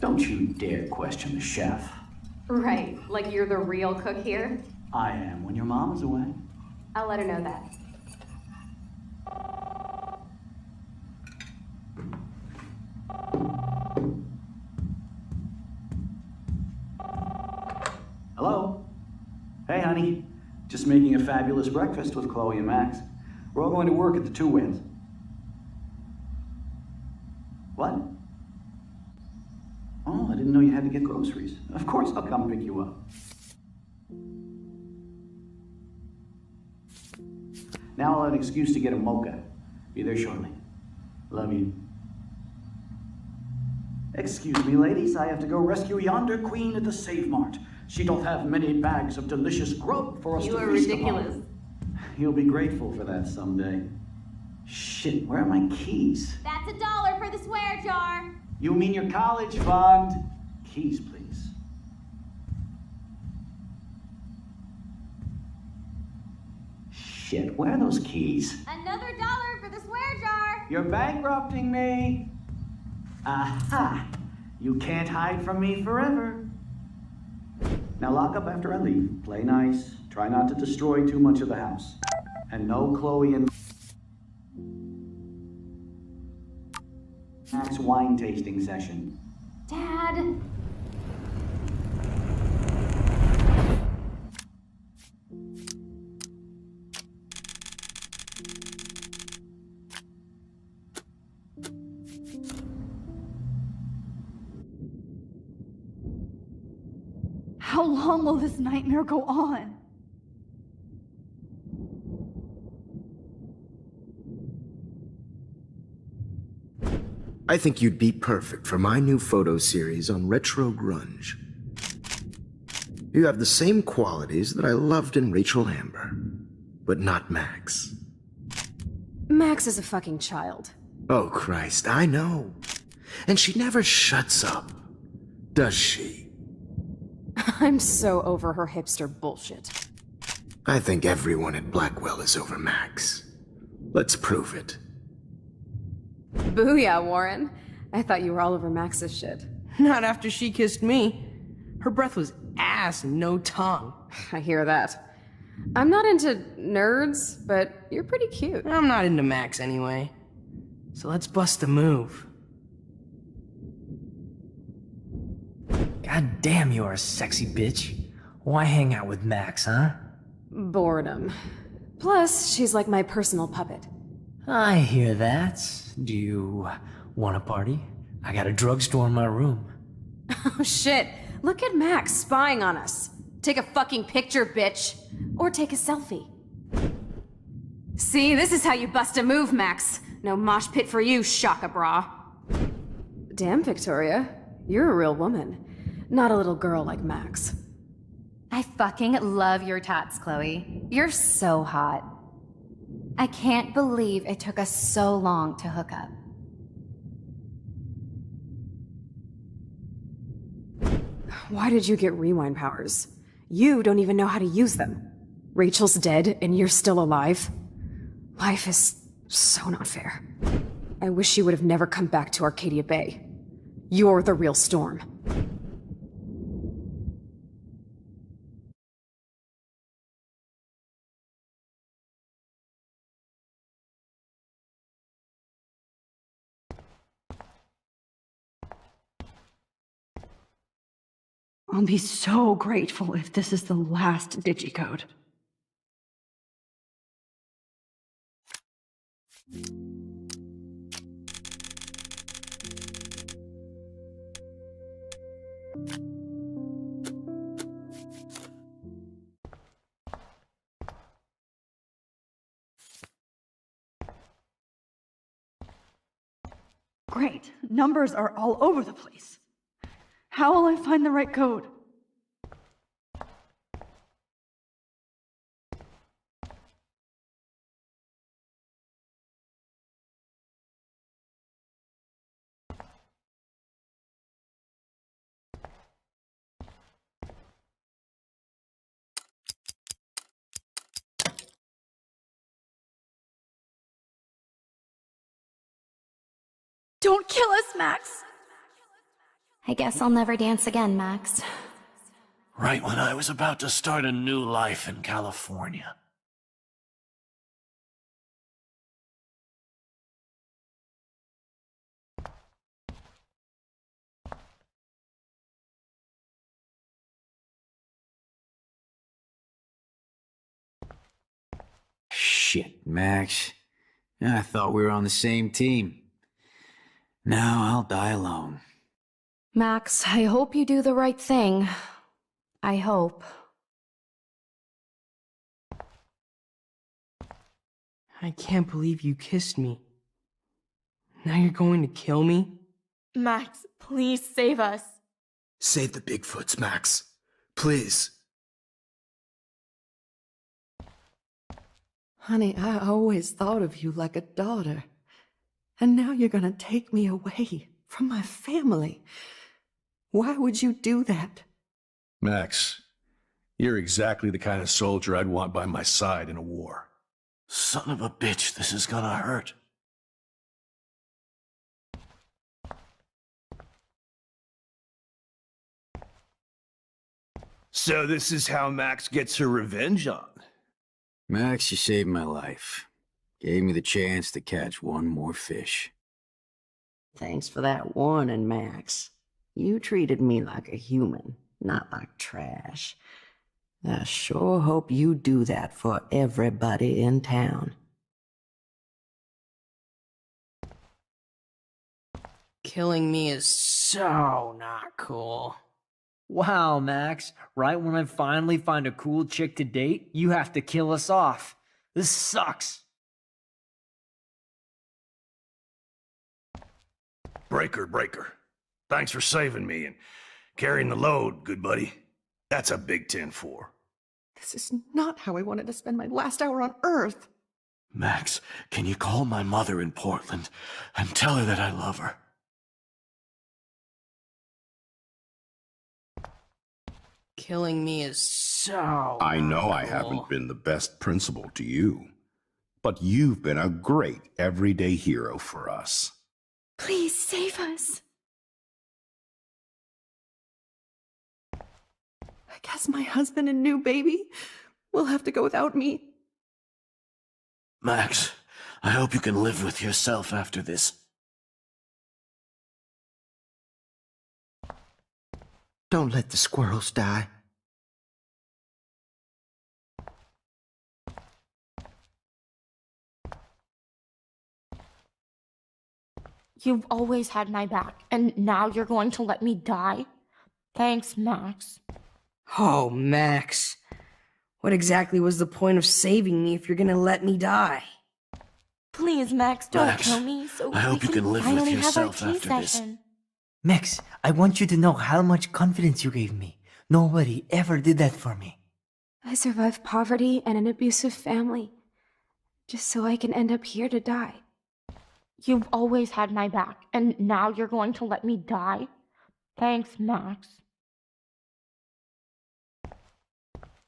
Don't you dare question the chef. Right, like you're the real cook here? I am when your mom is away. I'll let her know that. Hello? Hey, honey. Just making a fabulous breakfast with Chloe and Max. We're all going to work at the Two Winds. What? Oh, I didn't know you had to get groceries. Of course I'll come pick you up. Now I'll have an excuse to get a mocha. Be there shortly. Love you. Excuse me, ladies. I have to go rescue yonder queen at the Save Mart. She doth have many bags of delicious grub for us to feast upon. You are ridiculous. You'll be grateful for that someday. Shit, where are my keys? That's $1 for the swear jar. You mean your college fund? Keys, please. Shit, where are those keys? Another $1 for the swear jar. You're bankrupting me. Aha! You can't hide from me forever. Now lock up after I leave. Play nice. Try not to destroy too much of the house. And no Chloe and Max wine tasting session. Dad. How long will this nightmare go on? I think you'd be perfect for my new photo series on retro grunge. You have the same qualities that I loved in Rachel Amber, but not Max. Max is a fucking child. Oh, Christ, I know. And she never shuts up, does she? I'm so over her hipster bullshit. I think everyone at Blackwell is over Max. Let's prove it. Booyah, Warren. I thought you were all over Max's shit. Not after she kissed me. Her breath was ass and no tongue. I hear that. I'm not into nerds, but you're pretty cute. I'm not into Max anyway. So let's bust a move. God damn, you are a sexy bitch. Why hang out with Max, huh? Boredom. Plus, she's like my personal puppet. I hear that. Do you want a party? I got a drugstore in my room. Oh shit, look at Max spying on us. Take a fucking picture, bitch. Or take a selfie. See, this is how you bust a move, Max. No mosh pit for you, Shaka Bra. Damn, Victoria. You're a real woman. Not a little girl like Max. I fucking love your tats, Chloe. You're so hot. I can't believe it took us so long to hook up. Why did you get rewind powers? You don't even know how to use them. Rachel's dead and you're still alive. Life is so not fair. I wish you would have never come back to Arcadia Bay. You're the real Storm. I'll be so grateful if this is the last digicode. Great. Numbers are all over the place. How will I find the right code? Don't kill us, Max! I guess I'll never dance again, Max. Right when I was about to start a new life in California. Shit, Max. I thought we were on the same team. Now I'll die alone. Max, I hope you do the right thing. I hope. I can't believe you kissed me. Now you're going to kill me? Max, please save us. Save the Bigfoots, Max. Please. Honey, I always thought of you like a daughter. And now you're gonna take me away from my family. Why would you do that? Max, you're exactly the kind of soldier I'd want by my side in a war. Son of a bitch, this is gonna hurt. So this is how Max gets her revenge on? Max, you saved my life. Gave me the chance to catch one more fish. Thanks for that warning, Max. You treated me like a human, not like trash. I sure hope you do that for everybody in town. Killing me is so not cool. Wow, Max. Right when I finally find a cool chick to date, you have to kill us off. This sucks. Breaker. Thanks for saving me and carrying the load, good buddy. That's a big 10-4. This is not how I wanted to spend my last hour on Earth. Max, can you call my mother in Portland and tell her that I love her? Killing me is so... I know I cool. haven't been the best principal to you, but you've been a great everyday hero for us. Please save us. I guess my husband and new baby will have to go without me. Max, I hope you can live with yourself after this. Don't let the squirrels die. You've always had my back, and now you're going to let me die? Thanks, Max. Oh, Max. What exactly was the point of saving me if you're gonna let me die? Please, Max, don't Max, kill me so I hope we you can live with finally have our yourself tea after this. session. Max, I want you to know how much confidence you gave me. Nobody ever did that for me. I survived poverty and an abusive family, just so I can end up here to die. You've always had my back, and now you're going to let me die? Thanks, Max.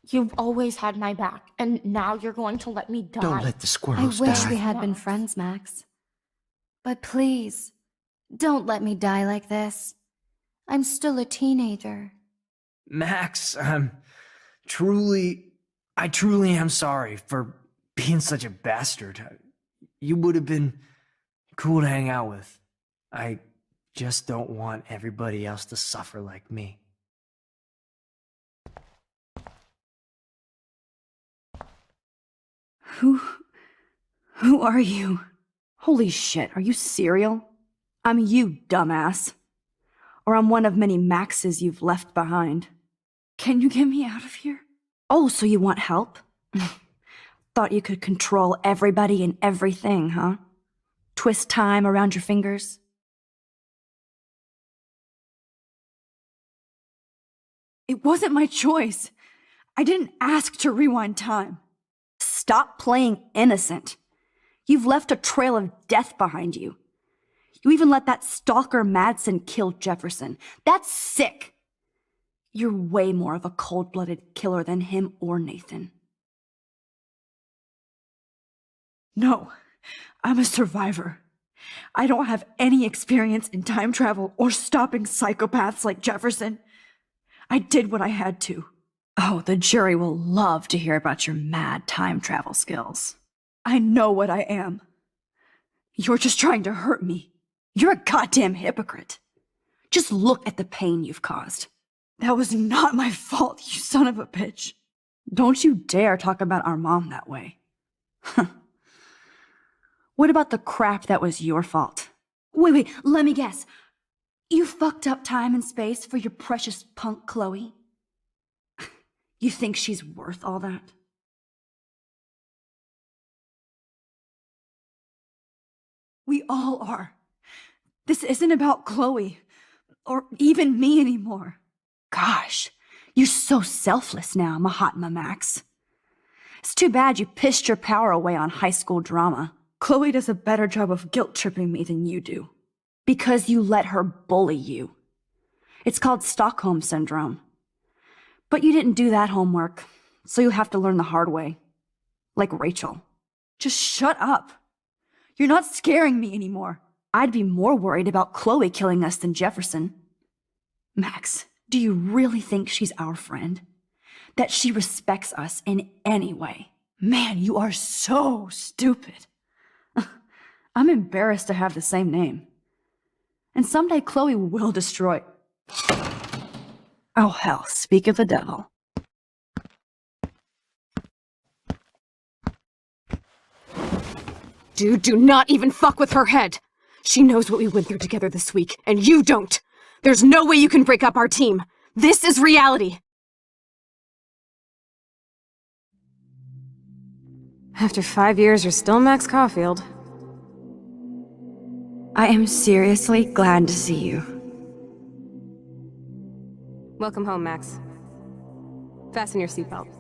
You've always had my back, and now you're going to let me die? Don't let the I squirrels wish die. we had been friends, Max. But please, don't let me die like this. I'm still a teenager. Max, I truly am sorry for being such a bastard. You would have been cool to hang out with. I just don't want everybody else to suffer like me. Who are you? Holy shit, are you serial? I'm you, dumbass. Or I'm one of many Maxes you've left behind. Can you get me out of here? Oh, so you want help? Thought you could control everybody and everything, huh? Twist time around your fingers? It wasn't my choice. I didn't ask to rewind time. Stop playing innocent. You've left a trail of death behind you. You even let that stalker Madsen kill Jefferson. That's sick. You're way more of a cold-blooded killer than him or Nathan. No, I'm a survivor. I don't have any experience in time travel or stopping psychopaths like Jefferson. I did what I had to. Oh, the jury will love to hear about your mad time travel skills. I know what I am. You're just trying to hurt me. You're a goddamn hypocrite. Just look at the pain you've caused. That was not my fault, you son of a bitch. Don't you dare talk about our mom that way. What about the crap that was your fault? Wait, let me guess. You fucked up time and space for your precious punk Chloe? You think she's worth all that? We all are. This isn't about Chloe, or even me anymore. Gosh, you're so selfless now, Mahatma Max. It's too bad you pissed your power away on high school drama. Chloe does a better job of guilt-tripping me than you do. Because you let her bully you. It's called Stockholm Syndrome. But you didn't do that homework, so you have to learn the hard way. Like Rachel. Just shut up. You're not scaring me anymore. I'd be more worried about Chloe killing us than Jefferson. Max, do you really think she's our friend? That she respects us in any way? Man, you are so stupid. I'm embarrassed to have the same name. And someday Chloe will destroy... Oh hell, speak of the devil. Dude, do not even fuck with her head! She knows what we went through together this week, and you don't! There's no way you can break up our team! This is reality! After 5 years, you're still Max Caulfield. I am seriously glad to see you. Welcome home, Max. Fasten your seatbelt.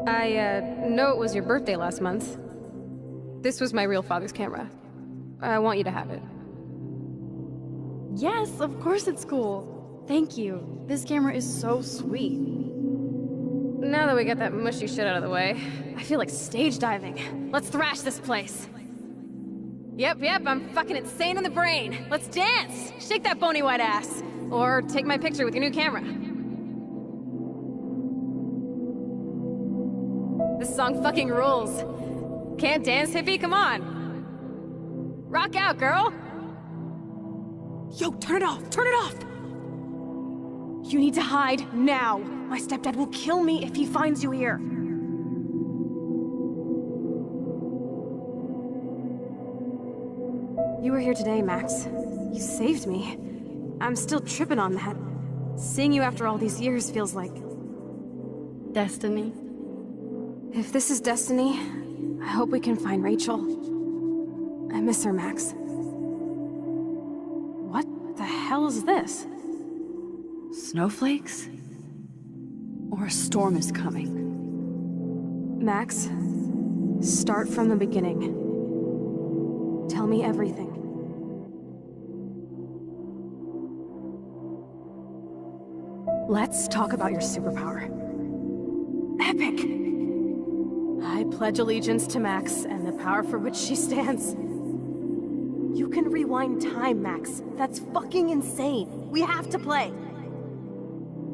I know it was your birthday last month. This was my real father's camera. I want you to have it. Yes, of course it's cool. Thank you. This camera is so sweet. Now that we got that mushy shit out of the way, I feel like stage diving. Let's thrash this place. Yep, I'm fucking insane in the brain. Let's dance! Shake that bony white ass. Or take my picture with your new camera. This song fucking rules. Can't dance, hippie? Come on. Rock out, girl! Yo, turn it off! Turn it off! You need to hide now. My stepdad will kill me if he finds you here. You were here today, Max. You saved me. I'm still tripping on that. Seeing you after all these years feels like... Destiny. If this is destiny, I hope we can find Rachel. I miss her, Max. What the hell is this? Snowflakes? Or a storm is coming? Max, start from the beginning. Tell me everything. Let's talk about your superpower. Epic! I pledge allegiance to Max and the power for which she stands. You can rewind time, Max. That's fucking insane. We have to play.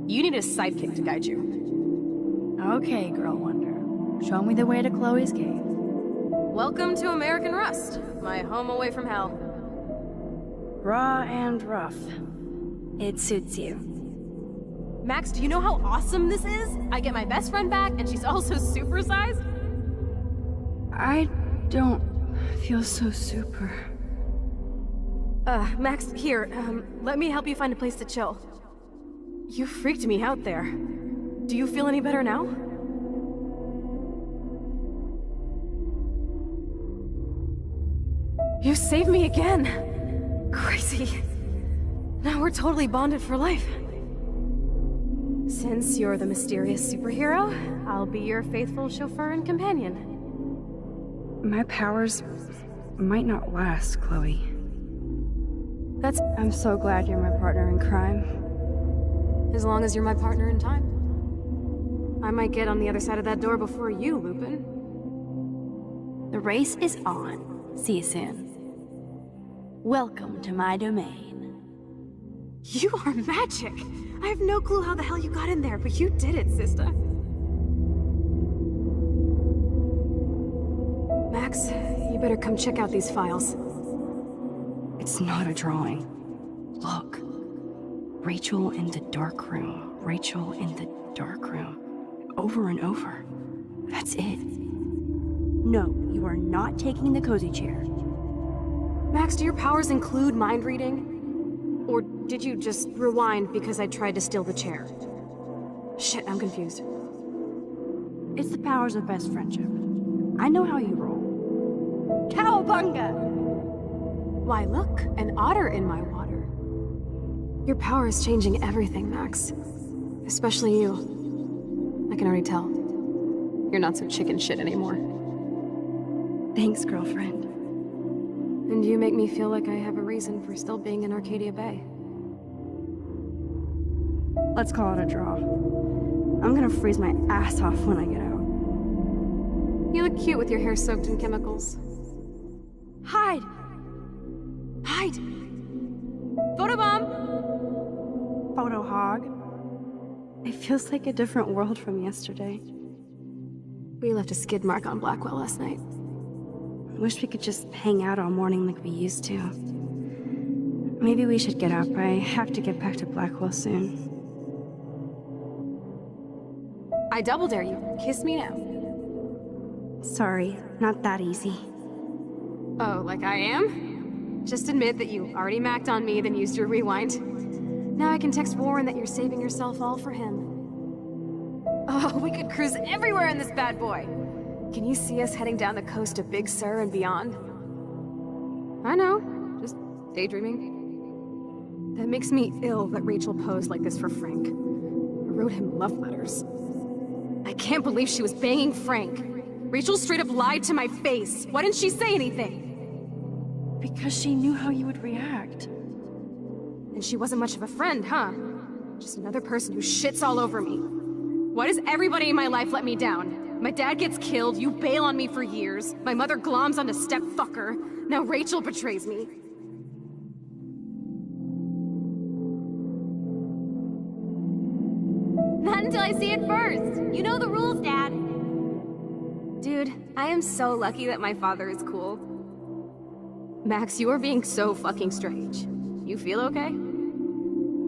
You need a sidekick to guide you. Okay, Girl Wonder. Show me the way to Chloe's cave. Welcome to American Rust, my home away from hell. Raw and rough. It suits you. Max, do you know how awesome this is? I get my best friend back, and she's also supersized? I don't feel so super. Max, here, let me help you find a place to chill. You freaked me out there. Do you feel any better now? You saved me again! Crazy. Now we're totally bonded for life. Since you're the mysterious superhero, I'll be your faithful chauffeur and companion. My powers might not last, Chloe. I'm so glad you're my partner in crime. As long as you're my partner in time. I might get on the other side of that door before you, Lupin. The race is on. See you soon. Welcome to my domain. You are magic! I have no clue how the hell you got in there, but you did it, sister. Max, you better come check out these files. It's not a drawing. Look. Rachel in the dark room. Rachel in the dark room. Over and over. That's it. No, you are not taking the cozy chair. Max, do your powers include mind reading? Or did you just rewind because I tried to steal the chair? Shit, I'm confused. It's the powers of best friendship. I know how you roll. Cowabunga! Why, look, an otter in my water. Your power is changing everything, Max. Especially you. I can already tell. You're not so chicken shit anymore. Thanks, girlfriend. And you make me feel like I have a reason for still being in Arcadia Bay. Let's call it a draw. I'm gonna freeze my ass off when I get out. You look cute with your hair soaked in chemicals. Hide! Hide! Photobomb! Photo hog. It feels like a different world from yesterday. We left a skid mark on Blackwell last night. I wish we could just hang out all morning like we used to. Maybe we should get up. I have to get back to Blackwell soon. I double dare you. Kiss me now. Sorry, not that easy. Oh, like I am? Just admit that you already macked on me, then used your rewind. Now I can text Warren that you're saving yourself all for him. Oh, we could cruise everywhere in this bad boy! Can you see us heading down the coast to Big Sur and beyond? I know, just daydreaming. That makes me ill that Rachel posed like this for Frank. I wrote him love letters. I can't believe she was banging Frank. Rachel straight up lied to my face. Why didn't she say anything? Because she knew how you would react. And she wasn't much of a friend, huh? Just another person who shits all over me. Why does everybody in my life let me down? My dad gets killed, you bail on me for years, my mother gloms onto stepfucker, now Rachel betrays me. Not until I see it first. You know the rules, Dad. Dude, I am so lucky that my father is cool. Max, you are being so fucking strange. You feel okay?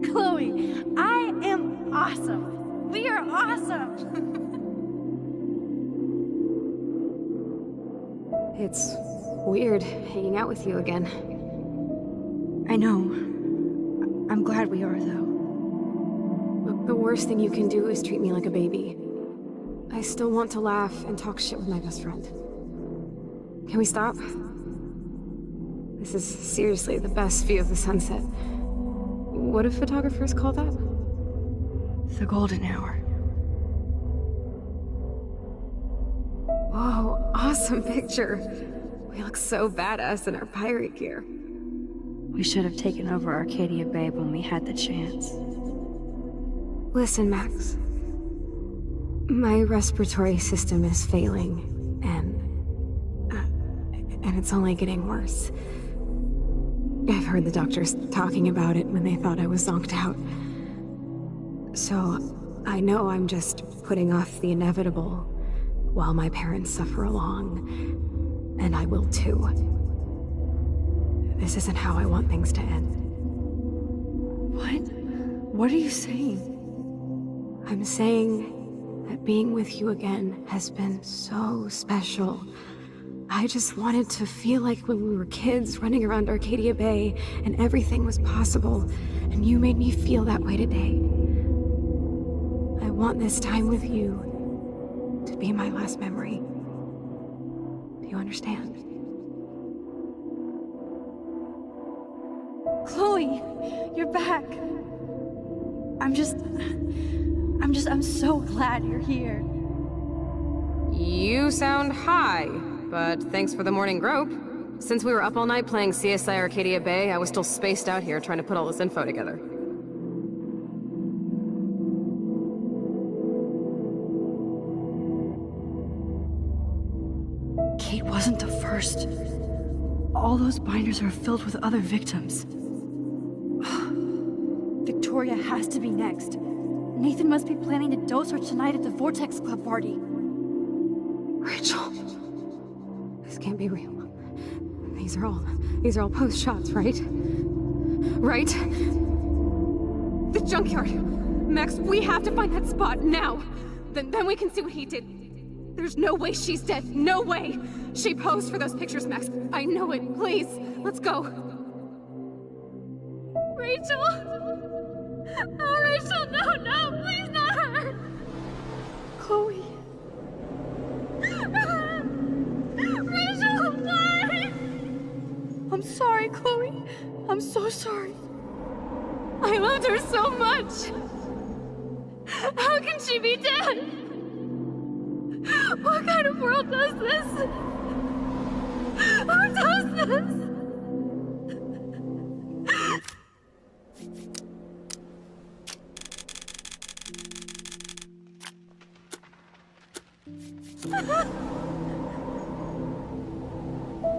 Chloe, I am awesome. We are awesome. It's weird hanging out with you again. I know. I'm glad we are, though. Look, the worst thing you can do is treat me like a baby. I still want to laugh and talk shit with my best friend. Can we stop? This is seriously the best view of the sunset. What do photographers call that? The golden hour. Whoa, awesome picture. We look so badass in our pirate gear. We should have taken over Arcadia Bay when we had the chance. Listen, Max. My respiratory system is failing, and it's only getting worse. I've heard the doctors talking about it when they thought I was zonked out. So, I know I'm just putting off the inevitable while my parents suffer along, and I will too. This isn't how I want things to end. What? What are you saying? I'm saying that being with you again has been so special. I just wanted to feel like when we were kids running around Arcadia Bay and everything was possible, and you made me feel that way today. I want this time with you to be my last memory. Do you understand? Chloe, you're back. I'm so glad you're here. You sound high, but thanks for the morning grope. Since we were up all night playing CSI Arcadia Bay, I was still spaced out here trying to put all this info together. Kate wasn't the first. All those binders are filled with other victims. Victoria has to be next. Nathan must be planning to dose her tonight at the Vortex Club party. Rachel. This can't be real. These are all post shots, right? Right? The junkyard. Max, we have to find that spot now. Then we can see what he did. There's no way she's dead. No way. She posed for those pictures, Max. I know it. Please, let's go. Rachel? Oh, Rachel, no, please not her. Chloe. Rachel, why? I'm sorry, Chloe. I'm so sorry. I loved her so much. How can she be dead? What kind of world does this? Who does this?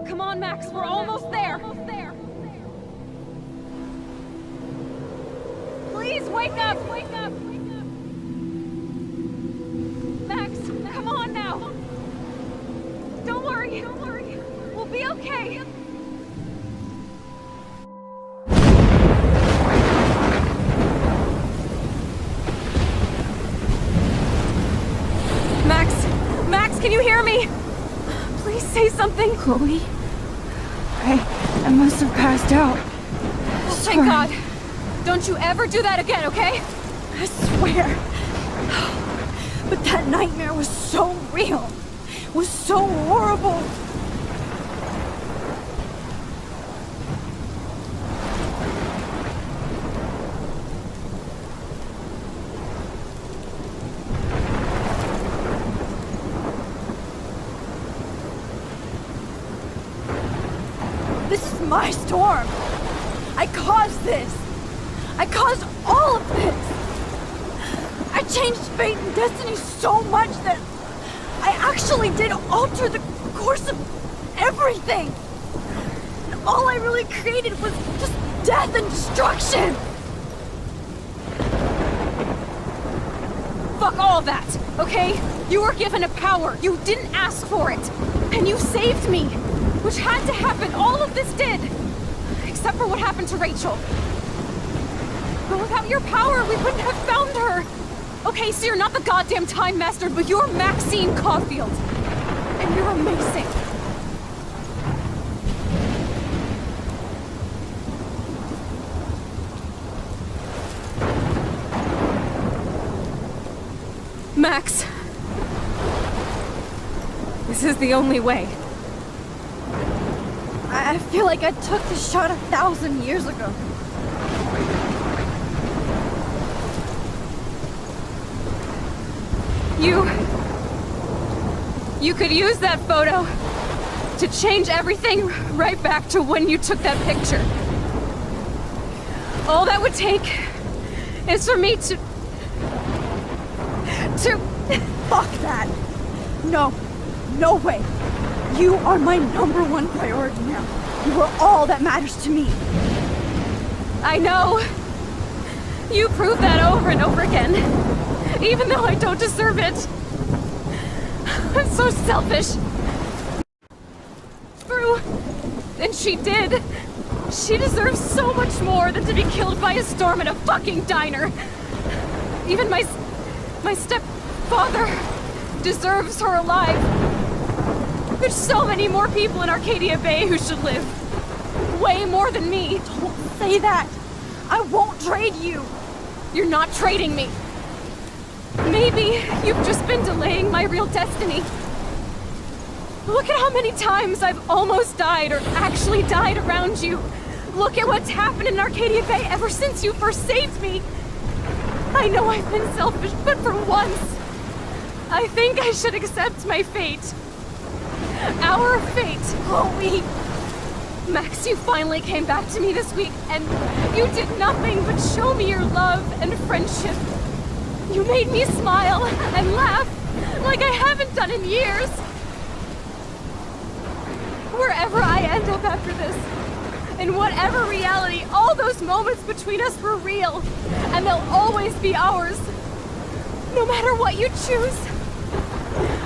Come on, Max, we're almost there. Please wake up, wake up. Max, come on now. Don't worry. We'll be okay. Max, can you hear me? Please say something. Chloe? I must have passed out. Oh, thank God. Don't you ever do that again, okay? I swear. But that nightmare was so real. Was so horrible. my storm. I caused this. I caused all of this. I changed fate and destiny so much that I actually did alter the course of everything. And all I really created was just death and destruction. Fuck all that, okay? You were given a power. You didn't ask for it. And you saved me, which had to happen. All of this did. Except for what happened to Rachel. But without your power, we wouldn't have found her. Okay, so you're not the goddamn Time Master, but you're Maxine Caulfield. And you're amazing. Max. This is the only way. I feel like I took the shot 1,000 years ago. You could use that photo to change everything right back to when you took that picture. All that would take is for me to... Fuck that! No. No way. You are my #1 priority now. You are all that matters to me. I know. You prove that over and over again. Even though I don't deserve it. I'm so selfish. True. And she did. She deserves so much more than to be killed by a storm in a fucking diner. Even my stepfather deserves her alive. There's so many more people in Arcadia Bay who should live. Way more than me. Don't say that. I won't trade you. You're not trading me. Maybe you've just been delaying my real destiny. Look at how many times I've almost died or actually died around you. Look at what's happened in Arcadia Bay ever since you first saved me. I know I've been selfish, but for once, I think I should accept my fate. Our fate, Chloe. Max, you finally came back to me this week, and you did nothing but show me your love and friendship. You made me smile and laugh like I haven't done in years. Wherever I end up after this, in whatever reality, all those moments between us were real, and they'll always be ours. No matter what you choose,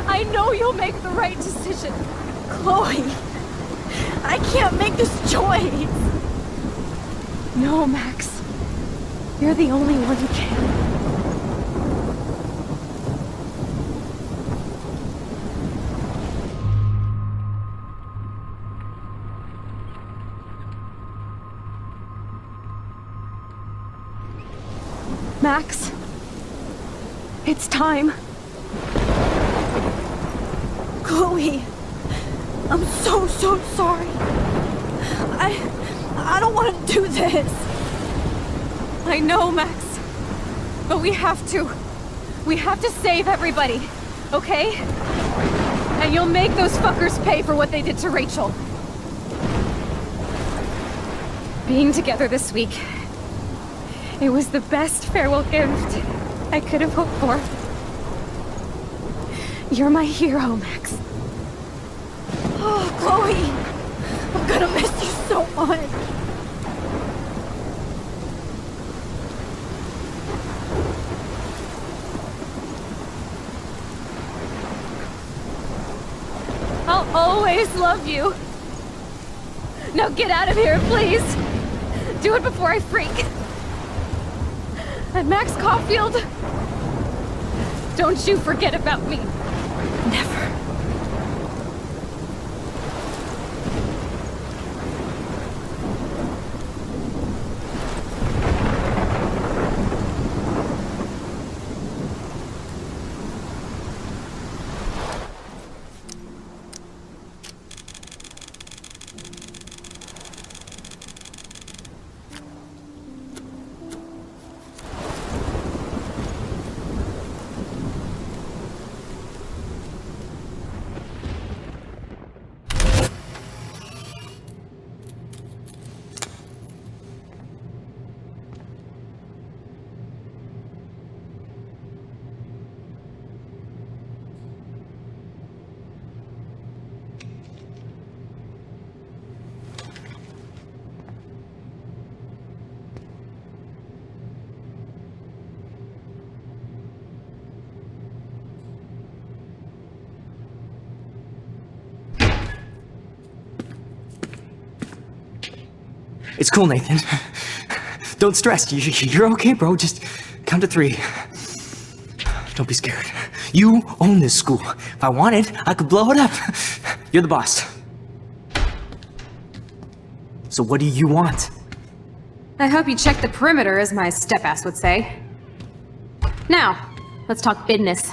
I know you'll make the right decision. Chloe, I can't make this choice. No, Max. You're the only one who can. Max, it's time. Chloe, I'm so sorry. I don't want to do this. I know, Max, but we have to. We have to save everybody, okay? And you'll make those fuckers pay for what they did to Rachel. Being together this week, it was the best farewell gift I could have hoped for. You're my hero, Max. Oh, Chloe! I'm gonna miss you so much! I'll always love you. Now get out of here, please. Do it before I freak. And Max Caulfield, don't you forget about me. Never. It's cool, Nathan. Don't stress. You're okay, bro. Just count to 3. Don't be scared. You own this school. If I wanted, I could blow it up. You're the boss. So what do you want? I hope you checked the perimeter, as my step-ass would say. Now, let's talk business.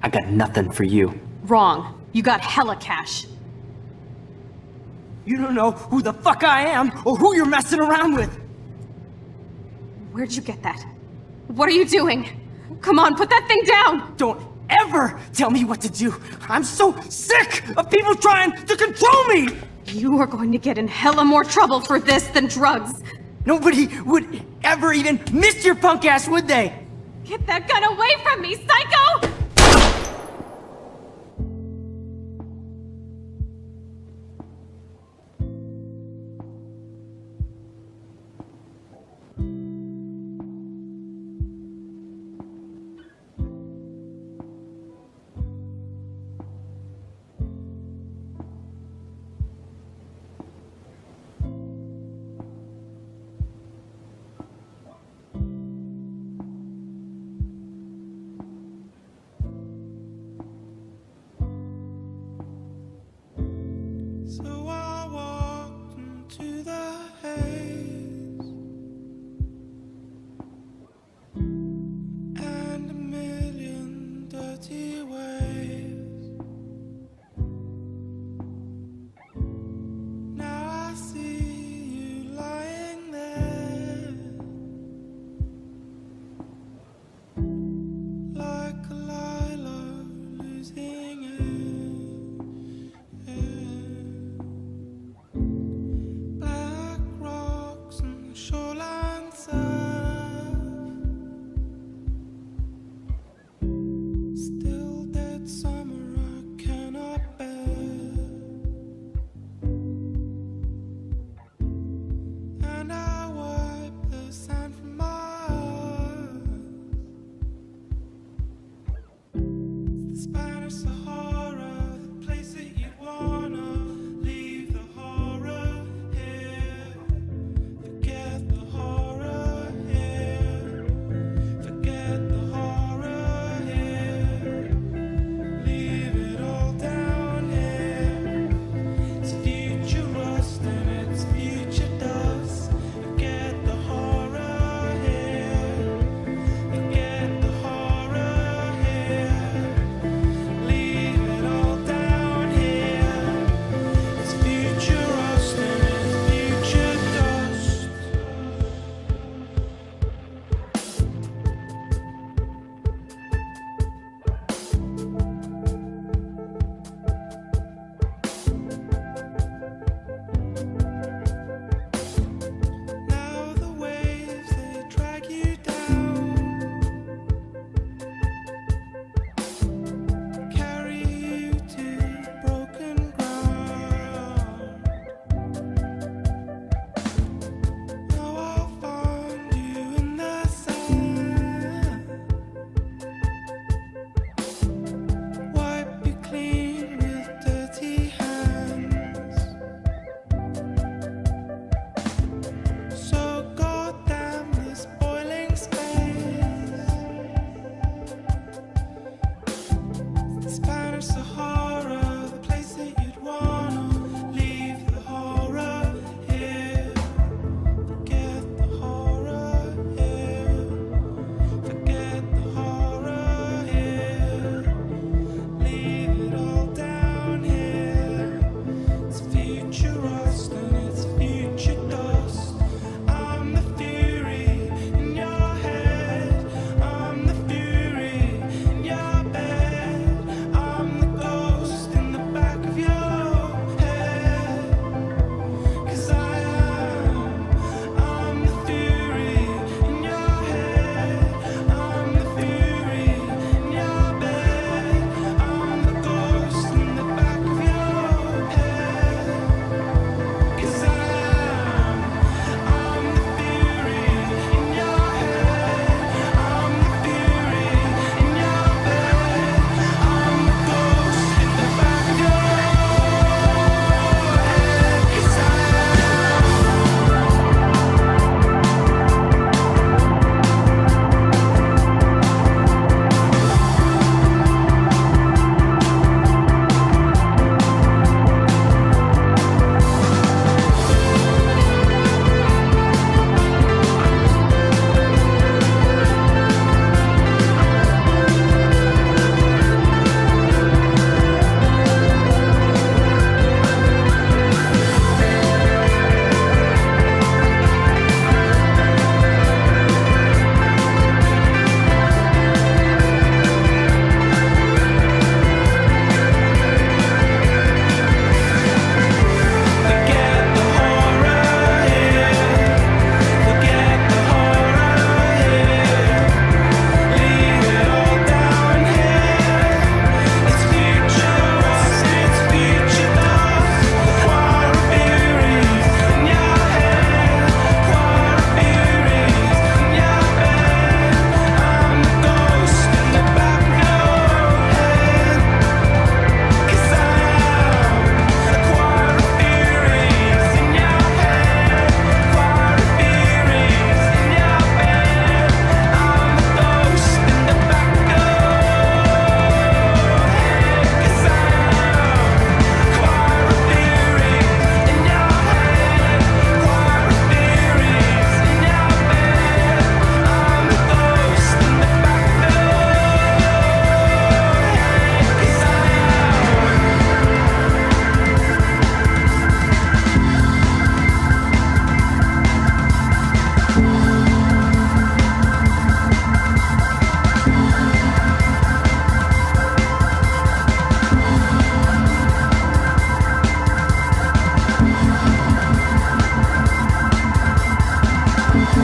I got nothing for you. Wrong. You got hella cash. You don't know who the fuck I am or who you're messing around with. Where'd you get that? What are you doing? Come on, put that thing down! Don't ever tell me what to do. I'm so sick of people trying to control me! You are going to get in hella more trouble for this than drugs. Nobody would ever even miss your punk ass, would they? Get that gun away from me, psycho!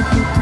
Thank you.